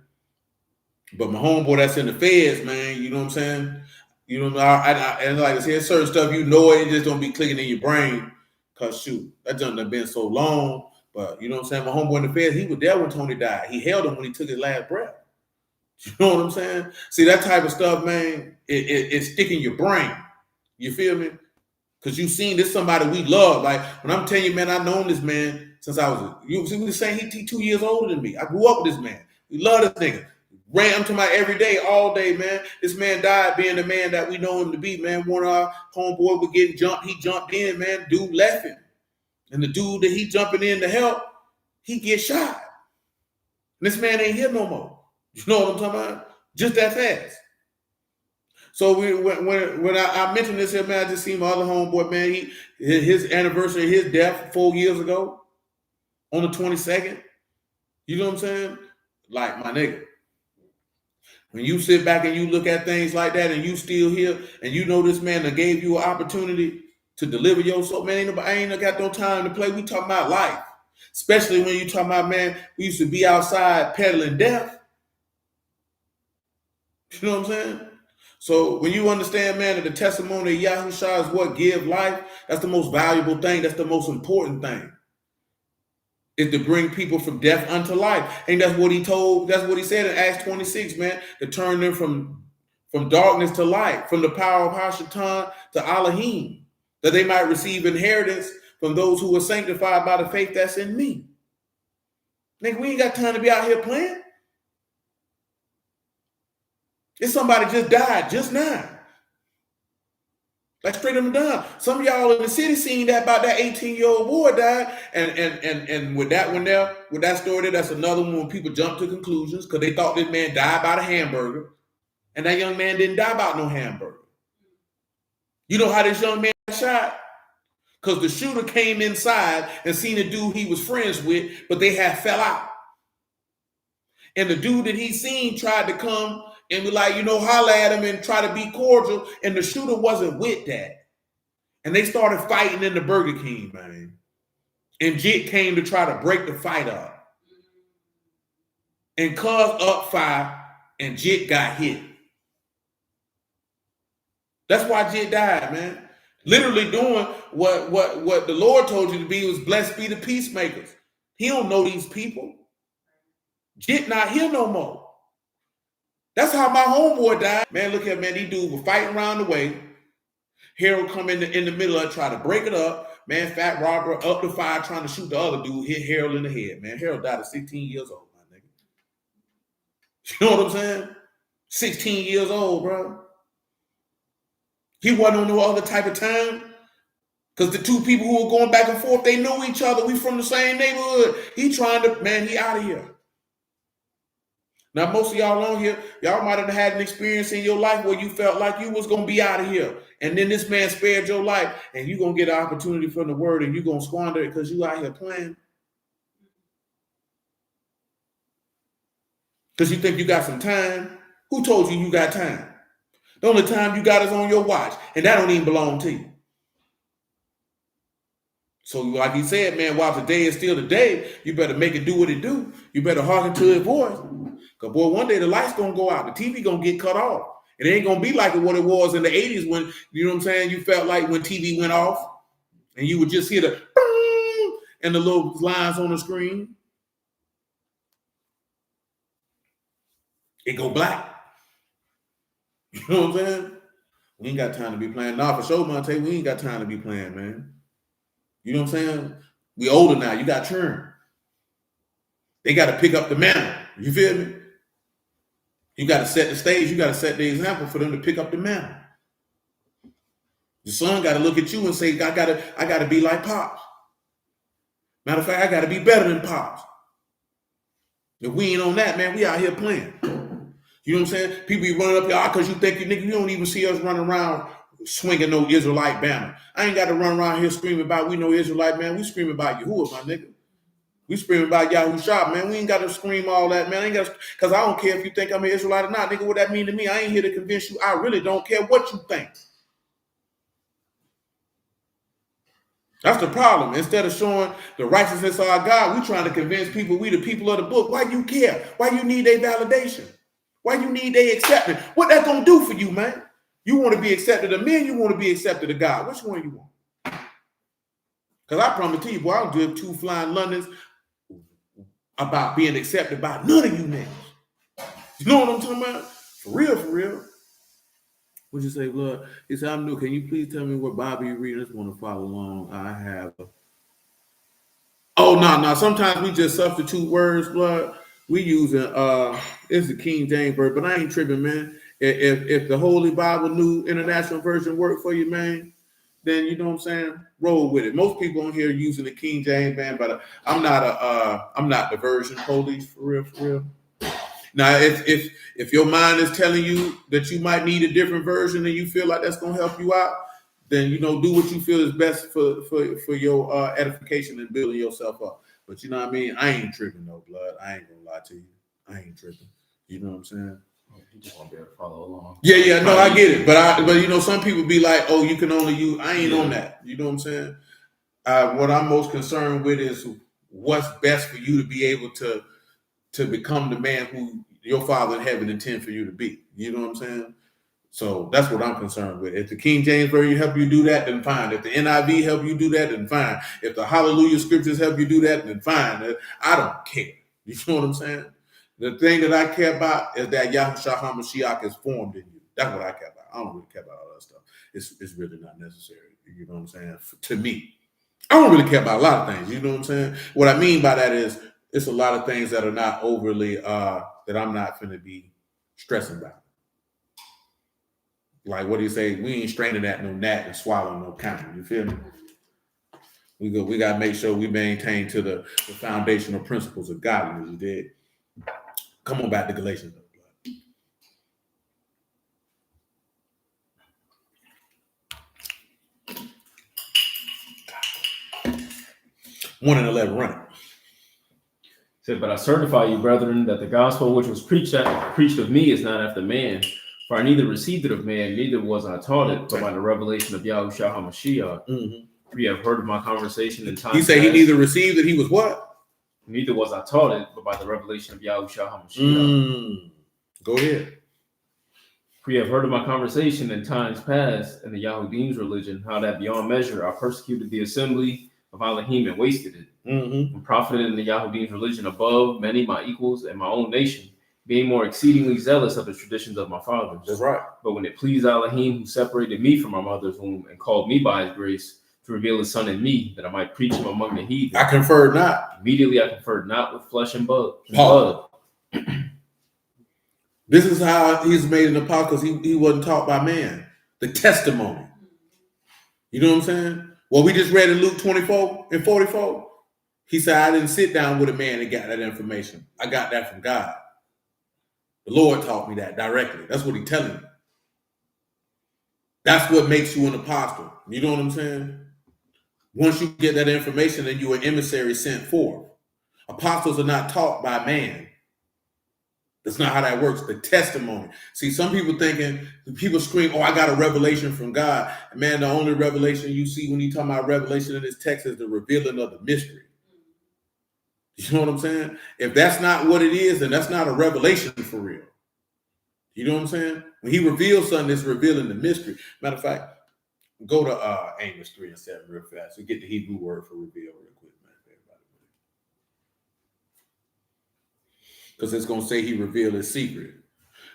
But my homeboy that's in the feds, man, you know what I'm saying? And like I said, certain stuff, it just don't be clicking in your brain. Cause shoot, that junk done been so long. But you know what I'm saying? My homeboy in the feds, he was there when Tony died. He held him when he took his last breath. You know what I'm saying? See, that type of stuff, man, it stick in your brain. You feel me? Because you seen this somebody we love. Like when I'm telling you, man, I've known this man since I was, you see, we were saying he 2 years older than me. I grew up with this man. We love this nigga. Ran to my every day, all day, man. This man died being the man that we know him to be, man. One of our homeboys was getting jumped. He jumped in, man. Dude left him. And the dude that he jumping in to help, he gets shot. And this man ain't here no more. You know what I'm talking about? Just that fast. So when I mentioned this here, man, I just seen my other homeboy, man. His anniversary of his death 4 years ago on the 22nd. You know what I'm saying? Like, my nigga. When you sit back and you look at things like that and you still here and you know this man that gave you an opportunity to deliver your soul, man, I ain't got no time to play. We talking about life. Especially when you talking about, man, we used to be outside peddling death. You know what I'm saying? So when you understand, man, that the testimony of Yahushua is what give life, that's the most valuable thing. That's the most important thing. Is to bring people from death unto life. And that's what he said in Acts 26, man, to turn them from darkness to light, from the power of Hashatan to Elohim, that they might receive inheritance from those who are sanctified by the faith that's in me. Nigga, we ain't got time to be out here playing. If somebody just died just now. Like straight up and down. Some of y'all in the city seen that about that 18-year-old boy died. And with that one there, with that story there, that's another one when people jump to conclusions because they thought this man died by the hamburger. And that young man didn't die about no hamburger. You know how this young man got shot? Because the shooter came inside and seen a dude he was friends with, but they had fell out. And the dude that he seen tried to come and be like, holler at him and try to be cordial. And the shooter wasn't with that. And they started fighting in the Burger King, man. And Jit came to try to break the fight up. And caused up fire, and Jit got hit. That's why Jit died, man. Literally doing what the Lord told you to be was blessed be the peacemakers. He don't know these people. Jit not here no more. That's how my homeboy died. Man, look at, man, these dudes were fighting around the way. Harold come in the middle of it, try to break it up. Man, fat robber up the fire trying to shoot the other dude, hit Harold in the head. Man, Harold died at 16 years old, my nigga. You know what I'm saying? 16 years old, bro. He wasn't on no other type of time. Because the two people who were going back and forth, they knew each other. We from the same neighborhood. He trying to, man, he out of here. Now, most of y'all on here, y'all might have had an experience in your life where you felt like you was going to be out of here. And then this man spared your life. And you're going to get an opportunity from the word and you're going to squander it because you out here playing. Because you think you got some time. Who told you you got time? The only time you got is on your watch. And that don't even belong to you. So like he said, man, while today is still the day, you better make it do what it do. You better hearken to his voice. Because, boy, one day the light's going to go out. The TV going to get cut off. It ain't going to be like what it was in the 80s when, you know what I'm saying, you felt like when TV went off and you would just hear the and the little lines on the screen. It go black. You know what I'm saying? We ain't got time to be playing. Nah, for sure, Monte, we ain't got time to be playing, man. You know what I'm saying? We older now. You got children. They got to pick up the mantle. You feel me? You got to set the stage. You got to set the example for them to pick up the mantle. The son got to look at you and say, I gotta be like Pops. Matter of fact, I got to be better than Pops. If we ain't on that, man, we out here playing. You know what I'm saying? People be running up here because you think you don't even see us running around swinging no Israelite banner. I ain't got to run around here screaming about we know Israelite, man. We screaming about Yahuwah, my nigga. We screaming about Yahushua, man. We ain't got to scream all that, man. I ain't got because I don't care if you think I'm an Israelite or not, nigga. What that mean to me? I ain't here to convince you. I really don't care what you think. That's the problem. Instead of showing the righteousness of our God, we trying to convince people we the people of the book. Why you care? Why you need their validation? Why you need their acceptance? What that gonna do for you, man? You want to be accepted of men, you want to be accepted of God. Which one you want? Because I promise to you, boy, I'll give 2 flying Londons about being accepted by none of you niggas. You know what I'm talking about? For real, for real. What'd you say, blood? He said, I'm new. Can you please tell me what Bible you read? I just want to follow along. I have. Oh, no. Sometimes we just substitute words, blood. We using it's the King James version, but I ain't tripping, man. If the Holy Bible New International Version work for you, man, then you know what I'm saying. Roll with it. Most people on here are using the King James, man, but I'm not the version police for real, for real. Now, if your mind is telling you that you might need a different version and you feel like that's gonna help you out, then do what you feel is best for your edification and building yourself up. But you know what I mean? I ain't tripping, no blood. I ain't gonna lie to you. I ain't tripping. You know what I'm saying? You just want to be able to follow along. Yeah. No, I get it. But some people be like, oh, you can only use. I ain't on that. You know what I'm saying? What I'm most concerned with is what's best for you to be able to become the man who your Father in heaven intends for you to be. You know what I'm saying? So that's what I'm concerned with. If the King James Version help you do that, then fine. If the NIV help you do that, then fine. If the Hallelujah Scriptures help you do that, then fine. I don't care. You know what I'm saying? The thing that I care about is that Yahushua HaMashiach is formed in you. That's what I care about. I don't really care about all that stuff. It's really not necessary. You know what I'm saying? To me, I don't really care about a lot of things. You know what I'm saying? What I mean by that is it's a lot of things that are not overly that I'm not going to be stressing about. Like, what do you say? We ain't straining at no gnat and swallowing no camel. You feel me? We got to make sure we maintain to the foundational principles of godliness. You did. Come on back to Galatians. 1:11, run it. Said, but I certify you, brethren, that the gospel which was preached of me is not after man. For I neither received it of man, neither was I taught it, but by the revelation of Yahushua HaMashiach. Mm-hmm. We have heard of my conversation in time. He said he neither received it, he was what? Neither was I taught it, but by the revelation of Yahushua HaMashiach. Go ahead. We have heard of my conversation in times past in the Yahudim's religion, how that beyond measure I persecuted the assembly of Elohim and wasted it, and profited in the Yahudim's religion above many my equals and my own nation, being more exceedingly zealous of the traditions of my fathers. That's right. But when it pleased Elohim, who separated me from my mother's womb and called me by his grace to reveal his son in me, that I might preach him among the heathen, I conferred not. Immediately I conferred not with flesh and blood. This is how he's made an apostle, because he wasn't taught by man. The testimony. You know what I'm saying? Well, we just read in Luke 24 and 44. He said, I didn't sit down with a man and got that information. I got that from God. The Lord taught me that directly. That's what he's telling me. That's what makes you an apostle. You know what I'm saying? Once you get that information, then you're an emissary sent forth. Apostles are not taught by man. That's not how that works. The testimony. See, some people scream, oh, I got a revelation from God. And man, the only revelation you see when you talk about revelation in this text is the revealing of the mystery. You know what I'm saying? If that's not what it is, then that's not a revelation for real. You know what I'm saying? When he reveals something, it's revealing the mystery. Matter of fact, go to Amos 3:7 real fast. We get the Hebrew word for reveal real quick, man. Because it's going to say he revealed his secret.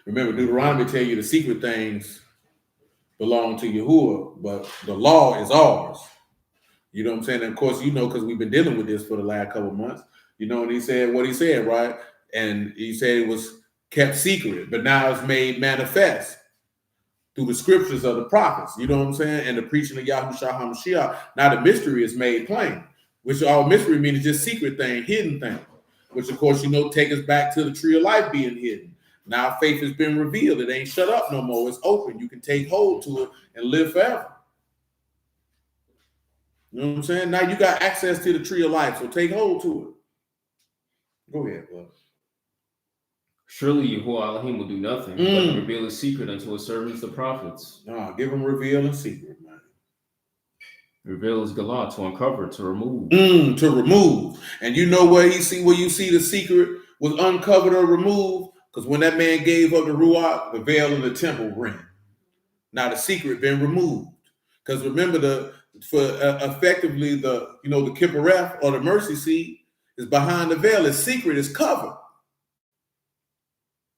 Remember, Deuteronomy tell you the secret things belong to Yahuwah, but the law is ours. You know what I'm saying? And of course, you know, because we've been dealing with this for the last couple of months. You know, and he said what he said, right? And he said it was kept secret, but now it's made manifest through the scriptures of the prophets. You know what I'm saying? And the preaching of Yahushua HaMashiach. Now the mystery is made plain, which all mystery means is just secret thing, hidden thing, which of course, you know, take us back to the tree of life being hidden. Now faith has been revealed. It ain't shut up no more. It's open. You can take hold to it and live forever. You know what I'm saying? Now you got access to the tree of life, so take hold to it. Go ahead, bud. Surely Yahuwah Elohim will do nothing but reveal his secret unto his servants, the prophets. Give him reveal in secret, man. Reveal his galah, to uncover, to remove. To remove. And you know where you see the secret was uncovered or removed? Because when that man gave up the Ruach, the veil in the temple rent. Now the secret been removed. Because remember, effectively the Kippareth or the mercy seat is behind the veil. Its secret is covered.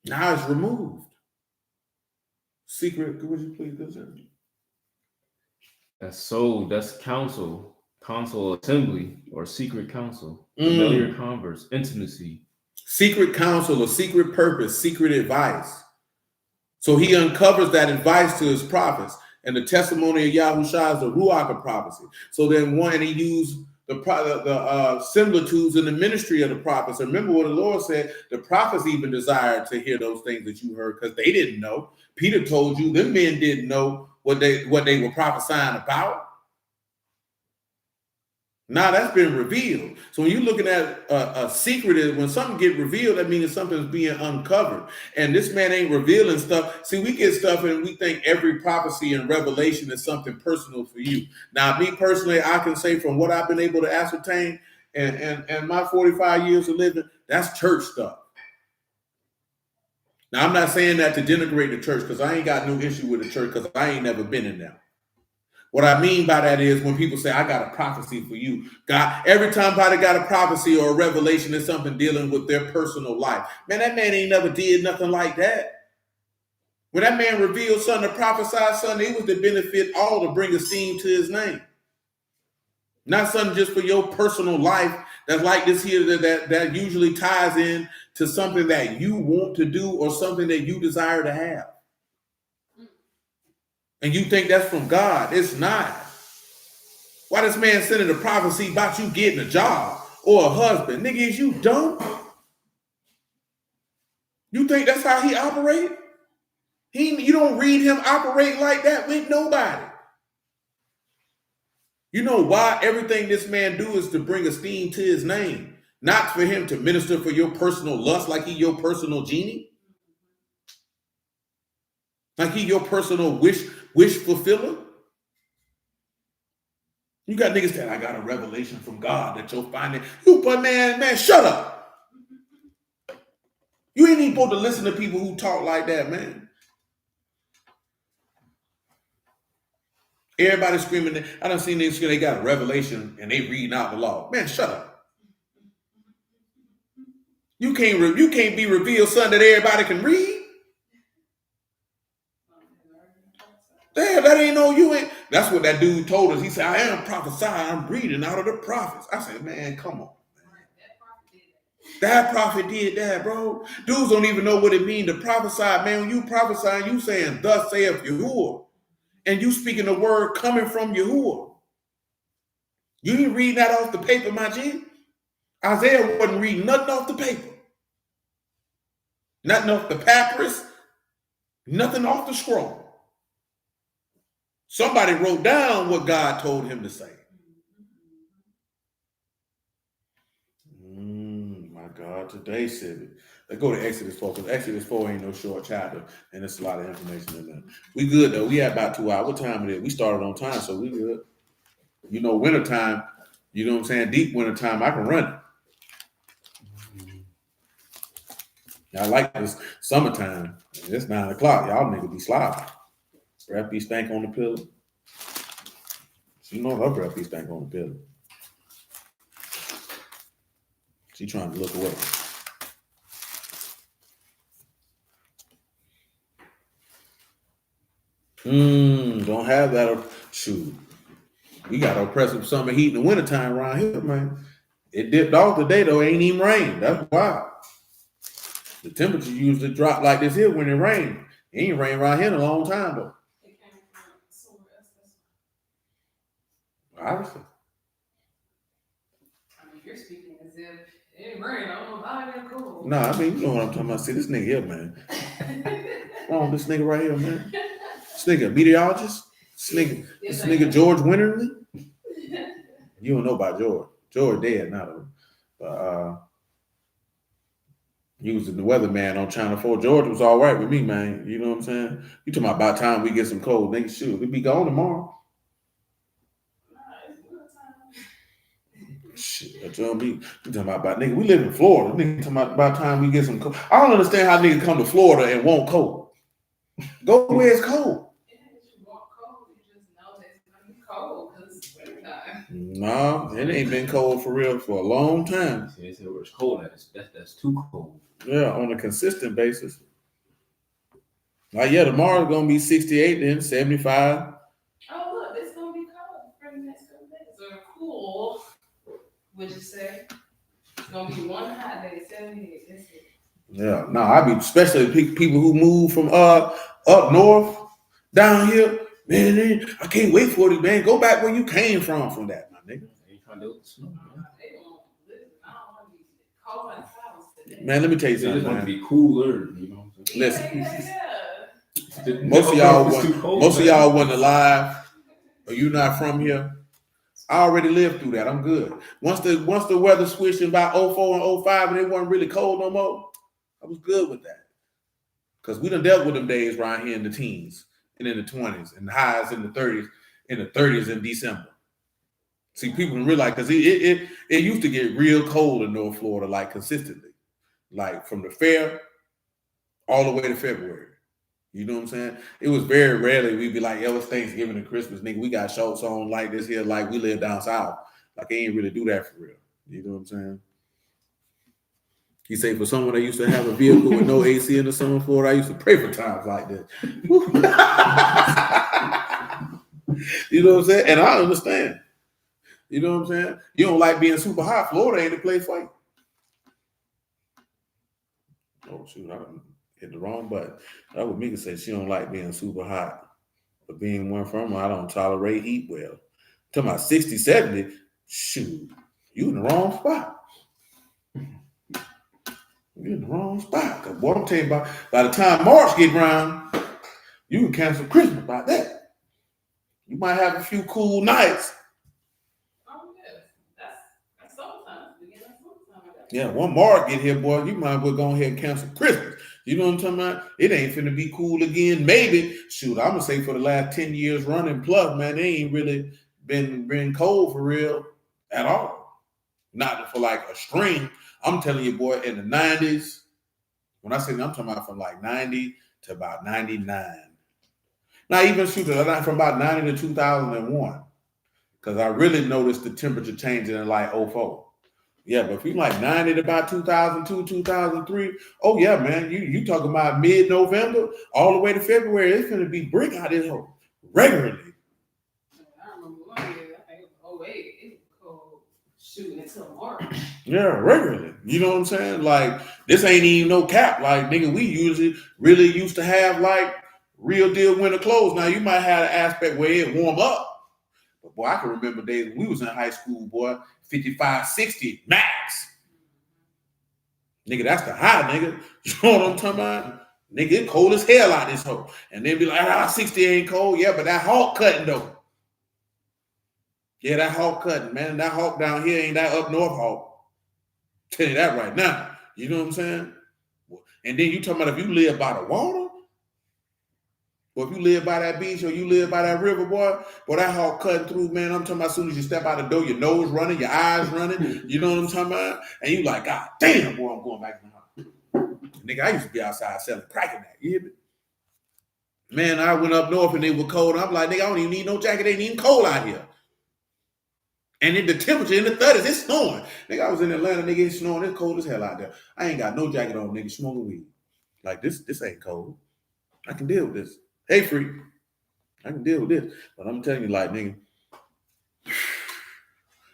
Now it's removed. Secret, would you please go, sir? That's council assembly, or secret council, familiar converse, intimacy. Secret counsel, a secret purpose, secret advice. So he uncovers that advice to his prophets, and the testimony of Yahushua is the Ruach of prophecy. So then he used the similitudes in the ministry of the prophets. Remember what the Lord said, the prophets even desired to hear those things that you heard because they didn't know. Peter told you them men didn't know what they were prophesying about. Now that's been revealed. So when you're looking at a secret, when something get revealed, that means something's being uncovered. And this man ain't revealing stuff. See, we get stuff and we think every prophecy and revelation is something personal for you. Now, me personally, I can say from what I've been able to ascertain and my 45 years of living, that's church stuff. Now, I'm not saying that to denigrate the church because I ain't got no issue with the church because I ain't never been in there. What I mean by that is when people say, I got a prophecy for you. God, every time somebody got a prophecy or a revelation is something dealing with their personal life. Man, that man ain't never did nothing like that. When that man revealed something to prophesy something, it was to benefit all, to bring esteem to his name. Not something just for your personal life that's like this here that usually ties in to something that you want to do or something that you desire to have. And you think that's from God. It's not. Why this man sending a prophecy about you getting a job or a husband? Nigga, is you dumb? You think that's how he operate? You don't read him operate like that with nobody. You know why everything this man do is to bring esteem to his name, not for him to minister for your personal lust like he your personal genie, like he your personal wish fulfiller. You got niggas saying, I got a revelation from God that you'll find it. But man, shut up. You ain't even supposed to listen to people who talk like that, man. Everybody screaming. I done seen niggas, they got a revelation and they reading out the law. Man, shut up. You can't be revealed something that everybody can read. Damn, that ain't no you ain't. That's what that dude told us. He said, I am prophesying. I'm reading out of the prophets. I said, man, come on. That prophet did that, bro. Dudes don't even know what it means to prophesy, man. When you prophesy, you saying, thus saith Yahuwah. And you speaking the word coming from Yahuwah. You ain't reading that off the paper, my G. Isaiah wasn't reading nothing off the paper. Nothing off the papyrus. Nothing off the scroll. Somebody wrote down what God told him to say. My God, today, Civic. Let's go to Exodus 4, because Exodus 4 ain't no short chapter, and there's a lot of information in there. We good, though. We had about 2 hours. What time it is? We started on time, so we good. You know, wintertime, you know what I'm saying? Deep wintertime, I can run it. I like this summertime. It's 9 o'clock. Y'all niggas be sloppy. Breath be stank on the pillow. You know her breath be stank on the pillow. She trying to look away. Don't have that. Shoot. We got oppressive summer heat in the wintertime around here, man. It dipped off today though. Ain't even rain. That's wild. The temperature usually drop like this here when it rains. It ain't rained around here in a long time though. It came from somewhere else. Obviously. I mean, you're speaking as if it ain't rain. I don't know how it cool. Nah, I mean, you know what I'm talking about. See, this nigga here, man. Oh, this nigga right here, man. This nigga meteorologist. This nigga George Winterly. You don't know about George. George dead now though. But he was the weatherman on Channel 4. George was all right with me, man. You know what I'm saying? You talking about time we get some cold, nigga. Shoot, we'll be gone tomorrow. Shit, that's what you talking about, nigga. We live in Florida. Nigga talking about time we get some cold. I don't understand how niggas come to Florida and want cold. Go where it's cold. No, it ain't been cold for real for a long time. They said it's cold. That's too cold. Yeah, on a consistent basis. Like, yeah, tomorrow's gonna be 68, then 75. Oh, look, it's gonna be cold for the next couple days. So cool, would you say? It's gonna be one hot day, 78. That's it. Yeah, no, I be especially people who move from up north down here. Man, I can't wait for it, man. Go back where you came from that, my nigga. Man, let me tell you something. They just want to be cooler, you know. Listen, Yeah. most of y'all wasn't alive, or you not from here. I already lived through that. I'm good. Once the weather switched in about 04 and 05 and it wasn't really cold no more, I was good with that. Because we done dealt with them days around here in the teens and in the 20s and highs in the 30s in December. See, people can realize, because it used to get real cold in North Florida, like consistently. Like from the fair all the way to February. You know what I'm saying? It was very rarely we'd be like, yo, it's Thanksgiving and Christmas, nigga. We got shorts on like this here, like we live down south. Like, they ain't really do that for real. You know what I'm saying? He say, for someone that used to have a vehicle with no AC in the summer Florida, I used to pray for times like this. You know what I'm saying? And I understand. You know what I'm saying? You don't like being super hot. Florida ain't the place for you. Oh, shoot, I done hit the wrong button. That would make it say she don't like being super hot. But being one from her, I don't tolerate heat well. Talking about 60, 70, shoot, you in the wrong spot. You're in the wrong spot. Because what I'm telling you about, by the time March get around, you can cancel Christmas by that. You might have a few cool nights. Oh, yeah. That's summertime. Yeah, one March get here, boy, you might as well go ahead and cancel Christmas. You know what I'm talking about? It ain't finna be cool again. Maybe, shoot, I'm gonna say for the last 10 years running plus, man, they ain't really been cold for real at all. Not for like a string. I'm telling you, boy, in the 90s, when I say I'm talking about from like 90 to about 99. Now, even shoot, from about 90 to 2001, because I really noticed the temperature changing in like 04. Yeah, but if you like 90 to about 2002, 2003, oh yeah, man, you talking about mid-November all the way to February, it's going to be brick out this hole regularly. I remember one year, I think it was 08, it was cold shooting until March. Yeah, regularly. You know what I'm saying? Like, this ain't even no cap. Like, nigga, we usually really used to have like real deal winter clothes. Now, you might have an aspect where it warm up. But boy, I can remember days when we was in high school, boy, 55, 60 max. Nigga, that's the high, nigga. You know what I'm talking about? Nigga, it cold as hell out this hole. And they be like, 60 ain't cold. Yeah, but that hawk cutting though. Yeah, that hawk cutting, man. That hawk down here ain't that up north hawk. Tell you that right now. You know what I'm saying? And then you talking about if you live by the water, or if you live by that beach or you live by that river, boy, that hawk cutting through, man. I'm talking about as soon as you step out the door, your nose running, your eyes running. You know what I'm talking about? And you like, God damn, boy, I'm going back to the house. Nigga, I used to be outside selling crack in that. You hear me? Man, I went up north and it was cold. I'm like, nigga, I don't even need no jacket. It ain't even cold out here. And in the temperature in the 30s, it's snowing. Nigga, I was in Atlanta, nigga, it's snowing. It's cold as hell out there. I ain't got no jacket on, nigga, smoking weed. Like, this ain't cold. I can deal with this. Hey, freak. I can deal with this. But I'm telling you, like, nigga,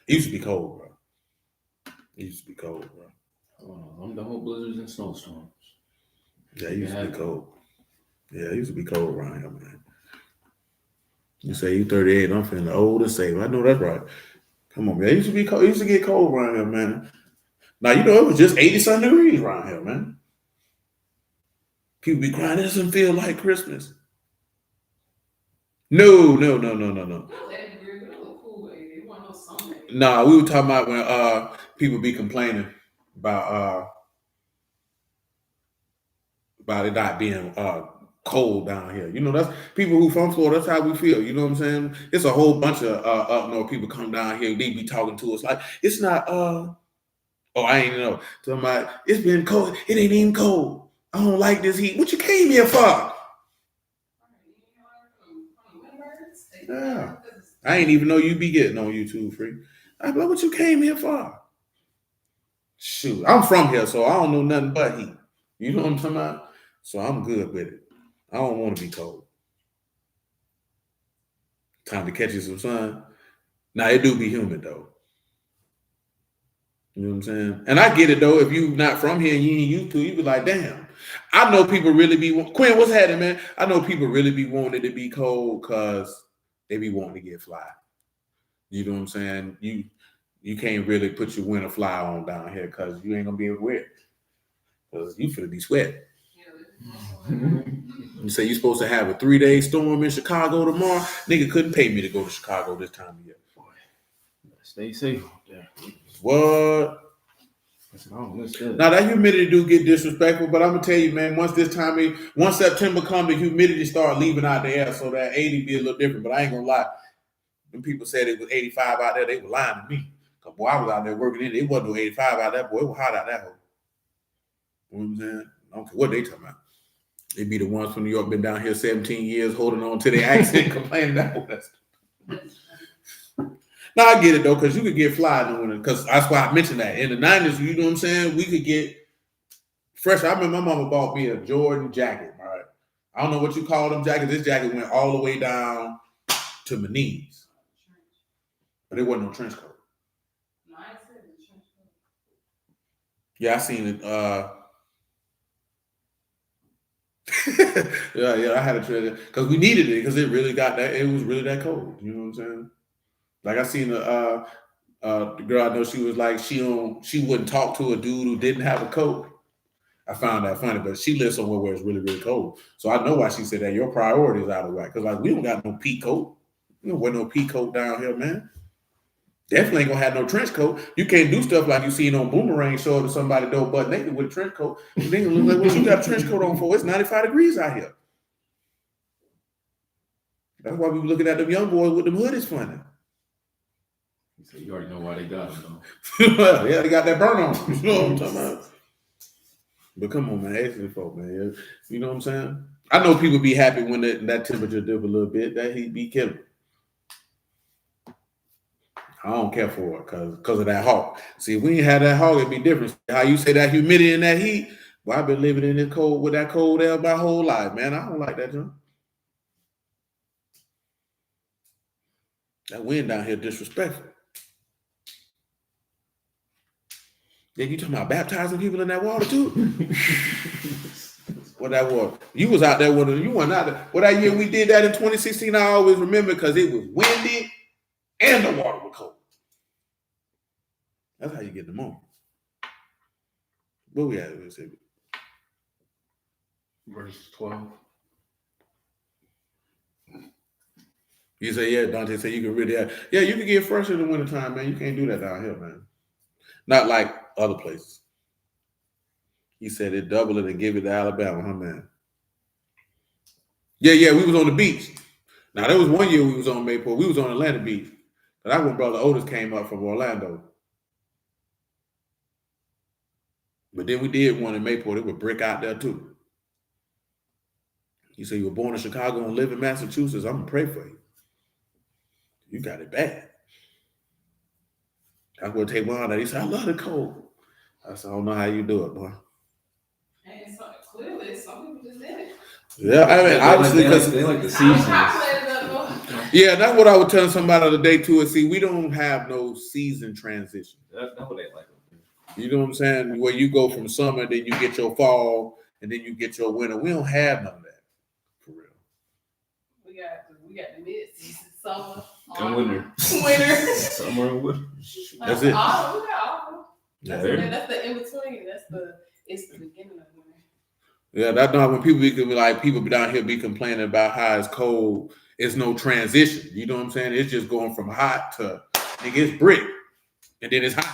It used to be cold, bro. It used to be cold, bro. I'm done with blizzards and snowstorms. Yeah, it used to be cold. Yeah, it used to be cold around here, man. You say you 38, I'm feeling old and safe. I know that's right. Come on, man. It used to be cold. It used to get cold around here, man. Now, you know, it was just 80-something degrees around here, man. People be crying, it doesn't feel like Christmas. No. It was 80 degrees, but it was cool. It wasn't no summer. Nah, we were talking about when people be complaining about it not being cold down here. You know, that's people who from Florida, that's how we feel. You know what I'm saying? It's a whole bunch of up north people come down here, they be talking to us like it's not I ain't know. Talking about it's been cold, it ain't even cold. I don't like this heat. What you came here for? Yeah. I ain't even know you be getting on YouTube free. I'm like, what you came here for? Shoot, I'm from here, so I don't know nothing but heat. You know what I'm talking about? So I'm good with it. I don't want to be cold. Time to catch you some sun. Now it do be humid though. You know what I'm saying? And I get it though. If you not from here and you ain't used to, you be like, damn. I know people really be Quinn. What's happening, man? I know people really be wanting it to be cold because they be wanting to get fly. You know what I'm saying? You can't really put your winter fly on down here because you ain't gonna be able to wear it because you finna be sweating. You say you're supposed to have a 3-day storm in Chicago tomorrow. Nigga couldn't pay me to go to Chicago this time of year. Boy, stay safe out there. What? Now that humidity do get disrespectful, but I'm gonna tell you, man, once September comes, the humidity start leaving out the air, so that 80 be a little different. But I ain't gonna lie. When people said it was 85 out there, they were lying to me. Cause boy, I was out there working in it. It wasn't no 85 out there, boy. It was hot out that hole. You know what I'm saying? I don't care what they talking about. They be the ones from New York, been down here 17 years, holding on to their accent, complaining that was. Now I get it though, because you could get fly in the winter. Because that's why I mentioned that. In the 90s, you know what I'm saying? We could get fresh. I remember my mama bought me a Jordan jacket. All right. I don't know what you call them jackets. This jacket went all the way down to my knees. But it wasn't no trench coat. No, I said the trench coat. Yeah, I seen it. yeah, I had a trench because we needed it because it really got that. It was really that cold. You know what I'm saying? Like I seen the girl I know. She was like she wouldn't talk to a dude who didn't have a coat. I found that funny, but she lives somewhere where it's really, really cold. So I know why she said that. Your priorities out of whack. Because like we don't got no pea coat. You don't wear no pea coat down here, man. Definitely ain't gonna have no trench coat. You can't do stuff like you seen on Boomerang show up to somebody door butt naked with a trench coat. They gonna look like what you got a trench coat on for? It's 95 degrees out here. That's why we were looking at them young boys with them hoodies funny. So you already know why they got them though. Yeah, they got that burn on. You know what I'm talking about? But come on, man, ask these folk, man. You know what I'm saying? I know people be happy when that temperature dip a little bit. That heat be killing. I don't care for it because of that hawk. See, if we ain't had that hawk, it'd be different. How you say that humidity and that heat? Well, I've been living in this cold with that cold air my whole life, man. I don't like that, John. That wind down here disrespectful. Then you talking about baptizing people in that water too? What that water? You was out there with it. You weren't out there. Well, that year we did that in 2016, I always remember because it was windy and the water was cold. That's how you get the moment. What we at? Verse 12. You say, yeah, Dante said you can really have. Yeah, you can get fresh in the wintertime, man. You can't do that down here, man. Not like other places. He said it double it and give it to Alabama, huh, man? Yeah, we was on the beach. Now, there was one year we was on Mayport. We was on Atlanta Beach. But that when Brother Otis came up from Orlando. But then we did one in Mayport. It was brick out there, too. You say you were born in Chicago and live in Massachusetts. I'm going to pray for you. You got it bad. I was going to take one out. He said, I love the cold. I said, I don't know how you do it, boy. And so, clearly, some people just did it. Yeah, I mean, obviously, because they like the seasons. Yeah, that's what I was telling somebody the other day too. And see, we don't have no season transition. That's what they like. You know what I'm saying? Where you go from summer, then you get your fall, and then you get your winter. We don't have none of that. For real. We got the mid-season, summer, And winter. winter. Summer and winter. That's it. Autumn, we got autumn. Yeah, That's the in between. It's the beginning of winter. yeah, that's not when people be down here be complaining about how it's cold. It's no transition. You know what I'm saying? It's just going from hot to nigga, it's brick, and then it's hot.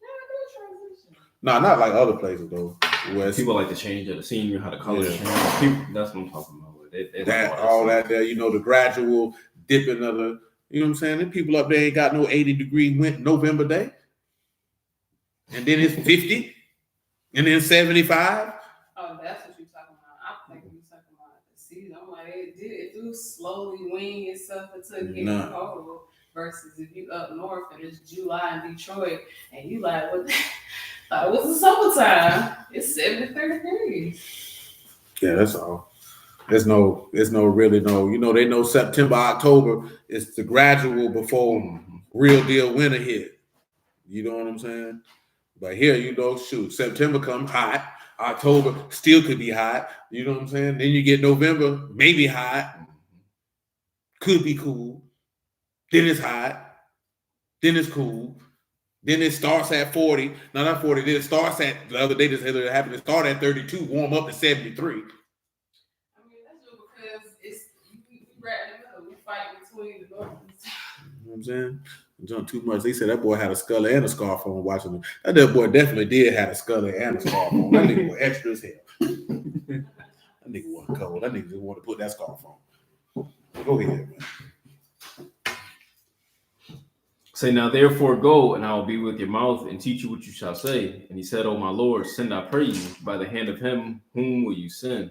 Yeah, good transition. No, not like other places though. Where People like to change at the senior, how the colors change. People, that's what I'm talking about. They that like all that there, you know, the gradual dipping of the, you know what I'm saying? The people up there ain't got no 80-degree November day, and then it's 50, and then 75. Oh, that's what you're talking about. I'm thinking you're talking about the season. I'm like, it do slowly wing itself until it gets cold. Versus if you up north and it's July in Detroit and you like, what? Like, what's the summertime? It's 73 degrees. Yeah, that's all. There's no really no, you know, they know September, October is the gradual before real deal winter hit. You know what I'm saying? But here, you know, shoot, September comes hot, October still could be hot. You know what I'm saying? Then you get November, maybe hot, could be cool. Then it's hot, then it's cool. Then it starts at 40. No, not 40. Then it starts at the other day. This happened. It started at 32, warm up to 73. I mean, that's just because we right in the middle. We fight between the north and the south. You know what I'm saying? Don't too much. They said that boy had a skull and a scarf on watching him. That boy definitely did have a skull and a scarf on. That nigga was extra as hell. That nigga wasn't cold. That nigga just wanted to put that scarf on. Go ahead, man. Say now, therefore, go, and I will be with your mouth and teach you what you shall say. And he said, O my Lord, send, I pray you, by the hand of him whom will you send?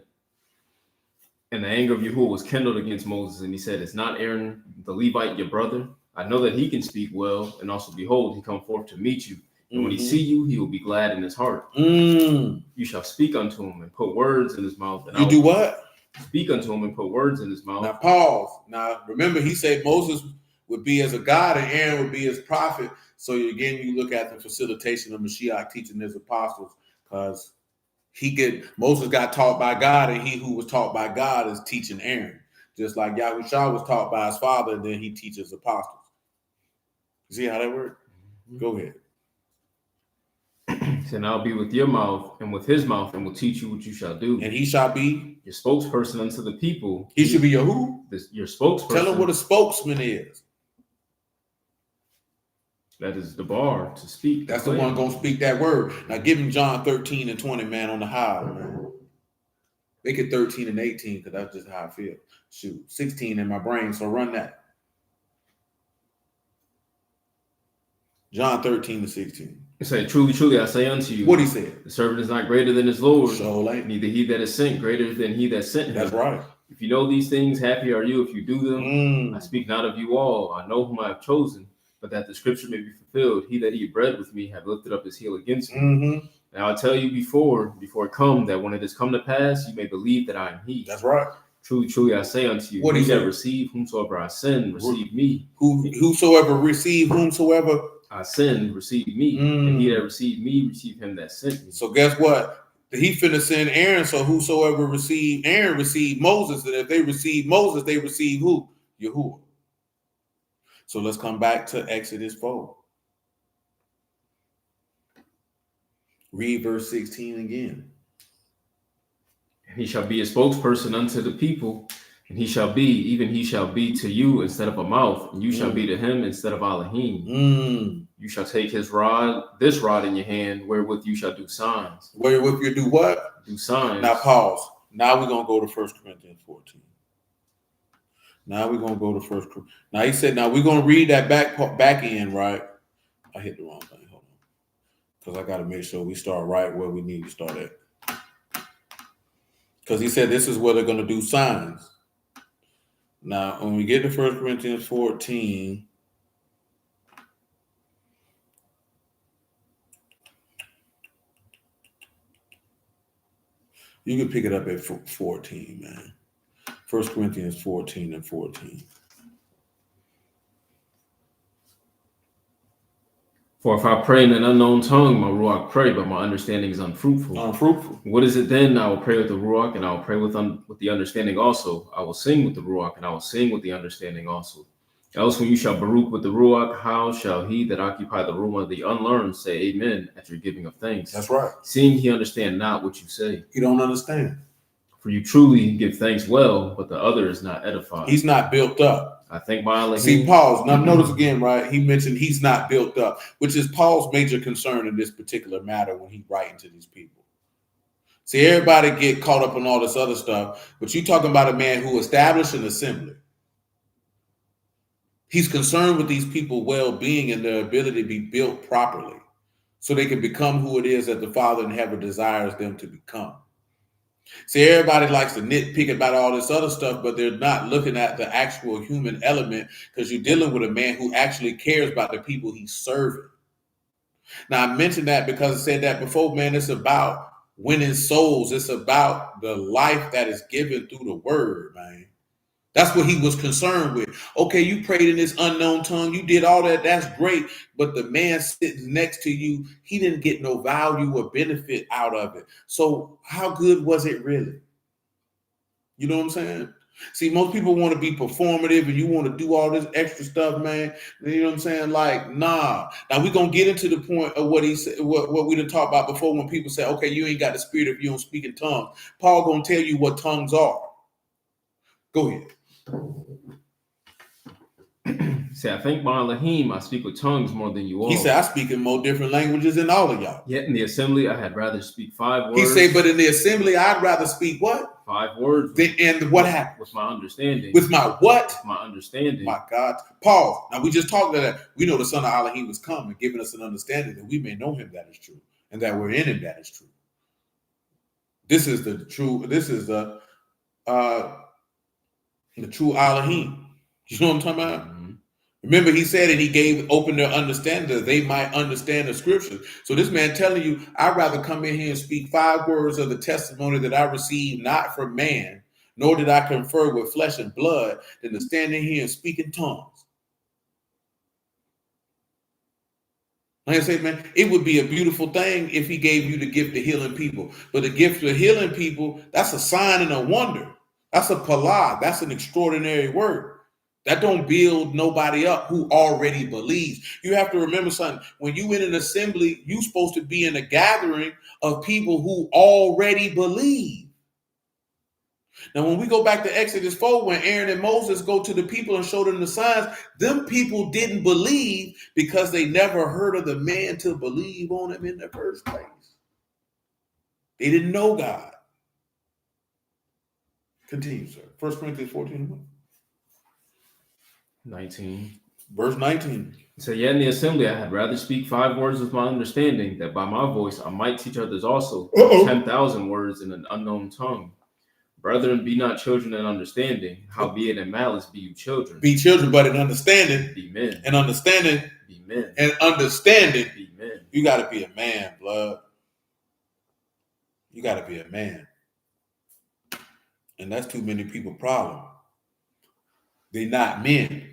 And the anger of Yahuwah was kindled against Moses, and he said, is not Aaron the Levite your brother? I know that he can speak well, and also behold, he come forth to meet you. And when he see you, he will be glad in his heart. You shall speak unto him and put words in his mouth. And you do what? Speak unto him and put words in his mouth. Now pause. Now remember, he said Moses would be as a god and Aaron would be as prophet. So again, you look at the facilitation of Mashiach teaching his apostles, because Moses got taught by God, and he who was taught by God is teaching Aaron. Just like Yahushua was taught by his father, and then he teaches apostles. You see how that works? Go ahead. And I'll be with your mouth and with his mouth, and will teach you what you shall do. And he shall be your spokesperson unto the people. He should be your who? Your spokesperson. Tell him what a spokesman is. That is the bar to speak. That's the one going to speak that word. Now give him John 13 and 20, man, on the high, man. Make it 13 and 18, because that's just how I feel. Shoot, 16 in my brain, so run that. John 13 to 16. It say, truly, truly, I say unto you. What he said? The servant is not greater than his Lord. So like, neither he that is sent greater than he that sent him. That's right. If you know these things, happy are you if you do them. I speak not of you all. I know whom I have chosen, but that the scripture may be fulfilled. He that eat bread with me have lifted up his heel against me. Now I tell you before it come, that when it has come to pass, you may believe that I am he. That's right. Truly, truly, I say unto you, he that receive whomsoever I send, receive me. Whosoever receive whomsoever I send, receive me. And he that receive me, receive him that sent me. So guess what? He finna send Aaron, so whosoever receive Aaron receive Moses, and if they receive Moses, they receive who? Yahuwah. So let's come back to Exodus 4. Read verse 16 again. And he shall be a spokesperson unto the people, and he shall be to you instead of a mouth, and you shall be to him instead of Elohim. You shall take this rod in your hand, wherewith you shall do signs. Wherewith you do what? Do signs. Now pause. Now we're going to go to 1 Corinthians 14. Now we're going to go to 1 Corinthians. Now he said, now we're going to read that back end, right? I hit the wrong thing. Hold on. Because I got to make sure we start right where we need to start at. Because he said this is where they're going to do signs. Now, when we get to 1 Corinthians 14, you can pick it up at 14, man. 1 Corinthians 14 and 14. For if I pray in an unknown tongue, my ruach pray, but my understanding is unfruitful. Unfruitful. What is it then? I will pray with the ruach, and I will pray with the understanding also. I will sing with the ruach, and I will sing with the understanding also. Else, when you shall baruch with the ruach, how shall he that occupy the room of the unlearned say amen at your giving of thanks? That's right. Seeing he understand not what you say. He don't understand. For you truly give thanks well, but the other is not edified. He's not built up. I think by Elohim. See, pause. Now notice again, right? He mentioned he's not built up, which is Paul's major concern in this particular matter when he's writing to these people. See, everybody get caught up on all this other stuff, but you talking about a man who established an assembly. He's concerned with these people's well-being and their ability to be built properly so they can become who it is that the Father in heaven desires them to become. See, everybody likes to nitpick about all this other stuff, but they're not looking at the actual human element because you're dealing with a man who actually cares about the people he's serving. Now, I mentioned that because I said that before, man. It's about winning souls. It's about the life that is given through the word, man. That's what he was concerned with. Okay, you prayed in this unknown tongue. You did all that. That's great. But the man sitting next to you, he didn't get no value or benefit out of it. So how good was it really? You know what I'm saying? See, most people want to be performative and you want to do all this extra stuff, man. You know what I'm saying? Like, nah. Now we're going to get into the point of what he said, what we done talked about before when people say, okay, you ain't got the spirit if you don't speak in tongues. Paul going to tell you what tongues are. Go ahead. Say, I think by Elohim, I speak with tongues more than you all. He said, I speak in more different languages than all of y'all. Yet in the assembly, I had rather speak 5 words. He said, but in the assembly, I'd rather speak what? 5 words. And what happened? With my understanding. With my what? With my understanding. My God. Paul. Now, we just talked about that. We know the son of Elohim was coming, giving us an understanding that we may know him that is true, and that we're in him that is true. This is the true, this is the true Elohim. You know what I'm talking about? Mm-hmm. Remember, he said, and he opened their understanding that they might understand the scriptures. So this man telling you, I'd rather come in here and speak 5 words of the testimony that I received not from man, nor did I confer with flesh and blood, than to stand in here and speak in tongues. Like I said, man, it would be a beautiful thing if he gave you the gift of healing people. But the gift of healing people, that's a sign and a wonder. That's a palah. That's an extraordinary word. That don't build nobody up who already believes. You have to remember something. When you in an assembly, you're supposed to be in a gathering of people who already believe. Now, when we go back to Exodus 4, when Aaron and Moses go to the people and show them the signs, them people didn't believe because they never heard of the man to believe on him in the first place. They didn't know God. Continue, sir. 1 Corinthians 14:1. 19. Verse 19. So yet in the assembly, I had rather speak 5 words with my understanding, that by my voice I might teach others also 10,000 words in an unknown tongue. Brethren, be not children in understanding, howbeit in malice be you children. Be children, but in understanding. Be men. And understanding. Be men. And understanding. Be men. You got to be a man, blood. You got to be a man. And that's too many people's problem. They're not men.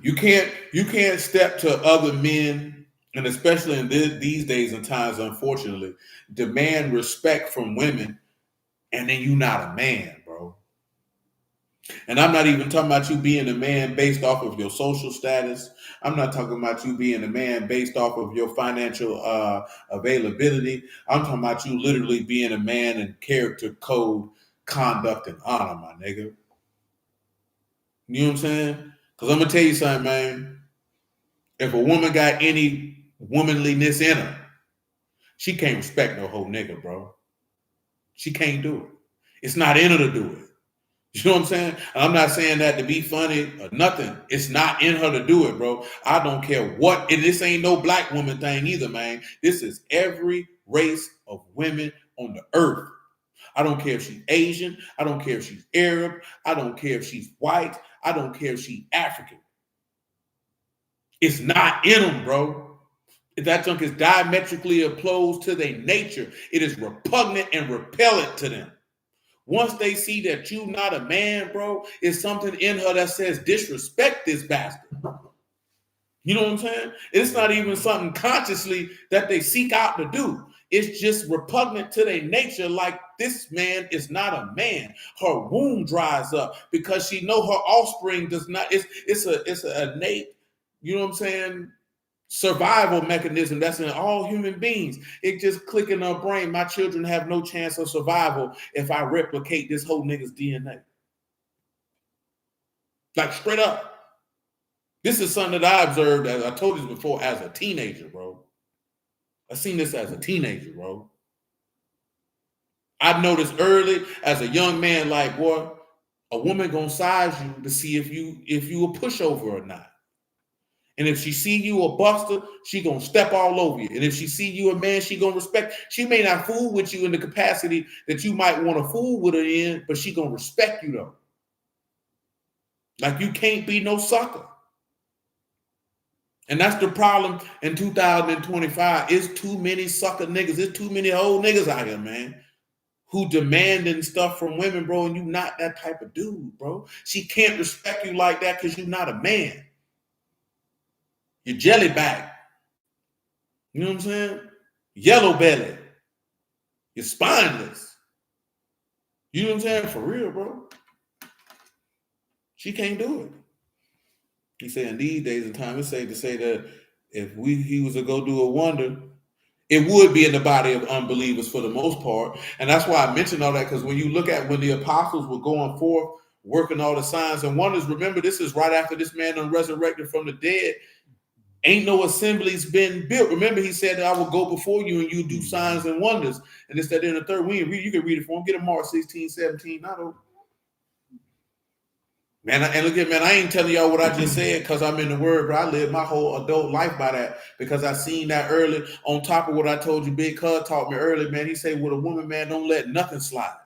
You can't step to other men, and especially in these days and times, unfortunately, demand respect from women, and then you're not a man, bro. And I'm not even talking about you being a man based off of your social status. I'm not talking about you being a man based off of your financial availability. I'm talking about you literally being a man in character, code, conduct, and honor, my nigga. You know what I'm saying? Because I'm going to tell you something, man. If a woman got any womanliness in her, she can't respect no whole nigga, bro. She can't do it. It's not in her to do it. You know what I'm saying? I'm not saying that to be funny or nothing. It's not in her to do it, bro. I don't care what. And this ain't no black woman thing either, man. This is every race of women on the earth. I don't care if she's Asian. I don't care if she's Arab. I don't care if she's white. I don't care if she's African. It's not in them, bro. If that junk is diametrically opposed to their nature, it is repugnant and repellent to them. Once they see that you're not a man, bro, it's something in her that says disrespect this bastard. You know what I'm saying? It's not even something consciously that they seek out to do. It's just repugnant to their nature. Like, this man is not a man. Her womb dries up because she know her offspring does not. It's a innate, you know what I'm saying, survival mechanism that's in all human beings. It just click in her brain. My children have no chance of survival if I replicate this whole nigga's DNA. Like, straight up. This is something that I observed, as I told you before, as a teenager, bro. I seen this as a teenager, bro. I noticed early as a young man, like, boy, a woman gonna size you to see if you a pushover or not. And if she see you a buster, she gonna step all over you. And if she see you a man, she gonna respect. She may not fool with you in the capacity that you might want to fool with her in, but she gonna respect you though. Like, you can't be no sucker. And that's the problem in 2025. It's too many sucker niggas. It's too many old niggas out here, man, who demanding stuff from women, bro, and you not that type of dude, bro. She can't respect you like that because you're not a man. You're jelly back. You know what I'm saying? Yellow belly. You're spineless. You know what I'm saying? For real, bro. She can't do it. He said in these days and time, it's safe to say that if he was to go do a wonder, it would be in the body of unbelievers for the most part. And that's why I mentioned all that, because when you look at when the apostles were going forth, working all the signs and wonders, remember, this is right after this man done resurrected from the dead. Ain't no assemblies been built. Remember, he said that I will go before you and you do signs and wonders. And it's that in the third week. You can read it for him. Get a Mark 16:17. Man, and look at, man, I ain't telling y'all what I just said because I'm in the word, but I lived my whole adult life by that because I seen that early. On top of what I told you, Big Cuz taught me early, man. He said, with a woman, man, don't let nothing slide.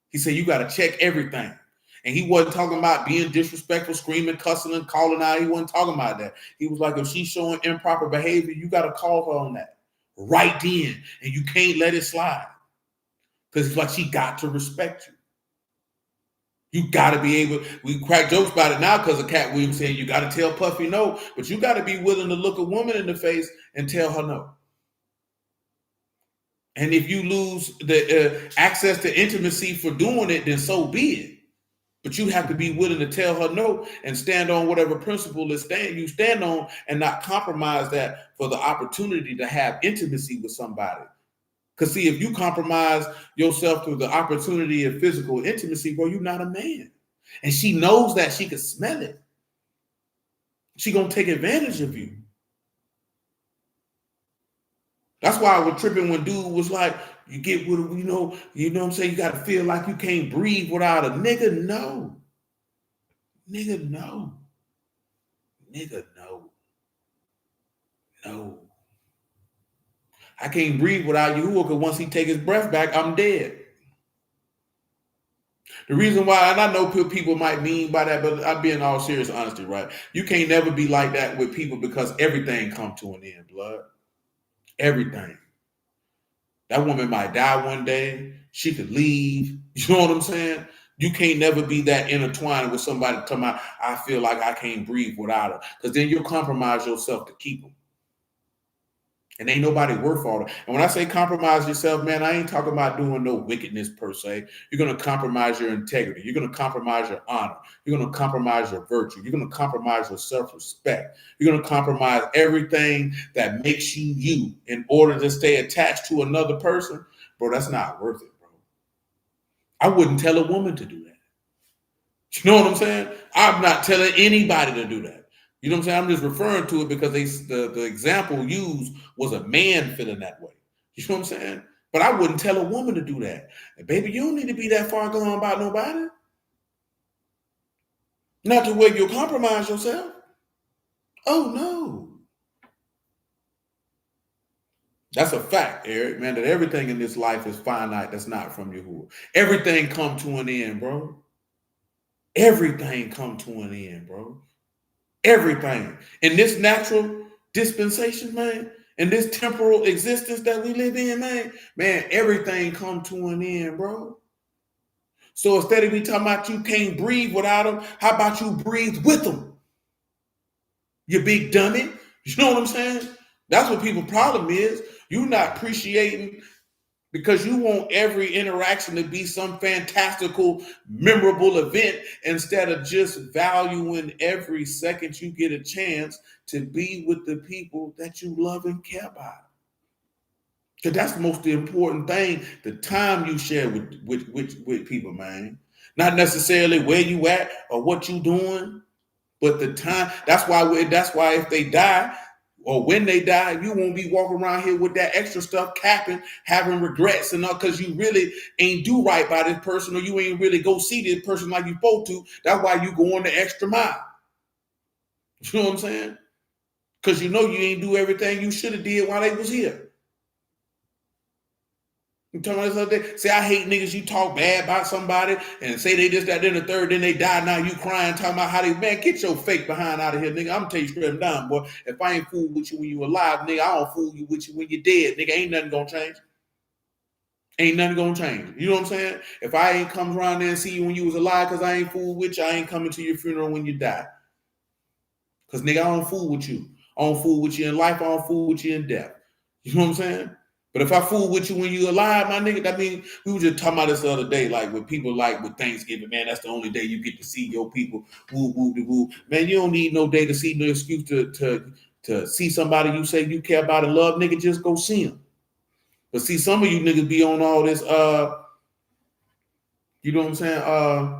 He said, you got to check everything. And he wasn't talking about being disrespectful, screaming, cussing, and calling out. He wasn't talking about that. He was like, if she's showing improper behavior, you got to call her on that right then. And you can't let it slide. Because it's like, she got to respect you. You got to be able, we crack jokes about it now because of Cat Williams saying you got to tell Puffy no, but you got to be willing to look a woman in the face and tell her no. And if you lose the access to intimacy for doing it, then so be it. But you have to be willing to tell her no and stand on whatever principle you stand on and not compromise that for the opportunity to have intimacy with somebody. Because see, if you compromise yourself through the opportunity of physical intimacy, bro, you're not a man. And she knows that. She can smell it. She gonna take advantage of you. That's why I was tripping when dude was like, you get with, you know what I'm saying? You got to feel like you can't breathe without a nigga. No. Nigga, no. Nigga, no. No. I can't breathe without you, because once he take his breath back, I'm dead. The reason why, and I know people might mean by that, but I'd be in all serious honesty, right? You can't never be like that with people because everything comes to an end, blood. Everything. That woman might die one day. She could leave. You know what I'm saying? You can't never be that intertwined with somebody talking about, I feel like I can't breathe without her. Because then you'll compromise yourself to keep them. And ain't nobody worth all that. And when I say compromise yourself, man, I ain't talking about doing no wickedness per se. You're going to compromise your integrity. You're going to compromise your honor. You're going to compromise your virtue. You're going to compromise your self-respect. You're going to compromise everything that makes you you in order to stay attached to another person. Bro, that's not worth it, bro. I wouldn't tell a woman to do that. You know what I'm saying? I'm not telling anybody to do that. You know what I'm saying? I'm just referring to it because the example used was a man feeling that way. You know what I'm saying? But I wouldn't tell a woman to do that. And baby, you don't need to be that far gone about nobody. Not to where you'll compromise yourself. Oh, no. That's a fact, Eric, man, that everything in this life is finite that's not from Yahuwah. Everything come to an end, bro. Everything come to an end, bro. Everything. In this natural dispensation, man, in this temporal existence that we live in, man, everything come to an end, bro. So instead of me talking about you can't breathe without them, how about you breathe with them? You big dummy. You know what I'm saying? That's what people's problem is. You're not appreciating because you want every interaction to be some fantastical, memorable event instead of just valuing every second you get a chance to be with the people that you love and care about. Because that's the most important thing, the time you share with people, man. Not necessarily where you at or what you doing, but the time. That's why if they die or when they die, you won't be walking around here with that extra stuff capping, having regrets and all because you really ain't do right by this person or you ain't really go see this person like you supposed to. That's why you go on the extra mile. You know what I'm saying? Because you know you ain't do everything you should have did while they was here. You talking about this other day? Say, I hate niggas. You talk bad about somebody and say they this, that, then the third, then they die. Now you crying, talking about how they, man, get your fake behind out of here, nigga. I'm gonna tell you straight down, boy. If I ain't fool with you when you alive, nigga, I don't fool you with you when you're dead, nigga. Ain't nothing gonna change. Ain't nothing gonna change. You know what I'm saying? If I ain't come around there and see you when you was alive, cause I ain't fool with you, I ain't coming to your funeral when you die. Cause nigga, I don't fool with you. I don't fool with you in life. I don't fool with you in death. You know what I'm saying? But if I fool with you when you alive, my nigga, that mean we were just talking about this the other day, like with people like with Thanksgiving, man, that's the only day you get to see your people. Woo, woo, woo. Man, you don't need no day to see no excuse to see somebody you say you care about and love, nigga, just go see them. But see, some of you niggas be on all this, you know what I'm saying? Oh,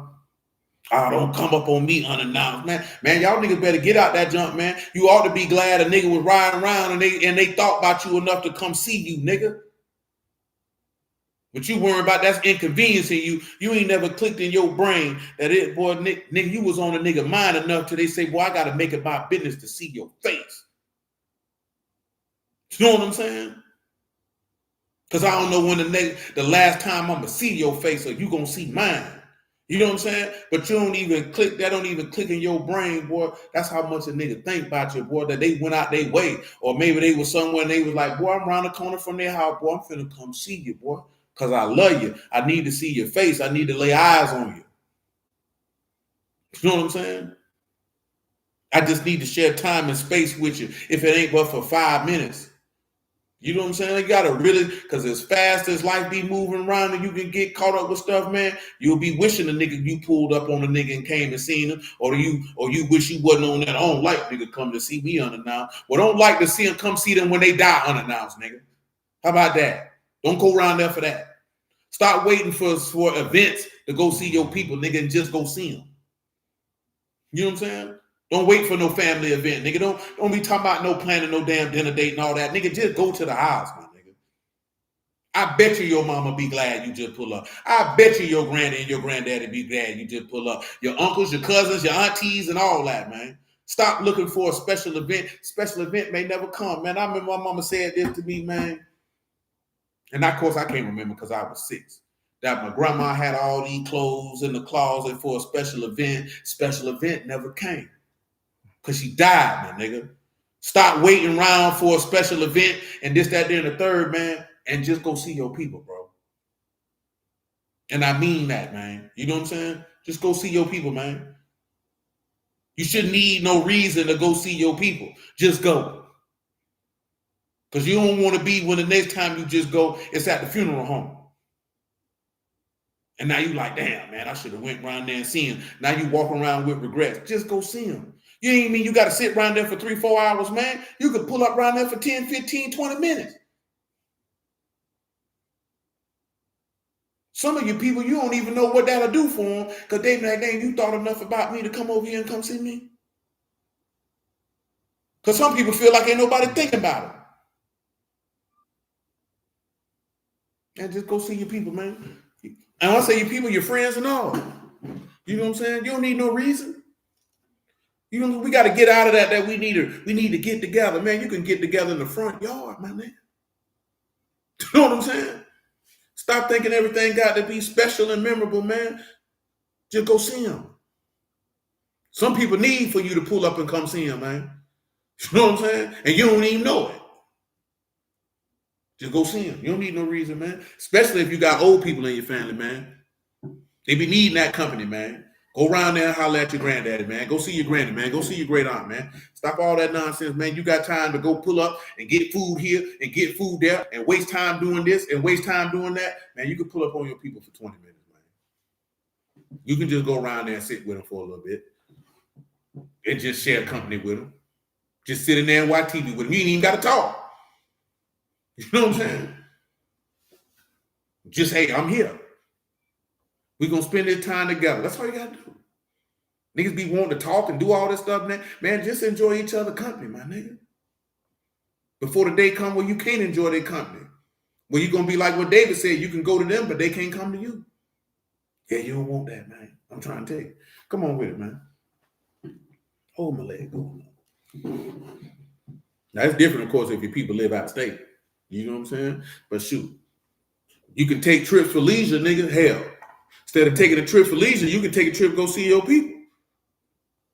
don't come up on me unannounced, man. Man, y'all niggas better get out that junk, man. You ought to be glad a nigga was riding around and they thought about you enough to come see you, nigga. But you worry about that's inconveniencing you. You ain't never clicked in your brain that it, boy, nigga, you was on a nigga mind enough till they say, boy, I gotta make it my business to see your face. You know what I'm saying? Because I don't know when the last time I'm gonna see your face or you gonna see mine. You know what I'm saying? But you don't even click, that don't even click in your brain, boy. That's how much a nigga think about you, boy, that they went out their way. Or maybe they was somewhere and they was like, boy, I'm around the corner from their house, boy, I'm finna come see you, boy. Because I love you. I need to see your face. I need to lay eyes on you. You know what I'm saying? I just need to share time and space with you if it ain't but for 5 minutes. You know what I'm saying? You gotta really, because as fast as life be moving around and you can get caught up with stuff, man, you'll be wishing the nigga you pulled up on a nigga and came and seen him, or you wish you wasn't on that. I don't like nigga come to see me unannounced. Well, don't like to see them come see them when they die unannounced, nigga. How about that? Don't go around there for that. Stop waiting for events to go see your people, nigga, and just go see them. You know what I'm saying? Don't wait for no family event, nigga. Don't be talking about no planning, no damn dinner date and all that. Nigga, just go to the house, my nigga. I bet you your mama be glad you just pull up. I bet you your granny and your granddaddy be glad you just pull up. Your uncles, your cousins, your aunties, and all that, man. Stop looking for a special event. Special event may never come, man. I remember my mama said this to me, man. And of course, I can't remember because I was 6. That my grandma had all these clothes in the closet for a special event. Special event never came. Because she died, my nigga. Stop waiting around for a special event and this, that, then the third, man, and just go see your people, bro. And I mean that, man. You know what I'm saying? Just go see your people, man. You shouldn't need no reason to go see your people. Just go. Because you don't want to be when the next time you just go, it's at the funeral home. And now you like, damn, man, I should have went around there and seen him. Now you walk around with regrets. Just go see him. You ain't mean you got to sit around there for 3-4 hours, man. You could pull up around there for 10, 15, 20 minutes. Some of you people, you don't even know what that'll do for them because they be like, dang, you thought enough about me to come over here and come see me? Because some people feel like ain't nobody thinking about it. And just go see your people, man. And I say your people, your friends and all. You know what I'm saying? You don't need no reason. You know, we got to get out of that we need to get together. Man, you can get together in the front yard, my man. You know what I'm saying? Stop thinking everything got to be special and memorable, man. Just go see them. Some people need for you to pull up and come see them, man. You know what I'm saying? And you don't even know it. Just go see them. You don't need no reason, man. Especially if you got old people in your family, man. They be needing that company, man. Go around there and holler at your granddaddy, man. Go see your granny, man. Go see your great aunt, man. Stop all that nonsense, man. You got time to go pull up and get food here and get food there and waste time doing this and waste time doing that. Man, you can pull up on your people for 20 minutes, man. You can just go around there and sit with them for a little bit and just share company with them. Just sit in there and watch TV with them. You ain't even got to talk. You know what I'm saying? Just, hey, I'm here. We're going to spend this time together. That's all you got to do. Niggas be wanting to talk and do all this stuff, man. Man, just enjoy each other's company, my nigga. Before the day come where you can't enjoy their company. Where you're going to be like what David said, you can go to them, but they can't come to you. Yeah, you don't want that, man. I'm trying to tell you. Come on with it, man. Hold my leg. Now, it's different, of course, if your people live out of state. You know what I'm saying? But shoot, you can take trips for leisure, nigga. Hell, instead of taking a trip for leisure, you can take a trip to go see your people.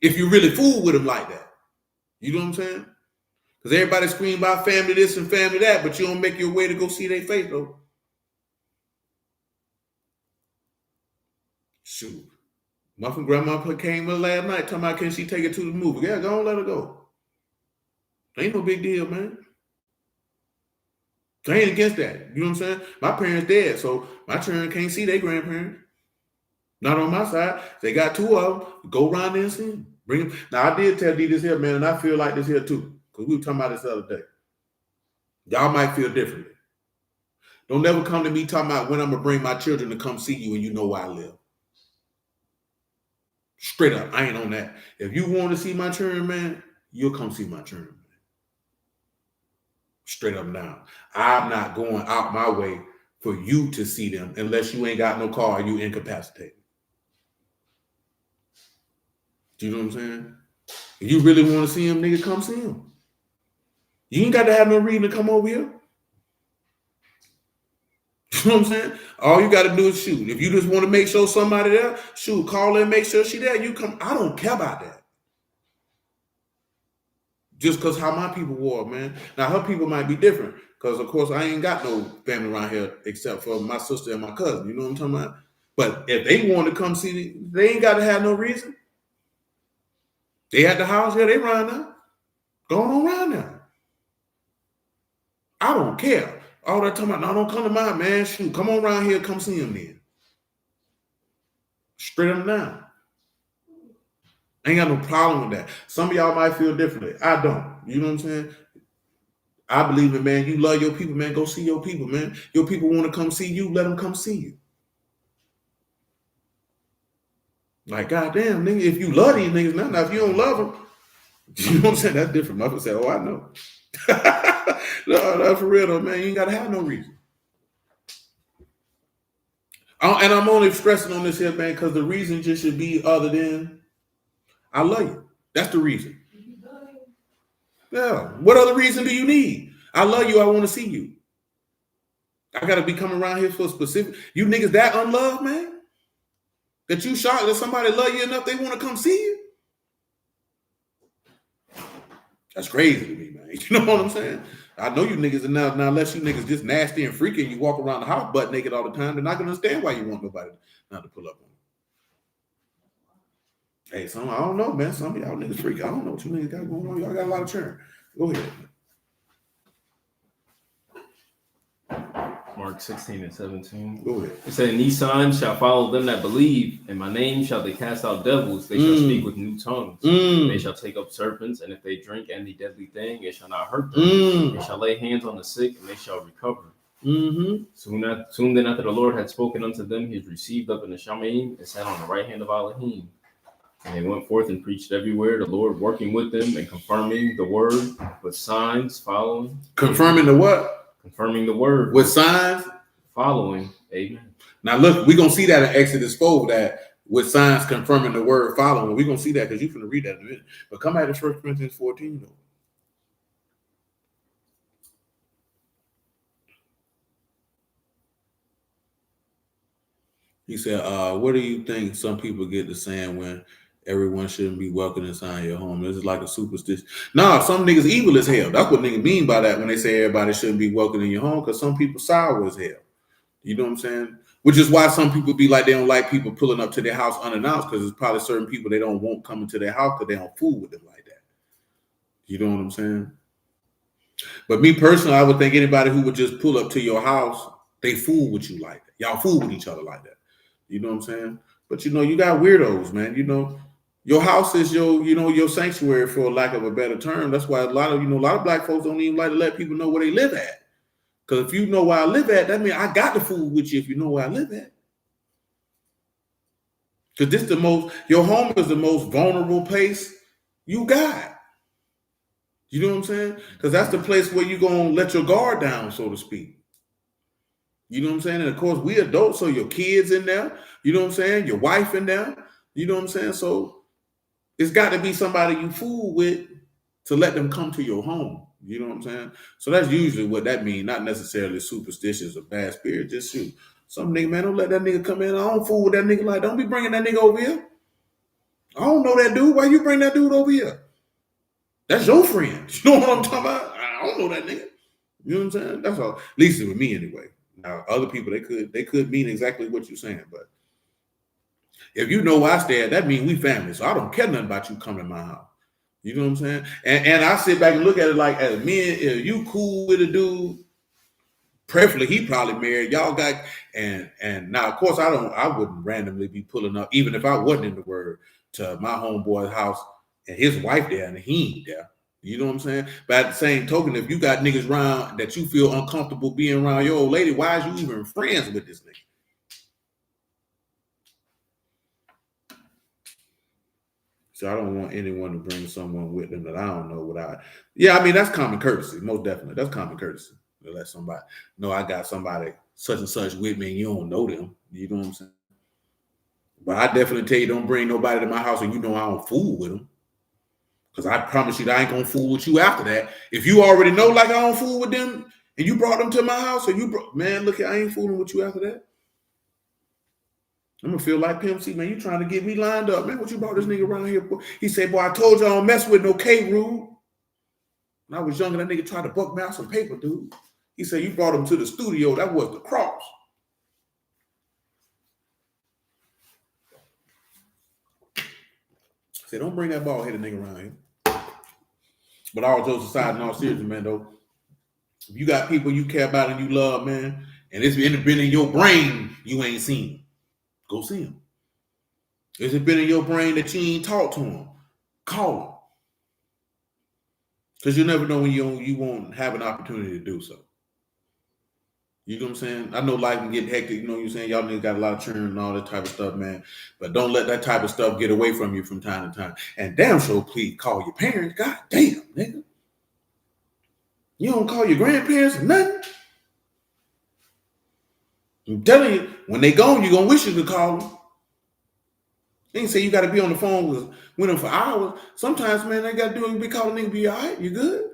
If you really fool with them like that. You know what I'm saying? Because everybody scream about family this and family that, but you don't make your way to go see their face, though. Shoot. Muffin grandma came in last night talking about, can she take it to the movie? Yeah, go on, let her go. Ain't no big deal, man. I ain't against that. You know what I'm saying? My parents dead, so my children can't see their grandparents. Not on my side. They got two of them. Go around there and see them. Bring them. Now, I did tell D this here, man, and I feel like this here too, because we were talking about this the other day. Y'all might feel differently. Don't never come to me talking about when I'm going to bring my children to come see you and you know where I live. Straight up, I ain't on that. If you want to see my children, man, you'll come see my children. Straight up now. I'm not going out my way for you to see them unless you ain't got no car or you incapacitated. Do you know what I'm saying? If you really want to see him, nigga, come see him. You ain't got to have no reason to come over here. You know what I'm saying? All you got to do is shoot. If you just want to make sure somebody there, shoot, call her and make sure she there. You come. I don't care about that. Just because how my people were, man. Now, her people might be different because, of course, I ain't got no family around here except for my sister and my cousin. You know what I'm talking about? But if they want to come see me, they ain't got to have no reason. They at the house, yeah, they around now. Going on around now. I don't care. All that talking about, no, don't come to mine, man. Shoot, come on around here, come see him then. Straight up now. I ain't got no problem with that. Some of y'all might feel differently. I don't. You know what I'm saying? I believe it, man. You love your people, man. Go see your people, man. Your people want to come see you. Let them come see you. Like, goddamn, nigga, if you love these niggas, now if you don't love them, you know what I'm saying? That's different. Mother said, oh, I know. No, for real, though, man. You ain't got to have no reason. And I'm only stressing on this here, man, because the reason just should be other than I love you. That's the reason. Yeah. What other reason do you need? I love you. I want to see you. I got to be coming around here for a specific. You niggas that unloved, man? That you shocked that somebody love you enough they want to come see you? That's crazy to me, man. You know what I'm saying? I know you niggas are now unless you niggas just nasty and freaky and you walk around the house butt naked all the time, they're not going to understand why you want nobody not to pull up on you. Hey, some I don't know, man. Some of y'all niggas freaky. I don't know what you niggas got going on. Y'all got a lot of churn. Go ahead. Mark 16:17. Go ahead. It said, and these signs shall follow them that believe. In my name shall they cast out devils. They shall speak with new tongues. They shall take up serpents. And if they drink any deadly thing, it shall not hurt them. They shall lay hands on the sick, and they shall recover. Soon then after the Lord had spoken unto them, he was received up in the Shamaim and sat on the right hand of Elohim. And they went forth and preached everywhere, the Lord working with them and confirming the word with signs following. Confirming the what? Confirming the word. With signs? Following. Amen. Now look, we're going to see that in Exodus 4, that with signs confirming the word following. We're going to see that because you're going to read that in a minute. But come back to 1 Corinthians 14, though. He said, what do you think some people get to saying when everyone shouldn't be welcome inside your home? This is like a superstition. Nah, some niggas evil as hell. That's what niggas mean by that when they say everybody shouldn't be welcome in your home, because some people sour as hell. You know what I'm saying? Which is why some people be like, they don't like people pulling up to their house unannounced, because there's probably certain people they don't want coming to their house because they don't fool with them like that. You know what I'm saying? But me personally, I would think anybody who would just pull up to your house, they fool with you like that. Y'all fool with each other like that. You know what I'm saying? But you got weirdos, man. Your house is your sanctuary, for lack of a better term. That's why a lot of black folks don't even like to let people know where they live at. Because if you know where I live at, that means I got to fool with you if you know where I live at. Because your home is the most vulnerable place you got. You know what I'm saying? Because that's the place where you're going to let your guard down, so to speak. You know what I'm saying? And of course, we adults, so your kids in there. You know what I'm saying? Your wife in there. You know what I'm saying? So it's got to be somebody you fool with to let them come to your home. You know what I'm saying? So that's usually what that means. Not necessarily superstitious or bad spirit. Just shoot. Some nigga, man, don't let that nigga come in. I don't fool with that nigga. Like, don't be bringing that nigga over here. I don't know that dude. Why you bring that dude over here? That's your friend. You know what I'm talking about? I don't know that nigga. You know what I'm saying? That's all. At least with me anyway. Now, other people, they could mean exactly what you're saying, but if you know where I stay at, that means we family. So I don't care nothing about you coming to my house. You know what I'm saying? And I sit back and look at it like, as men, if you cool with a dude, preferably he probably married. Y'all got and now of course I wouldn't randomly be pulling up, even if I wasn't in the word, to my homeboy's house and his wife there and he ain't there. You know what I'm saying? But at the same token, if you got niggas around that you feel uncomfortable being around your old lady, why is you even friends with this nigga? So I don't want anyone to bring someone with them that I don't know without. Yeah, I mean, that's common courtesy. Most definitely. That's common courtesy. To let somebody know I got somebody such and such with me and you don't know them. You know what I'm saying? But I definitely tell you, don't bring nobody to my house and you know I don't fool with them. Because I promise you that I ain't going to fool with you after that. If you already know like I don't fool with them and you brought them to my house, man, look, I ain't fooling with you after that. I'm gonna feel like Pimp C, man. You trying to get me lined up, man? What you brought this nigga around here for? He said, "Boy, I told you I don't mess with no K rule." When I was younger, that nigga tried to buck me out some paper, dude. He said, "You brought him to the studio. That was the cross." I said, "Don't bring that bald headed nigga around here." But all jokes aside, and all seriousness, man, though, if you got people you care about and you love, man, and it's been in your brain, you ain't seen them, go see them. Is it been in your brain that you ain't talked to them? Call them. Because you never know when you won't have an opportunity to do so. You know what I'm saying? I know life can get hectic. You know what I'm saying? Y'all niggas got a lot of churn and all that type of stuff, man. But don't let that type of stuff get away from you from time to time. And damn sure, please call your parents. God damn, nigga. You don't call your grandparents or nothing? I'm telling you, when they gone, you're going to wish you could call them. They ain't say you got to be on the phone with them for hours. Sometimes, man, they got to do it. Be calling nigga, be all right? You good?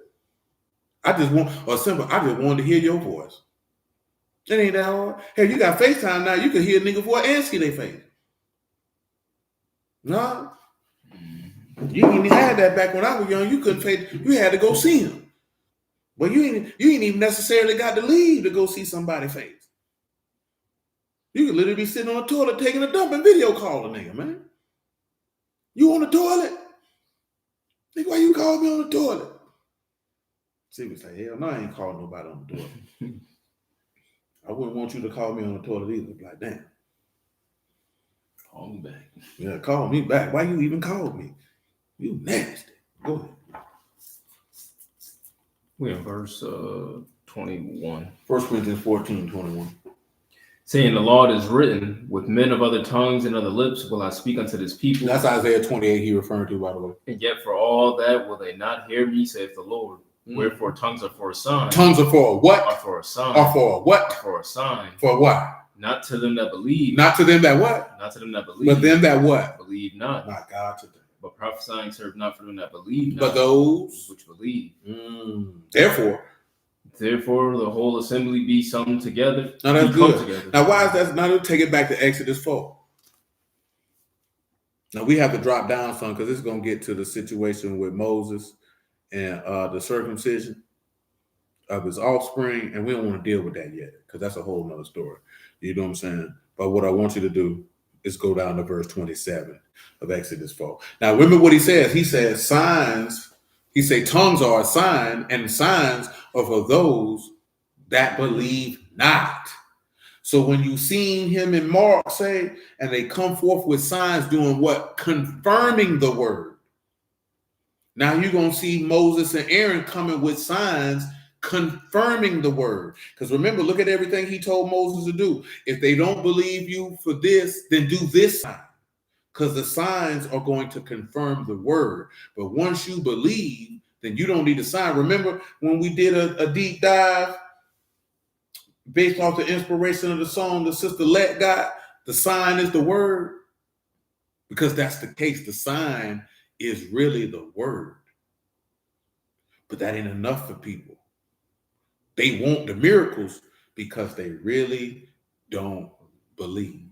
I just wanted to hear your voice. It ain't that hard. Hey, you got FaceTime now. You can hear a nigga voice and see their face. No. You didn't even have that back when I was young. You couldn't face. You had to go see him. But you ain't even necessarily got to leave to go see somebody's face. You could literally be sitting on the toilet taking a dump and video call a nigga, man. You on the toilet? Nigga, why you call me on the toilet? See, we say, hell no, I ain't calling nobody on the toilet. I wouldn't want you to call me on the toilet either. Like, damn. Call me back. Yeah, call me back. Why you even called me? You nasty. Go ahead. We're in verse 21. 1 Corinthians 14:21. Saying the law is written, with men of other tongues and other lips will I speak unto this people. That's Isaiah 28 he referring to, by the way. And yet for all that will they not hear me, saith the Lord. Wherefore tongues are for a sign. Tongues are for what? Are for a sign. Are for what? Are for a sign. For what? Not to them that believe. Not to them that what? Not to them that believe. But them that what? Believe not. Not God to them. But prophesying serve not for them that believe not. But those which believe. Therefore, the whole assembly be summoned together. Now that's good. Together. Now why is that? Now let's take it back to Exodus 4. Now we have to drop down some because it's going to get to the situation with Moses and the circumcision. of his offspring, and we don't want to deal with that yet because that's a whole nother story. You know what I'm saying? But what I want you to do is go down to verse 27 of Exodus 4. Now, remember what he says. He says signs. He say tongues are a sign, and signs are for those that believe not. So when you seen him in Mark say, and they come forth with signs doing what? Confirming the word. Now you're going to see Moses and Aaron coming with signs confirming the word. Because remember, look at everything he told Moses to do. If they don't believe you for this, then do this sign. Because the signs are going to confirm the word. But once you believe, then you don't need a sign. Remember when we did a deep dive based off the inspiration of the song the Sister Let got, the sign is the word? Because that's the case. The sign is really the word. But that ain't enough for people. They want the miracles because they really don't believe.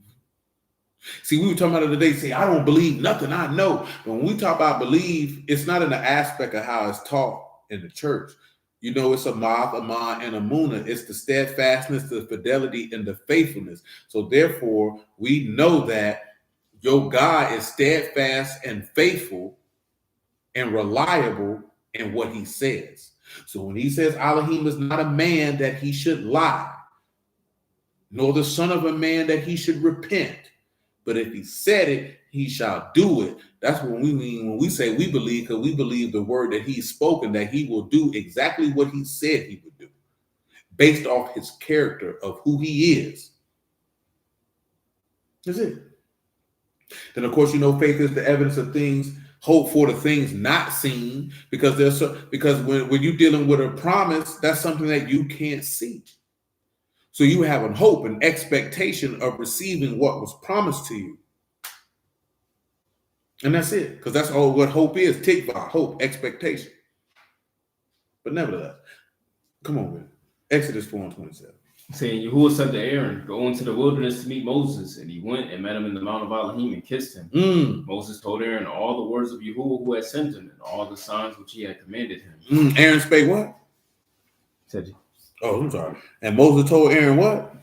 See, we were talking about it today, say, I don't believe nothing I know. But when we talk about believe, it's not in the aspect of how it's taught in the church. You know, it's a ma'at, a ma, and a muna. It's the steadfastness, the fidelity, and the faithfulness. So therefore, we know that your God is steadfast and faithful and reliable in what he says. So when he says Elohim is not a man that he should lie, nor the son of a man that he should repent. But if he said it, he shall do it. That's what we mean when we say we believe, because we believe the word that he's spoken, that he will do exactly what he said he would do, based off his character of who he is. That's it. Then, of course, you know, faith is the evidence of things, hope for the things not seen, because when you're dealing with a promise, that's something that you can't see. So you have a hope and expectation of receiving what was promised to you. And that's it, because that's all what hope is. Tikvah, hope, expectation. But nevertheless, come on, man. Exodus 4:27. Saying, Yahuwah said to Aaron, go into the wilderness to meet Moses. And he went and met him in the Mount of Elohim and kissed him. Moses told Aaron all the words of Yahuwah who had sent him and all the signs which he had commanded him. Aaron spake what? Said, oh, I'm sorry. And Moses told Aaron what?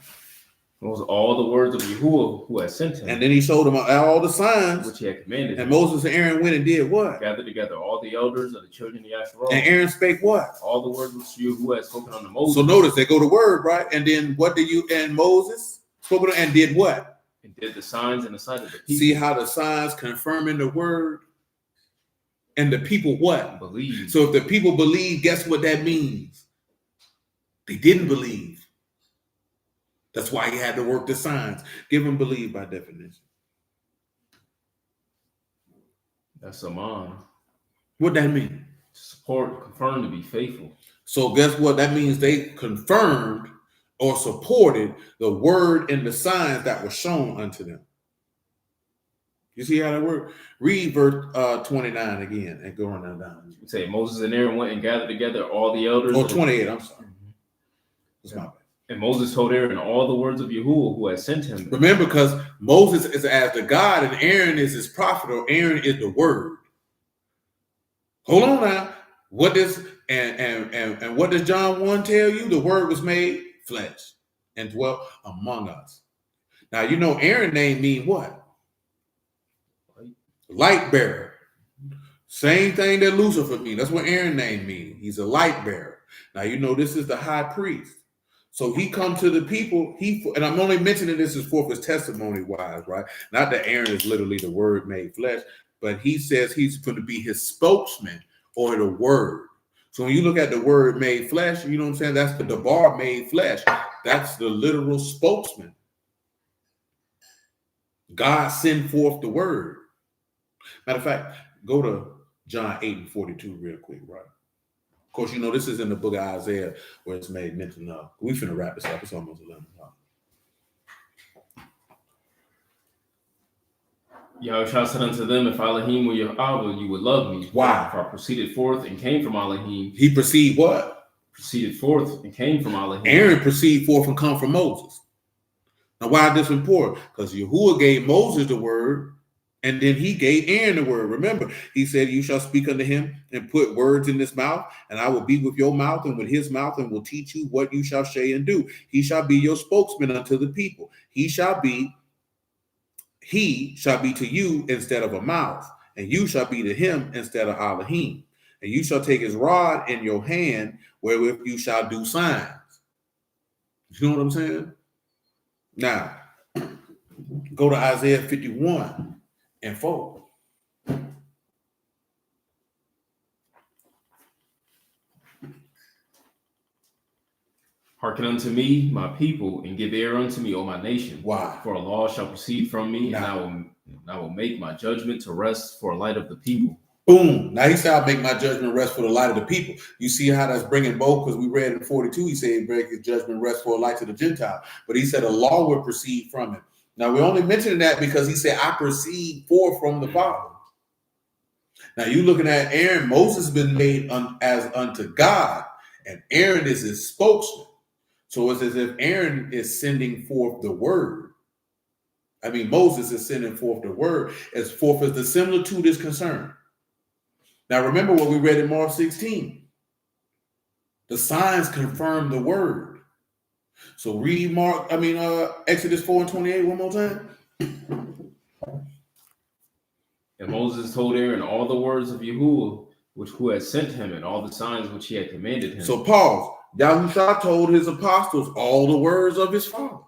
Those all the words of Yahuwah who had sent him. And then he showed him all the signs which he had commanded and him. Moses and Aaron went and did what? Gathered together all the elders of the children of Yasharah. And Aaron spake what? All the words which Yahuwah had spoken unto Moses. So notice they go to word, right? And then what did you and Moses spoke and did what? And did the signs in the sight of the people. See how the signs confirming the word? And the people what? Believe. So if the people believe, guess what that means? They didn't believe. That's why he had to work the signs. Give them believe by definition. That's a man. What that mean? Support, confirm to be faithful. So guess what? That means they confirmed or supported the word and the signs that were shown unto them. You see how that works? Read verse 29 again and go on down. You say Moses and Aaron went and gathered together all the elders. Oh, 28, I'm sorry. That's my bad. And Moses told Aaron all the words of Yahuwah who had sent him. Remember, because Moses is as the God and Aaron is his prophet, or Aaron is the word. Hold on now. What does and what does John 1 tell you? The word was made flesh and dwelt among us. Now you know Aaron's name mean what? Light bearer. Same thing that Lucifer means. That's what Aaron's name means. He's a light bearer. Now you know this is the high priest. So he come to the people, and I'm only mentioning this as for his testimony wise, right? Not that Aaron is literally the word made flesh, but he says he's going to be his spokesman or the word. So when you look at the word made flesh, you know what I'm saying? That's the bar made flesh. That's the literal spokesman. God send forth the word. Matter of fact, go to John 8:42 real quick, right? Of course, you know, this is in the book of Isaiah where it's made mention of. We finna wrap this up. It's almost 11 o'clock. Yahushua said unto them, if Elohim were your Abba, you would love me. Why? For I proceeded forth and came from Elohim. He proceeded what? Proceeded forth and came from Elohim. Aaron proceeded forth and come from Moses. Now, why is this important? Because Yahuwah gave Moses the word And then he gave Aaron the word. Remember, he said, you shall speak unto him and put words in his mouth, and I will be with your mouth and with his mouth, and will teach you what you shall say and do. He shall be your spokesman unto the people. He shall be to you instead of a mouth, and you shall be to him instead of Elohim. And you shall take his rod in your hand, wherewith you shall do signs. You know what I'm saying? Now, go to Isaiah 51:4. Hearken unto me, my people, and give ear unto me, O my nation. Why? For a law shall proceed from me, and I will make my judgment to rest for a light of the people. Boom. Now he said, I'll make my judgment rest for the light of the people. You see how that's bringing both, because we read in 42, he said, break his judgment rest for a light to the Gentile. But he said a law would proceed from him. Now we only mentioned that because he said, I proceed forth from the Father. Now you looking at Aaron, Moses has been made as unto God, and Aaron is his spokesman. So it's as if Aaron is sending forth the word. I mean, Moses is sending forth the word as forth as the similitude is concerned. Now, remember what we read in Mark 16. The signs confirm the word. So read Exodus 4:28 one more time. And Moses told Aaron all the words of Yahuwah, who had sent him, and all the signs which he had commanded him. So pause. Yahushua told his apostles all the words of his Father.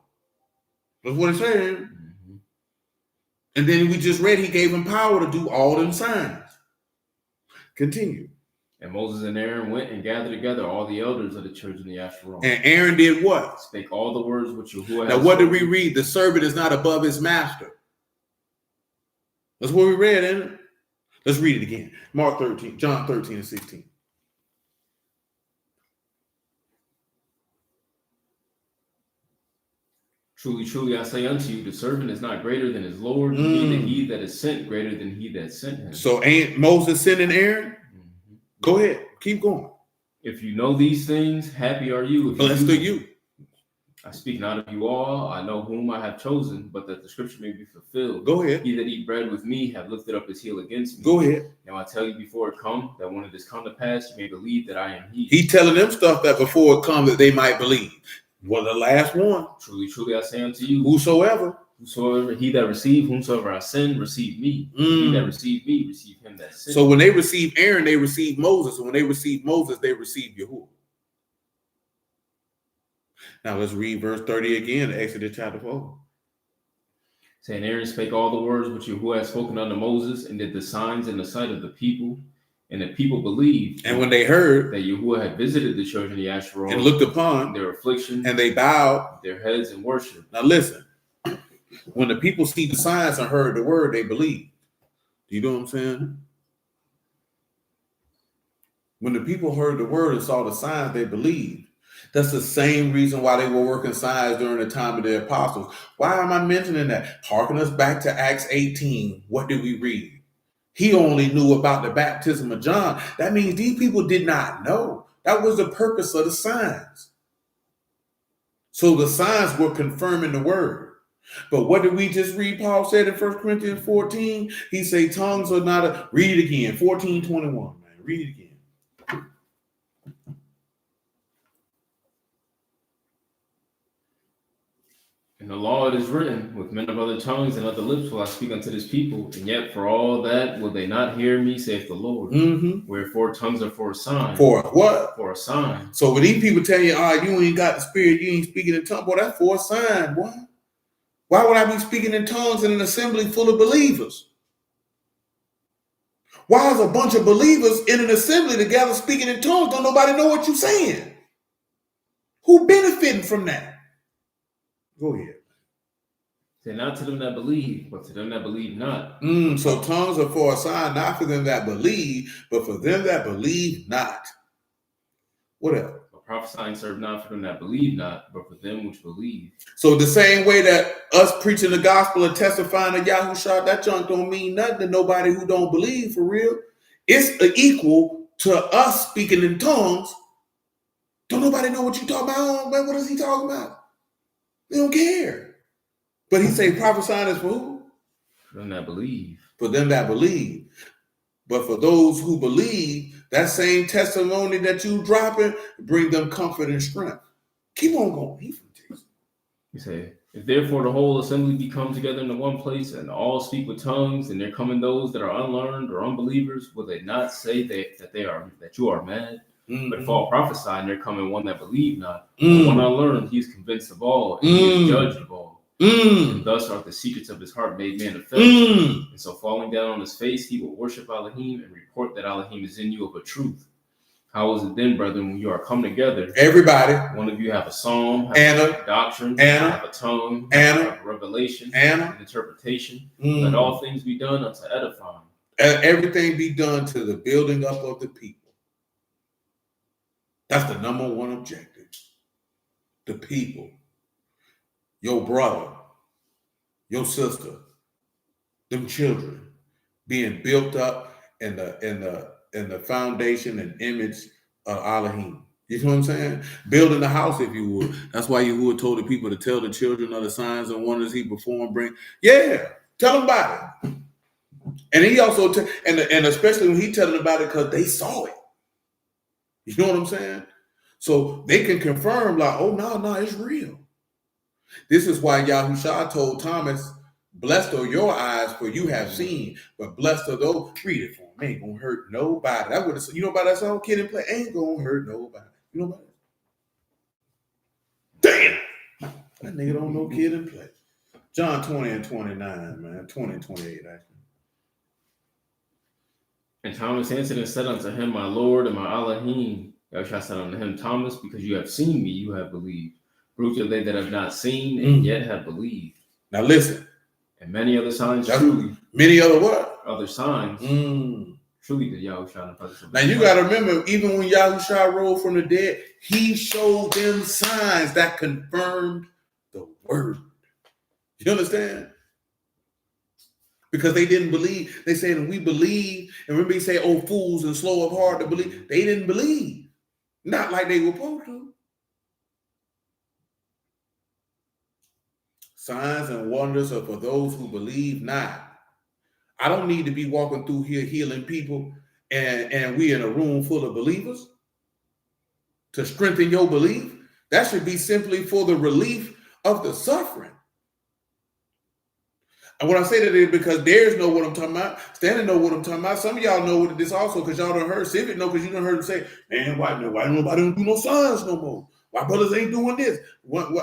That's what it's saying. Mm-hmm. And then we just read he gave him power to do all them signs. Continue. And Moses and Aaron went and gathered together all the elders of the children of Yasharon. And Aaron did what? Spake all the words which Yahuwah had Now what did we read? The servant is not above his master. That's what we read, isn't it? Let's read it again. John 13:16. Truly, truly, I say unto you, the servant is not greater than his Lord, neither he that is sent greater than he that sent him. So ain't Moses sending Aaron? Mm-hmm. Go ahead. Keep going. If you know these things, happy are you. Blessed are you. I speak not of you all. I know whom I have chosen, but that the scripture may be fulfilled. Go ahead. He that eat bread with me have lifted up his heel against me. Go ahead. Now I tell you before it come, that when it is come to pass, you may believe that I am he. He telling them stuff that before it come that they might believe. Well, the last one. Truly, truly, I say unto you, whosoever he that receive, whomsoever I send, receive me. He that receive me, receive him that sent. So when they receive Aaron, they receive Moses. And when they receive Moses, they receive Yahuwah. Now let's read verse 30 again, Exodus chapter 4. Saying, Aaron spake all the words which Yahuwah had spoken unto Moses, and did the signs in the sight of the people. And the people believed. And when they heard that Yahuwah had visited the children of Yasharon and looked upon their affliction, and they bowed their heads in worship. Now listen, when the people see the signs and heard the word, they believe. Do you know what I'm saying? When the people heard the word and saw the signs, they believed. That's the same reason why they were working signs during the time of the apostles. Why am I mentioning that? Harken us back to Acts 18. What did we read? He only knew about the baptism of John. That means these people did not know. That was the purpose of the signs. So the signs were confirming the word. But what did we just read? Paul said in 1 Corinthians 14, he said tongues are not read it again. 14:21, man. Read it again. In the law it is written, with men of other tongues and other lips will I speak unto this people, and yet for all that will they not hear me, saith the Lord. Mm-hmm. Wherefore tongues are for a sign. For what? For a sign. So when these people tell you, you ain't got the spirit, you ain't speaking in tongues, boy, that's for a sign, boy. Why would I be speaking in tongues in an assembly full of believers? Why is a bunch of believers in an assembly together speaking in tongues? Don't nobody know what you're saying? Who benefiting from that? Go ahead. Say not to them that believe, but to them that believe not. So tongues are for a sign, not for them that believe, but for them that believe not. What else? But prophesying serve not for them that believe not, but for them which believe. So the same way that us preaching the gospel and testifying to Yahushua, that junk don't mean nothing to nobody who don't believe for real. It's equal to us speaking in tongues. Don't nobody know what you talking about, man? What is he talking about? They don't care. But he say prophesying is for who? For them that believe. For them that believe. But for those who believe, that same testimony that you dropping, bring them comfort and strength. Keep on going. You say, if therefore the whole assembly be come together into one place, and all speak with tongues, and there come in those that are unlearned or unbelievers, will they not say that you are mad? Mm-hmm. But if all prophesy, and there come in one that believe not, one unlearned, he is convinced of all, and he is judged of all. And thus are the secrets of his heart made manifest. And so falling down on his face, he will worship Elohim and report that Elohim is in you of a truth. How is it then, brethren, when you are come together? Everybody. One of you have a psalm, have a doctrine, have a tongue, have a revelation, an interpretation. Let all things be done unto edifying. And everything be done to the building up of the people. That's the number one objective. The people. Your brother, your sister, them children being built up in the foundation and image of Elohim. You know what I'm saying? Building the house, if you would. That's why you would told the people to tell the children of the signs and wonders he performed. Tell them about it. And he also and especially when he tell them about it because they saw it. You know what I'm saying? So they can confirm like, oh no, it's real. This is why Yahushua told Thomas, blessed are your eyes, for you have seen, but blessed are those, read it for him, ain't gonna hurt nobody. That would have, you know about that song, Kid and Play, ain't gonna hurt nobody. You know about it? Damn! That nigga don't know Kid and Play. John 20 and 29, man. 20 and 28, actually. And Thomas answered and said unto him, my Lord and my Elohim. Yahushua said unto him, Thomas, because you have seen me, you have believed. Bruised are they that have not seen and yet have believed. Now listen. And many other signs, truly. Many other what? Other signs. Truly did Yahushua. Now you got to remember, even when Yahushua rose from the dead, he showed them signs that confirmed the word. You understand? Because they didn't believe. They said, and we believe. And remember he said, oh, fools and slow of heart to believe. They didn't believe. Not like they were supposed to. Signs and wonders are for those who believe not. I don't need to be walking through here healing people and we in a room full of believers to strengthen your belief. That should be simply for the relief of the suffering. And when I say that is because Darius know what I'm talking about, Stanley know what I'm talking about. Some of y'all know what this also because y'all done heard Civic know because you done heard him say, man, why nobody don't do no signs no more? Why brothers ain't doing this?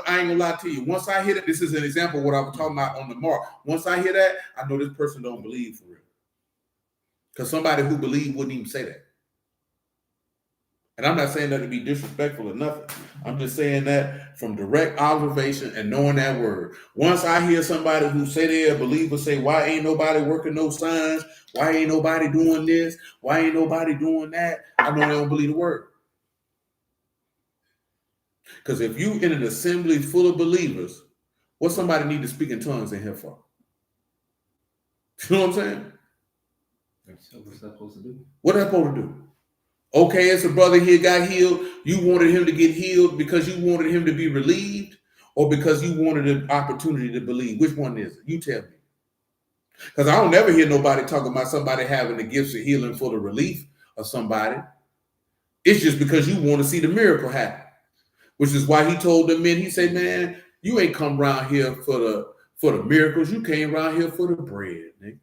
I ain't gonna lie to you. Once I hear that, this is an example of what I was talking about on the mark. Once I hear that, I know this person don't believe for real. Because somebody who believed wouldn't even say that. And I'm not saying that to be disrespectful or nothing. I'm just saying that from direct observation and knowing that word. Once I hear somebody who say they're a believer say, why ain't nobody working no signs? Why ain't nobody doing this? Why ain't nobody doing that? I know they don't believe the word. Because if you in an assembly full of believers, what somebody need to speak in tongues in here for? You know what I'm saying? So what's that supposed to do? What are they supposed to do? Okay, it's a brother here got healed. You wanted him to get healed because you wanted him to be relieved or because you wanted an opportunity to believe? Which one is it? You tell me. Because I don't never hear nobody talking about somebody having the gifts of healing for the relief of somebody. It's just because you want to see the miracle happen. Which is why he told the men, he said, man, you ain't come around here for the miracles. You came around here for the bread, nigga.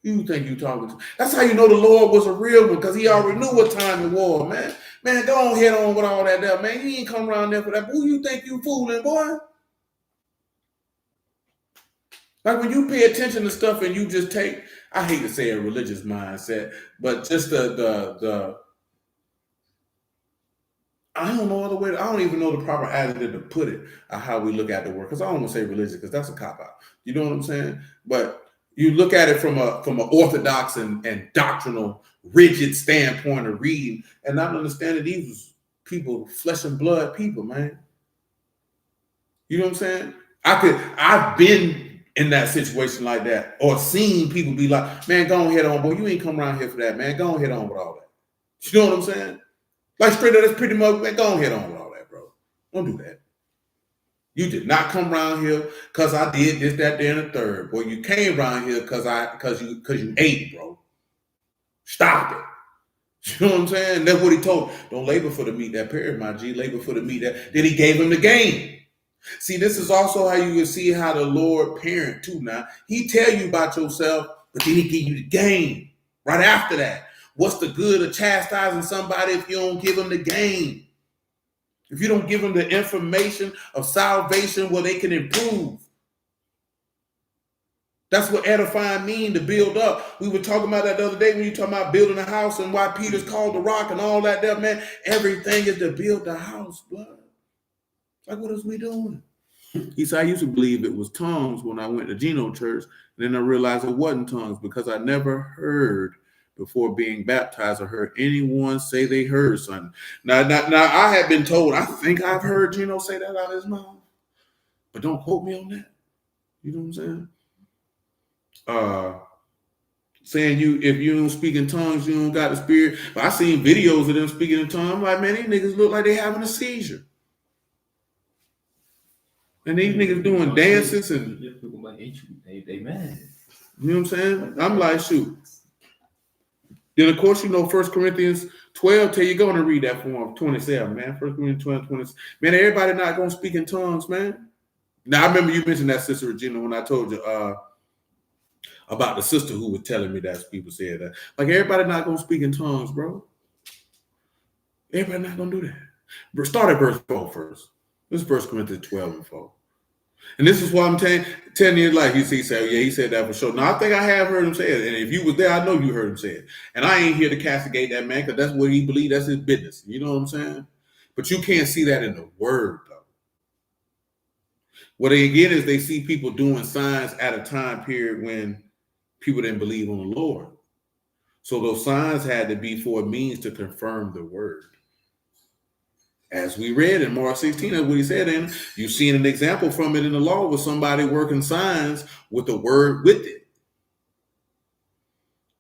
You think you talking to? That's how you know the Lord was a real one, because he already knew what time it was, man. Man, go on head on with all that there, man. You ain't come around there for that. Who you think you fooling, boy? Like when you pay attention to stuff and you just take, I hate to say a religious mindset, but just the I don't know other way. I don't even know the proper adjective to put it how we look at the word. Because I don't want to say religious because that's a cop out. You know what I'm saying? But you look at it from an orthodox and doctrinal, rigid standpoint of reading, and not understanding these was people, flesh and blood people, man. You know what I'm saying? I've been in that situation like that, or seen people be like, man, go on head on, boy. You ain't come around here for that, man. Go on head on with all that. You know what I'm saying? Like straight up, that's pretty much, man, go ahead on with all that, bro. Don't do that. You did not come around here because I did this, that, there, and the third. Boy, you came around here because you ate, bro. Stop it. You know what I'm saying? That's what he told him. Don't labor for the meat that period, my G. Labor for the meat that. Then he gave him the game. See, this is also how you can see how the Lord parent too. Now he tell you about yourself, but then he give you the game right after that. What's the good of chastising somebody if you don't give them the game? If you don't give them the information of salvation where they can improve. That's what edifying mean, to build up. We were talking about that the other day when you talking about building a house and why Peter's called the rock and all that there, man. Everything is to build the house, blood. Like, what is we doing? He said, I used to believe it was tongues when I went to Geno Church. And then I realized it wasn't tongues because I never heard before being baptized or heard anyone say they heard something. Now I had been told, I think I've heard Geno say that out of his mouth. But don't quote me on that. You know what I'm saying? Saying if you don't speak in tongues, you don't got the spirit. But I seen videos of them speaking in tongues. I'm like, man, these niggas look like they having a seizure. And these niggas doing dances and they mad. You know what I'm saying? I'm like, shoot. Then of course, 1 Corinthians 12 tell you go and read that form 27, man. 1 Corinthians 12, 27. Man, everybody not gonna speak in tongues, man. Now I remember you mentioned that, Sister Regina, when I told you about the sister who was telling me that people said that. Like, everybody not gonna speak in tongues, bro. Everybody not gonna do that. But start at verse 4 first. This is 1 Corinthians 12 and 4. And this is why I'm telling you, like, he said, yeah, he said that for sure. Now, I think I have heard him say it. And if you was there, I know you heard him say it. And I ain't here to castigate that man because that's what he believes. That's his business. You know what I'm saying? But you can't see that in the word, though. What they get is they see people doing signs at a time period when people didn't believe on the Lord. So those signs had to be for a means to confirm the word. As we read in Mark 16, that's what he said. And you've seen an example from it in the law with somebody working signs with the word with it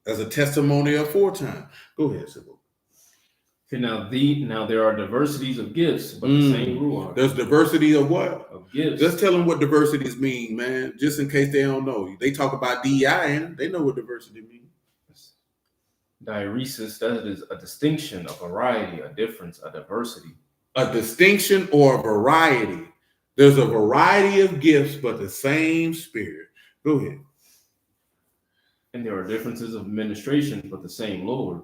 as a testimony aforetime. Go ahead, Sybil. Okay, now there are diversities of gifts, but the same ruach. There's diversity of what? Of gifts. Just tell them what diversities mean, man. Just in case they don't know. They talk about DEI and they know what diversity means. Diaresis, that is a distinction, a variety, a difference, a diversity. A distinction or a variety. There's a variety of gifts, but the same spirit. Go ahead. And there are differences of administration, but the same Lord.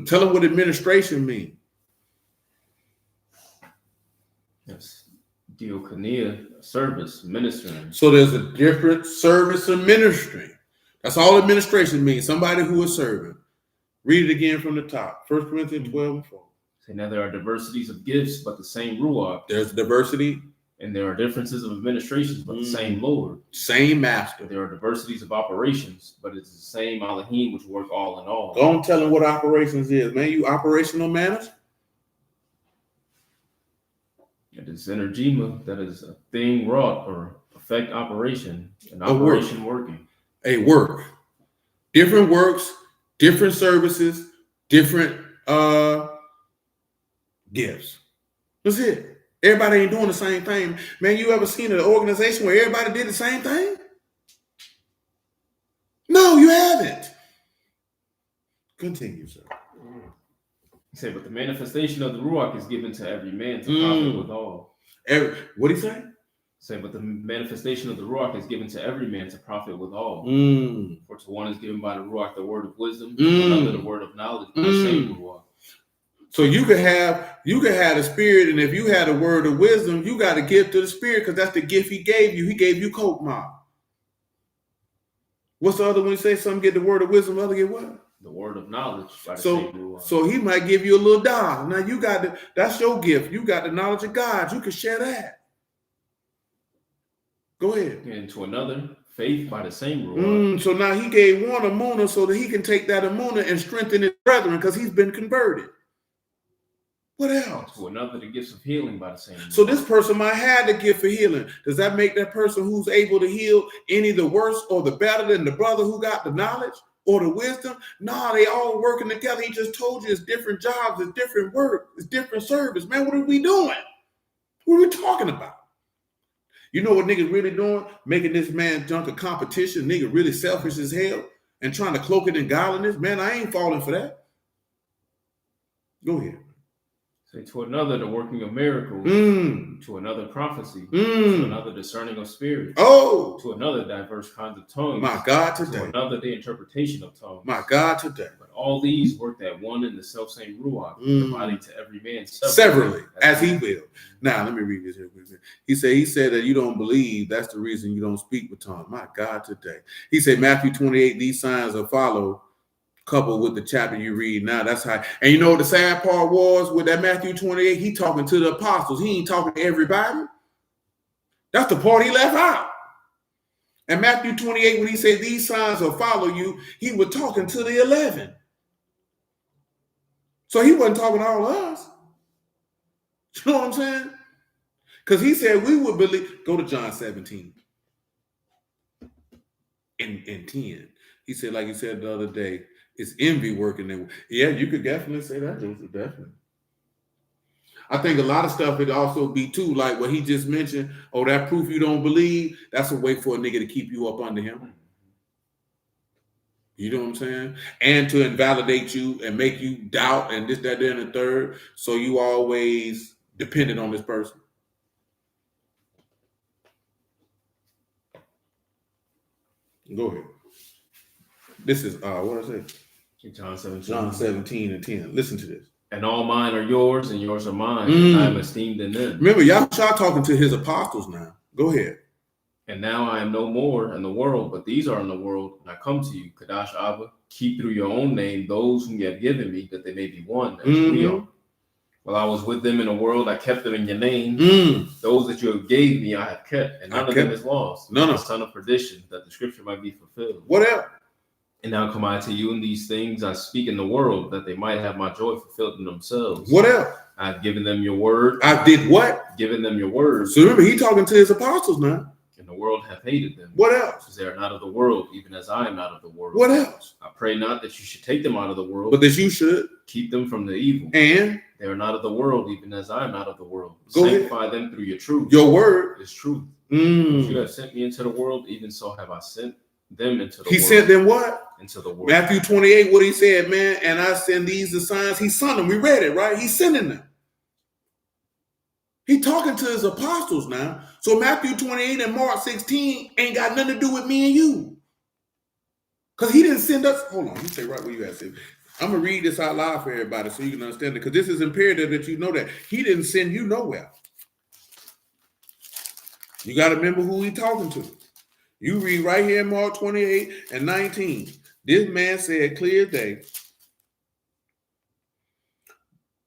Tell them what administration means. Yes. Diakonia, service, ministering. So there's a different service of ministry. That's all administration means. Somebody who is serving. Read it again from the top. 1 Corinthians 12 and 4. So now there are diversities of gifts, but the same ruach. There's diversity. And there are differences of administrations, but the same Lord. Same master. There are diversities of operations, but it's the same Elohim which work all in all. Go and tell them what operations is, man. You operational manager? It is energema, that is a thing wrought or effect operation, an operation working. A work. Different works, different services, different gifts. That's it. Everybody ain't doing the same thing. Man, you ever seen an organization where everybody did the same thing? No, you haven't. Continue, sir. He said, but the manifestation of the Ruach is given to every man to profit withal. What did he say? Say, but the manifestation of the Ruach is given to every man to profit withal. For to one is given by the Ruach the word of wisdom, to another the word of knowledge by the same Ruach. So you could have the spirit, and if you had a word of wisdom, you got a gift of the spirit because that's the gift he gave you. He gave you Coke Mom. What's the other one? Say some get the word of wisdom, the other get what? The word of knowledge by the same Ruach. So he might give you a little dollar. Now you got that's your gift. You got the knowledge of God. You can share that. Go ahead. And to another, faith by the same Ruach. So now he gave one Amuna so that he can take that Amuna and strengthen his brethren because he's been converted. What else? To another, the gifts of healing by the same Ruach. So this person might have the gift for healing. Does that make that person who's able to heal any the worse or the better than the brother who got the knowledge or the wisdom? No, they all working together. He just told you it's different jobs, it's different work, it's different service. Man, what are we doing? What are we talking about? You know what niggas really doing? Making this man junk a competition. Nigga really selfish as hell and trying to cloak it in godliness. Man, I ain't falling for that. Go ahead. Say to another the working of miracles, to another prophecy, to another discerning of spirits, to another diverse kinds of tongues. My God, today. To another the interpretation of tongues. My God, today. But all these work that one and the selfsame ruach, dividing to every man severally as he will. Now let me read this here. He said that you don't believe. That's the reason you don't speak with tongues. My God, today. He said Matthew 28. These signs will follow. Coupled with the chapter you read now, that's how. And you know what the sad part was with that Matthew 28? He talking to the apostles. He ain't talking to everybody. That's the part he left out. And Matthew 28, when he said these signs will follow you, he was talking to the 11. So he wasn't talking to all of us. You know what I'm saying? Because he said we would believe. Go to John 17 and 10. He said, like he said the other day, it's envy working there. Yeah, you could definitely say that, Joseph. Definitely. I think a lot of stuff would also be too, like what he just mentioned. Oh, that proof you don't believe, that's a way for a nigga to keep you up under him. You know what I'm saying? And to invalidate you and make you doubt and this, that, and the third. So you always dependent on this person. Go ahead. This is what I say? John 17. John 17 and 10. Listen to this. And all mine are yours, and yours are mine. And I am esteemed in them. Remember, y'all talking to his apostles now. Go ahead. And now I am no more in the world, but these are in the world, and I come to you, Kadash Abba. Keep through your own name those whom you have given me, that they may be one, as we are. While I was with them in the world, I kept them in your name. Those that you have gave me, I have kept, and none of them is lost. None of the son of perdition, that the scripture might be fulfilled. What else? And now come I to you, in these things I speak in the world, that they might have my joy fulfilled in themselves. What else? I've given them your word. I did what? Given them your word. So remember, he talking to his apostles now. And the world hath hated them. What else? Because they are not of the world, even as I am not of the world. What else? I pray not that you should take them out of the world, but that you should keep them from the evil. And they are not of the world, even as I am not of the world. Go Sanctify ahead. them through your truth. Your word is truth. You have sent me into the world, even so have I sent them into the world. He sent them what? Into the world. Matthew 28, what he said, man, and I send these the signs. He sent them. We read it, right? He's sending them. He talking to his apostles now. So Matthew 28 and Mark 16 ain't got nothing to do with me and you. Because he didn't send us. Hold on, let me say right where you at. I'm going to read this out loud for everybody so you can understand it. Because this is imperative that you know that. He didn't send you nowhere. You got to remember who he talking to. You read right here in Mark 28 and 19. This man said, clear day.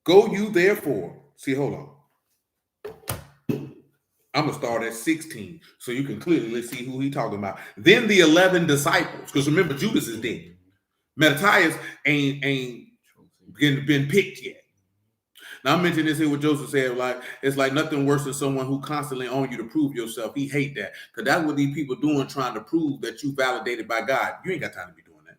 Go you therefore. See, hold on. I'm going to start at 16 so you can clearly see who he talking about. Then the 11 disciples, because remember, Judas is dead. Matthias ain't been picked yet. Now, I mentioned this here what Joseph said, like, it's like nothing worse than someone who constantly on you to prove yourself. He hate that, because that's what these people doing, trying to prove that you validated by God. You ain't got time to be doing that.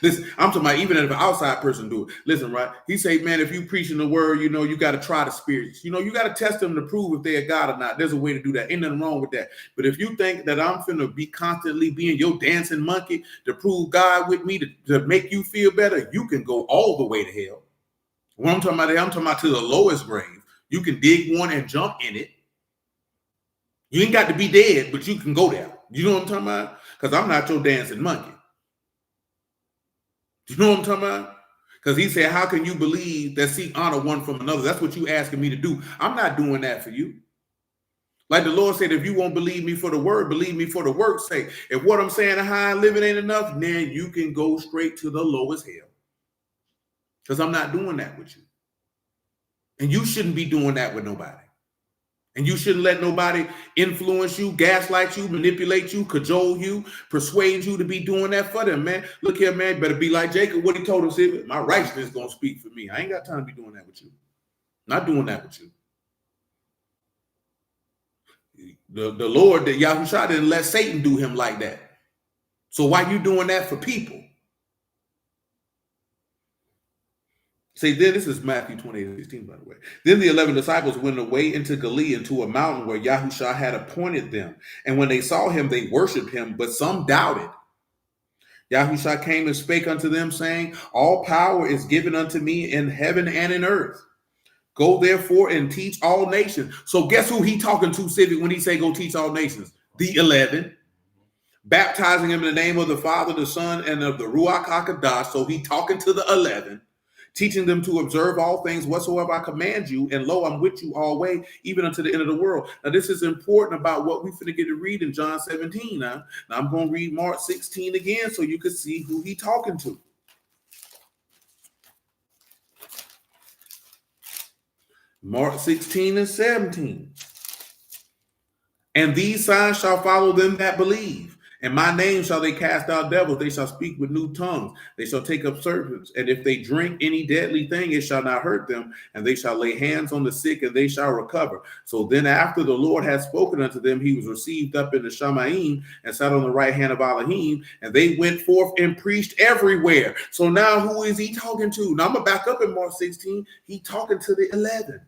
Listen, I'm talking about even if an outside person do it. Listen, right? He say, man, if you preaching the word, you know, you got to try the spirits. You know, you got to test them to prove if they're God or not. There's a way to do that. Ain't nothing wrong with that. But if you think that I'm finna be constantly being your dancing monkey to prove God with me, to make you feel better, you can go all the way to hell. What I'm talking about to the lowest grave. You can dig one and jump in it. You ain't got to be dead, but you can go there. You know what I'm talking about? Because I'm not your dancing monkey. You know what I'm talking about? Because he said, how can you believe that seek honor one from another? That's what you asking me to do. I'm not doing that for you. Like the Lord said, if you won't believe me for the word, believe me for the work's sake. If what I'm saying and how I live it ain't enough, then you can go straight to the lowest hell. Because I'm not doing that with you. And you shouldn't be doing that with nobody. And you shouldn't let nobody influence you, gaslight you, manipulate you, cajole you, persuade you to be doing that for them, man. Look here, man, better be like Jacob. What he told us, my righteousness is going to speak for me. I ain't got time to be doing that with you. Not doing that with you. The Lord, that Yahushua didn't let Satan do him like that. So why you doing that for people? See, then this is Matthew 28:16, by the way. Then the 11 disciples went away into Galilee into a mountain where Yahushua had appointed them. And when they saw him, they worshiped him, but some doubted. Yahushua came and spake unto them, saying, all power is given unto me in heaven and in earth. Go therefore and teach all nations. So guess who he talking to, Civic, when he say go teach all nations? The 11. Baptizing him in the name of the Father, the Son, and of the Ruach HaKodesh. So he talking to the 11. Teaching them to observe all things whatsoever I command you, and lo, I'm with you always, even unto the end of the world. Now, this is important about what we're finna get to read in John 17. Now I'm going to read Mark 16 again so you can see who he talking to. Mark 16 and 17. And these signs shall follow them that believe. In my name shall they cast out devils. They shall speak with new tongues. They shall take up serpents. And if they drink any deadly thing, it shall not hurt them. And they shall lay hands on the sick, and they shall recover. So then after the Lord had spoken unto them, he was received up in the Shamaim and sat on the right hand of Elohim. And they went forth and preached everywhere. So now who is he talking to? Now I'm going to back up in Mark 16. He talking to the 11.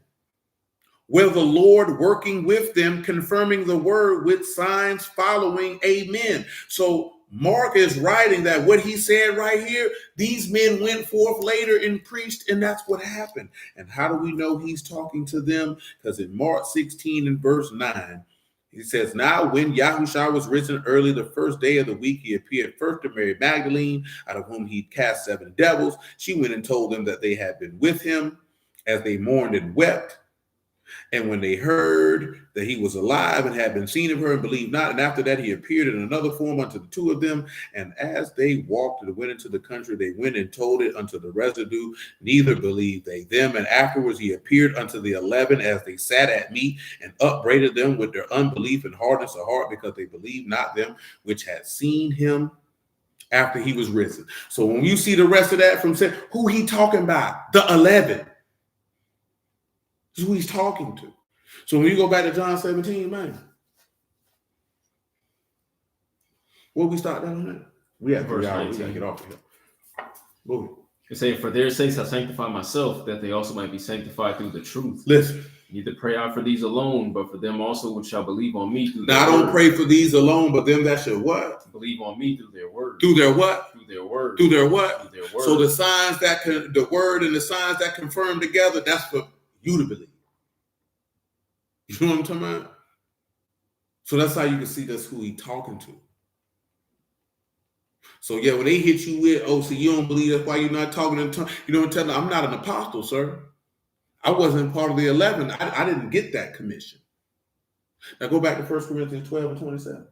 Where the Lord working with them, confirming the word with signs following. Amen. So Mark is writing that what he said right here, these men went forth later and preached, and that's what happened. And how do we know he's talking to them? Because in Mark 16 and verse 9, he says, now when Yahushua was risen early the first day of the week, he appeared first to Mary Magdalene, out of whom he cast 7 devils. She went and told them that they had been with him as they mourned and wept. And when they heard that he was alive and had been seen of her and believed not, and after that he appeared in another form unto the 2 of them. And as they walked and went into the country, they went and told it unto the residue, neither believed they them. And afterwards he appeared unto the 11 as they sat at meat, and upbraided them with their unbelief and hardness of heart, because they believed not them which had seen him after he was risen. So when you see the rest of that from saying, who he talking about? The 11. This is who he's talking to. So when you go back to John 17, man, where we start down on that? We have 3 hours. We gotta get off of here. Move it. It's saying, for their sakes I sanctify myself, that they also might be sanctified through the truth. Listen. Neither pray I for these alone, but for them also which shall believe on me through now, their word. I don't pray for these alone, but them that shall what? Believe on me through their word. Through their what? Through their word. Through their what? Through their word. So the signs that can, the word and the signs that confirm together, that's for you to believe. You know what I'm talking about? So that's how you can see that's who he talking to. So yeah, when they hit you with, oh, so you don't believe, that's why you're not talking in tongues. You know what I'm telling them? I'm not an apostle, sir. I wasn't part of the 11. I didn't get that commission. Now go back to 1 Corinthians 12 and 27.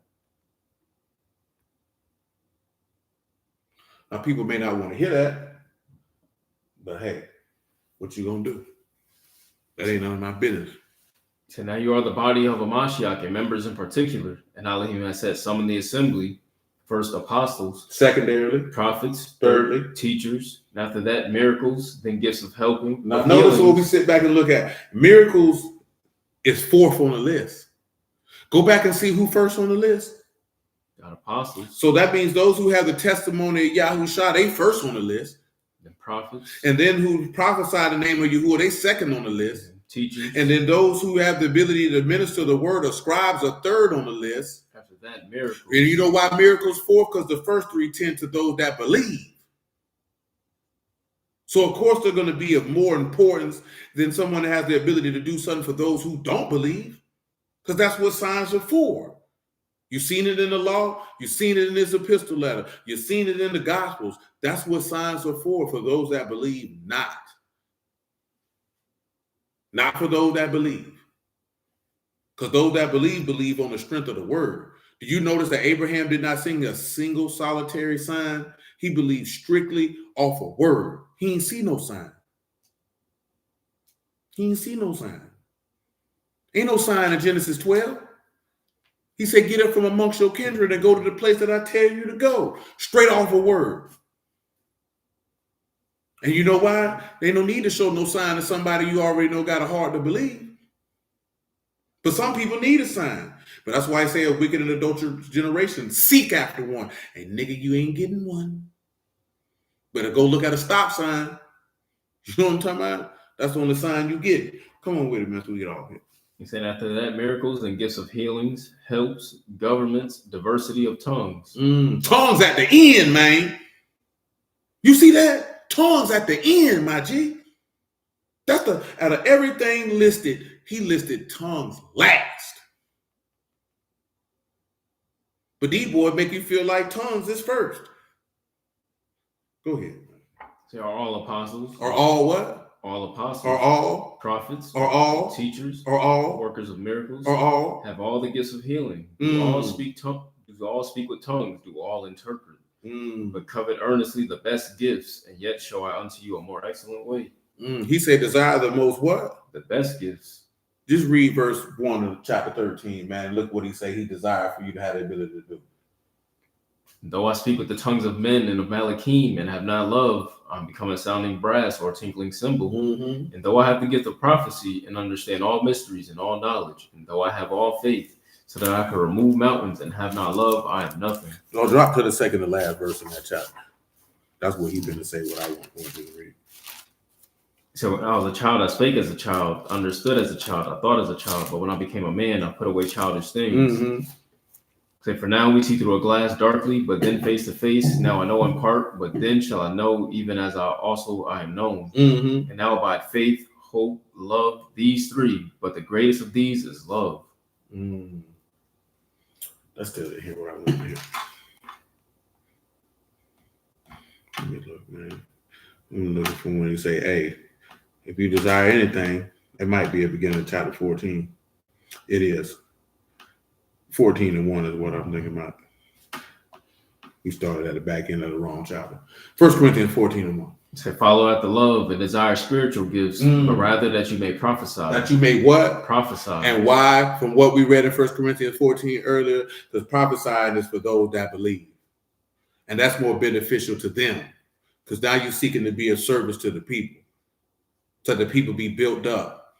Now people may not want to hear that, but hey, what you gonna do? That ain't none of my business. So now you are the body of a Mashiach, and members in particular. And Elohim has said some in the assembly, first apostles, secondarily prophets, thirdly teachers, and after that miracles, then gifts of helping. Now notice what we sit back and look at. Miracles is 4th on the list. Go back and see who first on the list. Got apostles. So that means those who have the testimony of Yahushua, they first on the list. Then prophets. And then who prophesy the name of Yahuwah, they second on the list. Teachers. And then those who have the ability to minister the word or scribes are third on the list. After that, miracles. And you know why miracles 4th? Because the first 3 tend to those that believe. So of course they're going to be of more importance than someone that has the ability to do something for those who don't believe. Because that's what signs are for. You've seen it in the law. You've seen it in this epistle letter. You've seen it in the gospels. That's what signs are for those that believe not. Not for those that believe. Because those that believe on the strength of the word. Do you notice that Abraham did not sing a single solitary sign? He believed strictly off a word. He ain't see no sign. He ain't see no sign. Ain't no sign in Genesis 12. He said, get up from amongst your kindred and go to the place that I tell you to go. Straight off a word. And you know why? They don't need to show no sign to somebody you already know got a heart to believe. But some people need a sign. But that's why I say a wicked and adulterous generation seek after one. And nigga, you ain't getting one. Better go look at a stop sign. You know what I'm talking about? That's the only sign you get. Come on with it, man, so we get off here. He said, after that, miracles and gifts of healings, helps, governments, diversity of tongues. Tongues at the end, man. You see that? Tongues at the end, my G. That's the out of everything listed, he listed tongues last. But these boys make you feel like tongues is first. Go ahead. So are all apostles? Are all what? All apostles. Are all prophets? Are all teachers? Are all workers of miracles? Are all have all the gifts of healing? Do all speak do all speak with tongues? Do all interpret? But covet earnestly the best gifts, and yet show I unto you a more excellent way. He said, desire the most what? The best gifts. Just read verse 1 of chapter 13, man. Look what he say he desired for you to have the ability to do. Though I speak with the tongues of men and of Malachim and have not love, I'm become a sounding brass or a tinkling cymbal. And though I have the gift of prophecy and understand all mysteries and all knowledge, and though I have all faith, so that I can remove mountains and have not love, I am nothing. I'll drop to the second to last verse in that chapter. That's what he's going to say, what I want you to read. So when I was a child, I spake as a child, understood as a child, I thought as a child, but when I became a man, I put away childish things. Say, for now we see through a glass darkly, but then face to face. Now I know in part, but then shall I know, even as I am known. And now abide faith, hope, love, these three, but the greatest of these is love. Let's still hear what I want to hear. Let me look, man. I'm looking for when you say, hey, if you desire anything, it might be at the beginning of chapter 14. It is. 14 and 1 is what I'm thinking about. We started at the back end of the wrong chapter. 1 Corinthians 14 and 1. Say, follow after love and desire spiritual gifts, but rather that you may prophesy. That you may what? Prophesy. And why? From what we read in 1 Corinthians 14 earlier, because prophesying is for those that believe. And that's more beneficial to them. Because now you're seeking to be of service to the people. So the people be built up.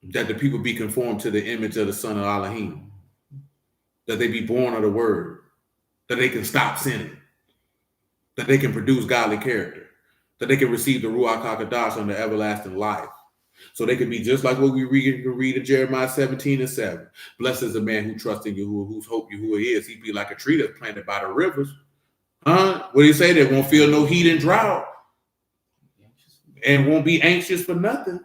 That the people be conformed to the image of the Son of Elohim. That they be born of the word. That they can stop sinning. That they can produce godly character. That they can receive the Ruach HaKodesh and the everlasting life. So they can be just like what we read in Jeremiah 17 and 7. Blessed is the man who trusts in you, whose hope you who he is. He be like a tree that's planted by the rivers. What do you say? They won't feel no heat and drought. And won't be anxious for nothing.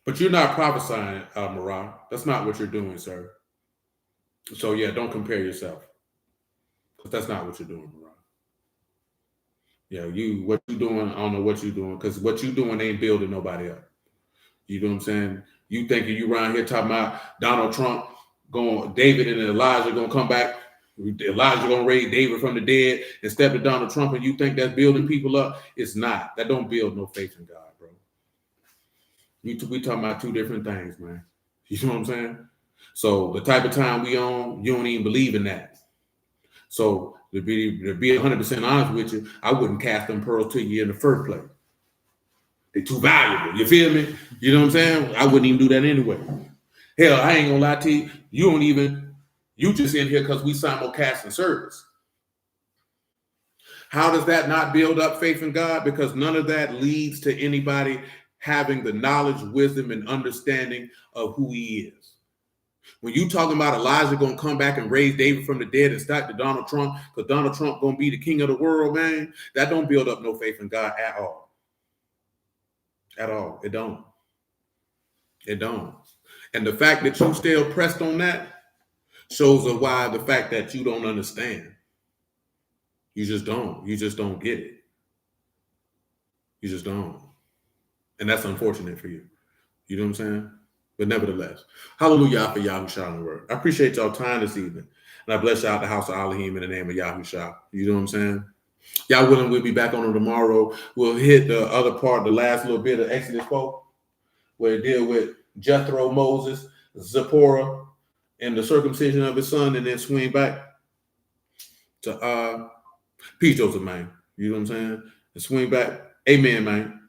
But you're not prophesying, Marah. That's not what you're doing, sir. So yeah, don't compare yourself. Because that's not what you're doing, Marah. Yeah, what you doing, I don't know what you're doing, because what you doing ain't building nobody up. You know what I'm saying? You thinking you around here talking about Donald Trump David and Elijah gonna come back. Elijah gonna raise David from the dead and step to Donald Trump, and you think that's building people up? It's not. That don't build no faith in God, bro. We talking about two different things, man. You know what I'm saying? So the type of time we on, you don't even believe in that. So to be 100% honest with you, I wouldn't cast them pearls to you in the first place. They're too valuable. You feel me? You know what I'm saying? I wouldn't even do that anyway. Hell, I ain't gonna lie to you. You just in here because we simulcasting service. How does that not build up faith in God? Because none of that leads to anybody having the knowledge, wisdom, and understanding of who he is. When you talking about Elijah gonna come back and raise David from the dead and start to Donald Trump, because Donald Trump gonna be the king of the world, man, that don't build up no faith in God at all. At all. It don't. It don't. And the fact that you still pressed on that shows the fact that you don't understand. You just don't. You just don't get it. You just don't. And that's unfortunate for you. You know what I'm saying? But nevertheless, hallelujah for Yahushua word. I appreciate y'all time this evening. And I bless y'all at the house of Elohim in the name of Yahushua. You know what I'm saying? Y'all willing, we'll be back on tomorrow. We'll hit the other part, the last little bit of Exodus 4, where it deal with Jethro, Moses, Zipporah, and the circumcision of his son, and then swing back to peace, Joseph, man. You know what I'm saying? And swing back, amen, man.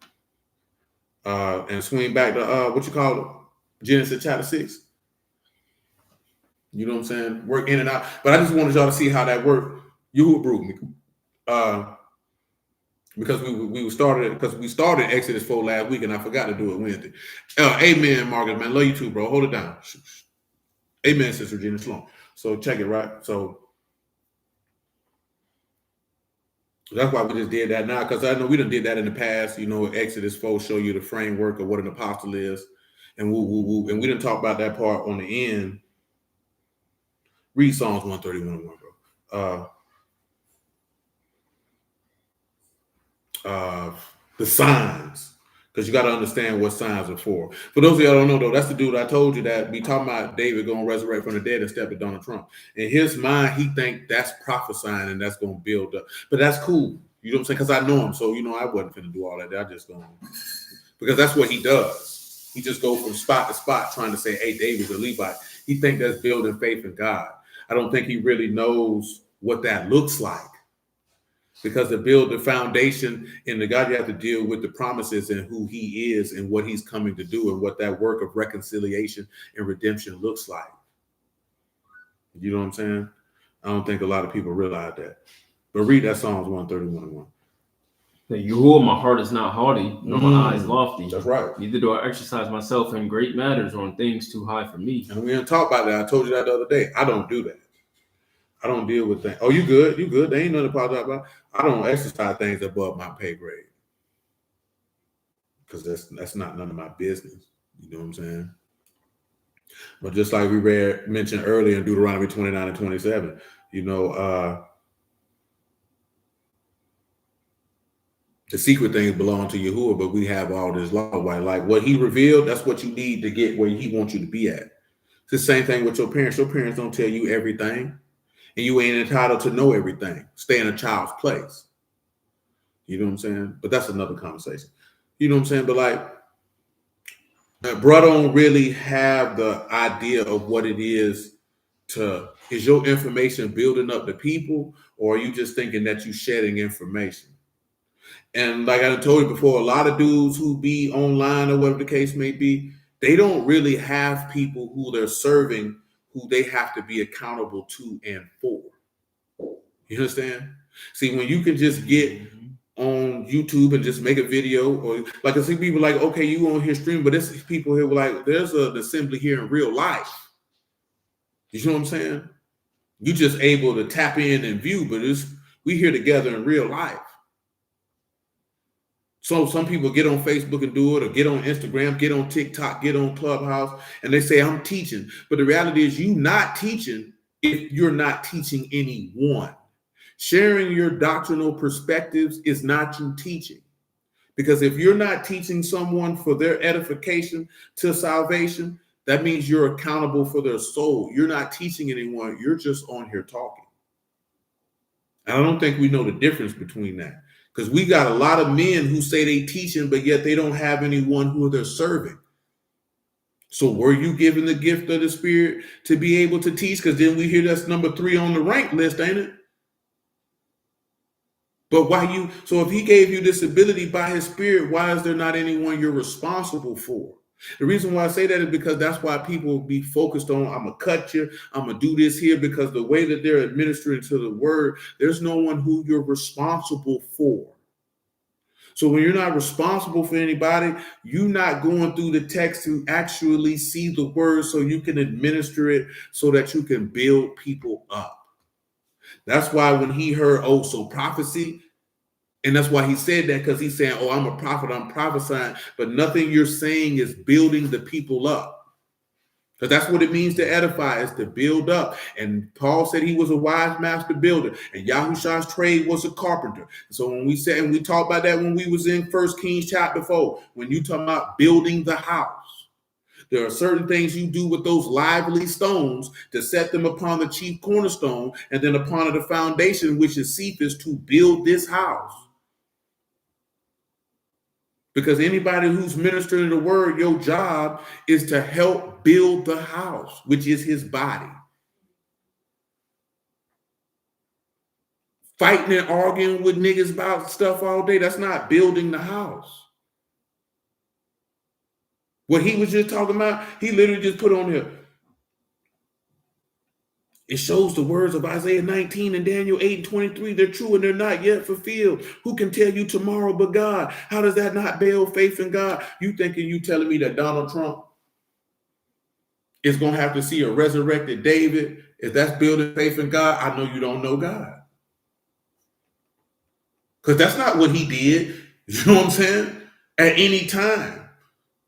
And swing back to what you call it? Genesis chapter 6. You know what I'm saying? Work in and out. But I just wanted y'all to see how that worked. You who broke me. because we started Exodus 4 last week, and I forgot to do it Wednesday. Amen, Margaret, man. Love you too, bro. Hold it down. Amen, Sister Regina Sloan. So check it, right? So that's why we just did that now, because I know we done did that in the past. Exodus 4 show you the framework of what an apostle is. And and we didn't talk about that part on the end. Read Psalms 131, bro. The signs, because you got to understand what signs are for. For those of y'all don't know, though, that's the dude I told you that be talking about David going to resurrect from the dead and step to Donald Trump. In his mind, he think that's prophesying and that's going to build up. But that's cool. You know what I'm saying? Because I know him, so I wasn't going to do all that. I just going because that's what he does. He just goes from spot to spot trying to say, hey, David's a Levite. He think that's building faith in God. I don't think he really knows what that looks like. Because to build the foundation in the God, you have to deal with the promises and who he is and what he's coming to do and what that work of reconciliation and redemption looks like. You know what I'm saying? I don't think a lot of people realize that. But read that Psalms 131:1. Yahuwah, my heart is not haughty, nor my eyes lofty. That's right. Neither do I exercise myself in great matters or on things too high for me. And we didn't talk about that. I told you that the other day. I don't do that. I don't deal with things. Oh, you good? You good? There ain't nothing to apologize about. I don't exercise things above my pay grade. Because that's not none of my business. You know what I'm saying? But just like we mentioned earlier in Deuteronomy 29 and 27, the secret things belong to Yahuwah, but we have all this law. Like what he revealed, that's what you need to get where he wants you to be at. It's the same thing with your parents. Your parents don't tell you everything. And you ain't entitled to know everything. Stay in a child's place. You know what I'm saying? But that's another conversation. You know what I'm saying? But bro don't really have the idea of what it is is your information building up the people, or are you just thinking that you shedding information? And like I told you before, a lot of dudes who be online or whatever the case may be, they don't really have people who they're serving who they have to be accountable to and for. You understand? See, when you can just get on YouTube and just make a video, or like I see people like, okay, you on here stream, but there's people here like there's an assembly here in real life. You know what I'm saying? You just able to tap in and view, but we here together in real life. So some people get on Facebook and do it, or get on Instagram, get on TikTok, get on Clubhouse, and they say, I'm teaching. But the reality is you not teaching if you're not teaching anyone. Sharing your doctrinal perspectives is not you teaching. Because if you're not teaching someone for their edification to salvation, that means you're accountable for their soul. You're not teaching anyone. You're just on here talking. And I don't think we know the difference between that. Because we got a lot of men who say they teaching, but yet they don't have anyone who they're serving. So were you given the gift of the Spirit to be able to teach? Because then we hear that's number 3 on the rank list, ain't it? But so if he gave you this ability by his Spirit, why is there not anyone you're responsible for? The reason why I say that is because that's why people be focused on, I'm going to cut you, I'm going to do this here, because the way that they're administering to the word, there's no one who you're responsible for. So when you're not responsible for anybody, you're not going through the text to actually see the word so you can administer it so that you can build people up. That's why when he heard, so prophecy, and that's why he said that, because he's saying, I'm a prophet, I'm prophesying, but nothing you're saying is building the people up. Because that's what it means to edify, is to build up. And Paul said he was a wise master builder, and Yahushua's trade was a carpenter. So when we said, and we talked about that when we was in 1 Kings chapter 4, when you talk about building the house, there are certain things you do with those lively stones to set them upon the chief cornerstone, and then upon the foundation, which is Cephas, to build this house. Because anybody who's ministering the word, your job is to help build the house, which is his body. Fighting and arguing with niggas about stuff all day, that's not building the house. What he was just talking about, he literally just put on here. It shows the words of Isaiah 19 and Daniel 8 and 23. They're true and they're not yet fulfilled. Who can tell you tomorrow but God? How does that not build faith in God? You thinking you telling me that Donald Trump is going to have to see a resurrected David? If that's building faith in God, I know you don't know God. Because that's not what he did. You know what I'm saying? At any time.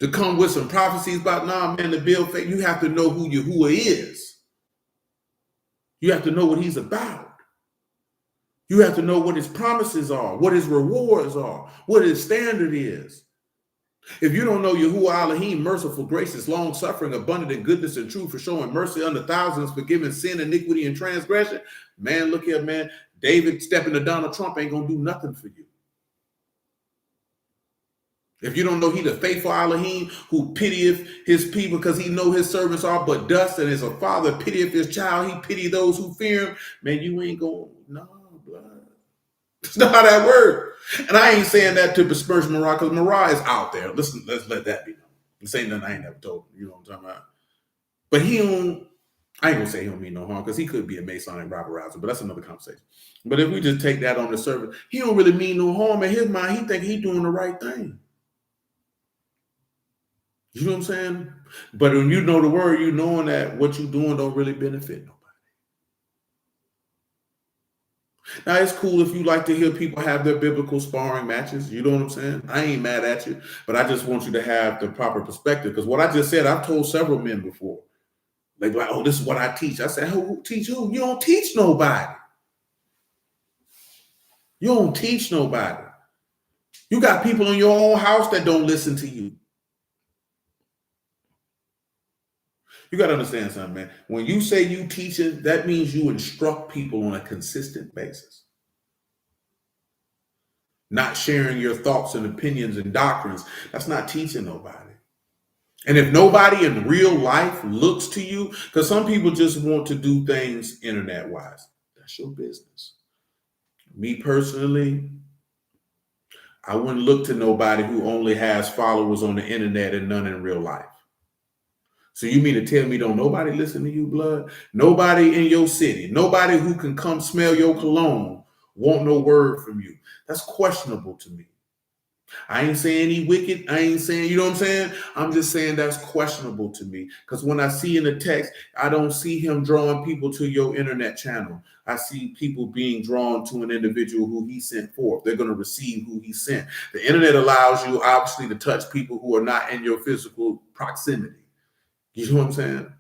To come with some prophecies about, nah, man, to build faith, you have to know who Yahuwah is. You have to know what he's about. You have to know what his promises are, what his rewards are, what his standard is. If you don't know Yahuwah Elohim, merciful, gracious, long-suffering, abundant in goodness and truth, for showing mercy unto thousands, forgiving sin, iniquity, and transgression, man, look here, man, David stepping to Donald Trump ain't going to do nothing for you. If you don't know he the faithful Elohim who pitieth his people because he know his servants are but dust, and as a father pitieth his child, he pity those who fear him, man, you ain't going, no, blood. That's not how that works. And I ain't saying that to besmirch Marah, because Marah is out there. Listen, let's let that be known. This ain't nothing I ain't never told him. You know what I'm talking about? But he don't, I ain't gonna say he don't mean no harm, because he could be a Masonic robberizer, but that's another conversation. But if we just take that on the surface, he don't really mean no harm. In his mind, he think he doing the right thing. You know what I'm saying? But when you know the word, you knowing that what you doing don't really benefit nobody. Now, it's cool if you like to hear people have their biblical sparring matches. You know what I'm saying? I ain't mad at you, but I just want you to have the proper perspective. Because what I just said, I've told several men before. They go like, oh, this is what I teach. I said, who teach who? You don't teach nobody. You don't teach nobody. You got people in your own house that don't listen to you. You got to understand something, man. When you say you teach it, that means you instruct people on a consistent basis. Not sharing your thoughts and opinions and doctrines. That's not teaching nobody. And if nobody in real life looks to you, because some people just want to do things internet-wise. That's your business. Me personally, I wouldn't look to nobody who only has followers on the internet and none in real life. So you mean to tell me don't nobody listen to you, blood? Nobody in your city, nobody who can come smell your cologne want no word from you. That's questionable to me. I ain't saying he wicked. I ain't saying, you know what I'm saying? I'm just saying that's questionable to me. Because when I see in the text, I don't see him drawing people to your internet channel. I see people being drawn to an individual who he sent forth. They're going to receive who he sent. The internet allows you, obviously, to touch people who are not in your physical proximity. You know what I'm saying?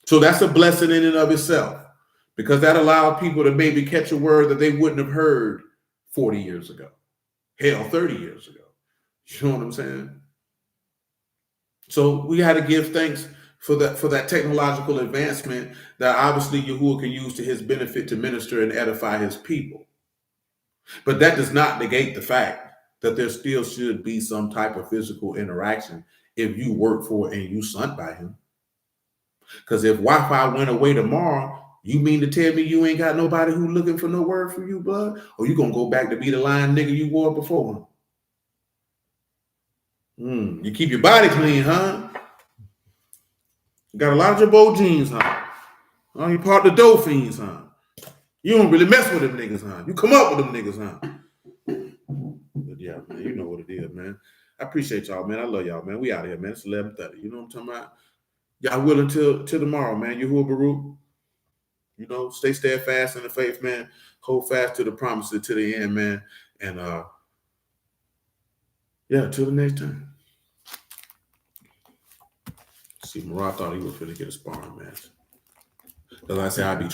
So that's a blessing in and of itself, because that allowed people to maybe catch a word that they wouldn't have heard 40 years ago. Hell, 30 years ago. You know what I'm saying? So we got to give thanks for that technological advancement that obviously Yahuwah can use to his benefit to minister and edify his people. But that does not negate the fact that there still should be some type of physical interaction if you work for it and you sent by him. Because if Wi-Fi went away tomorrow, you mean to tell me you ain't got nobody who looking for no word from you, bud? Or you gonna go back to be the lying nigga you were before? You keep your body clean, huh? You got a lot of Jabot jeans, huh? You part the Dolphins, huh? You don't really mess with them niggas, huh? You come up with them niggas, huh? But yeah, man, you know what it is, man. I appreciate y'all, man. I love y'all, man. We out here, man. It's 11:30. You know what I'm talking about? Y'all willing till tomorrow, man. Yahuwah Baruch. You know, stay steadfast in the faith, man. Hold fast to the promises to the end, man. And yeah, till the next time. See, Marah thought he was finna get a sparring match. As I say, I be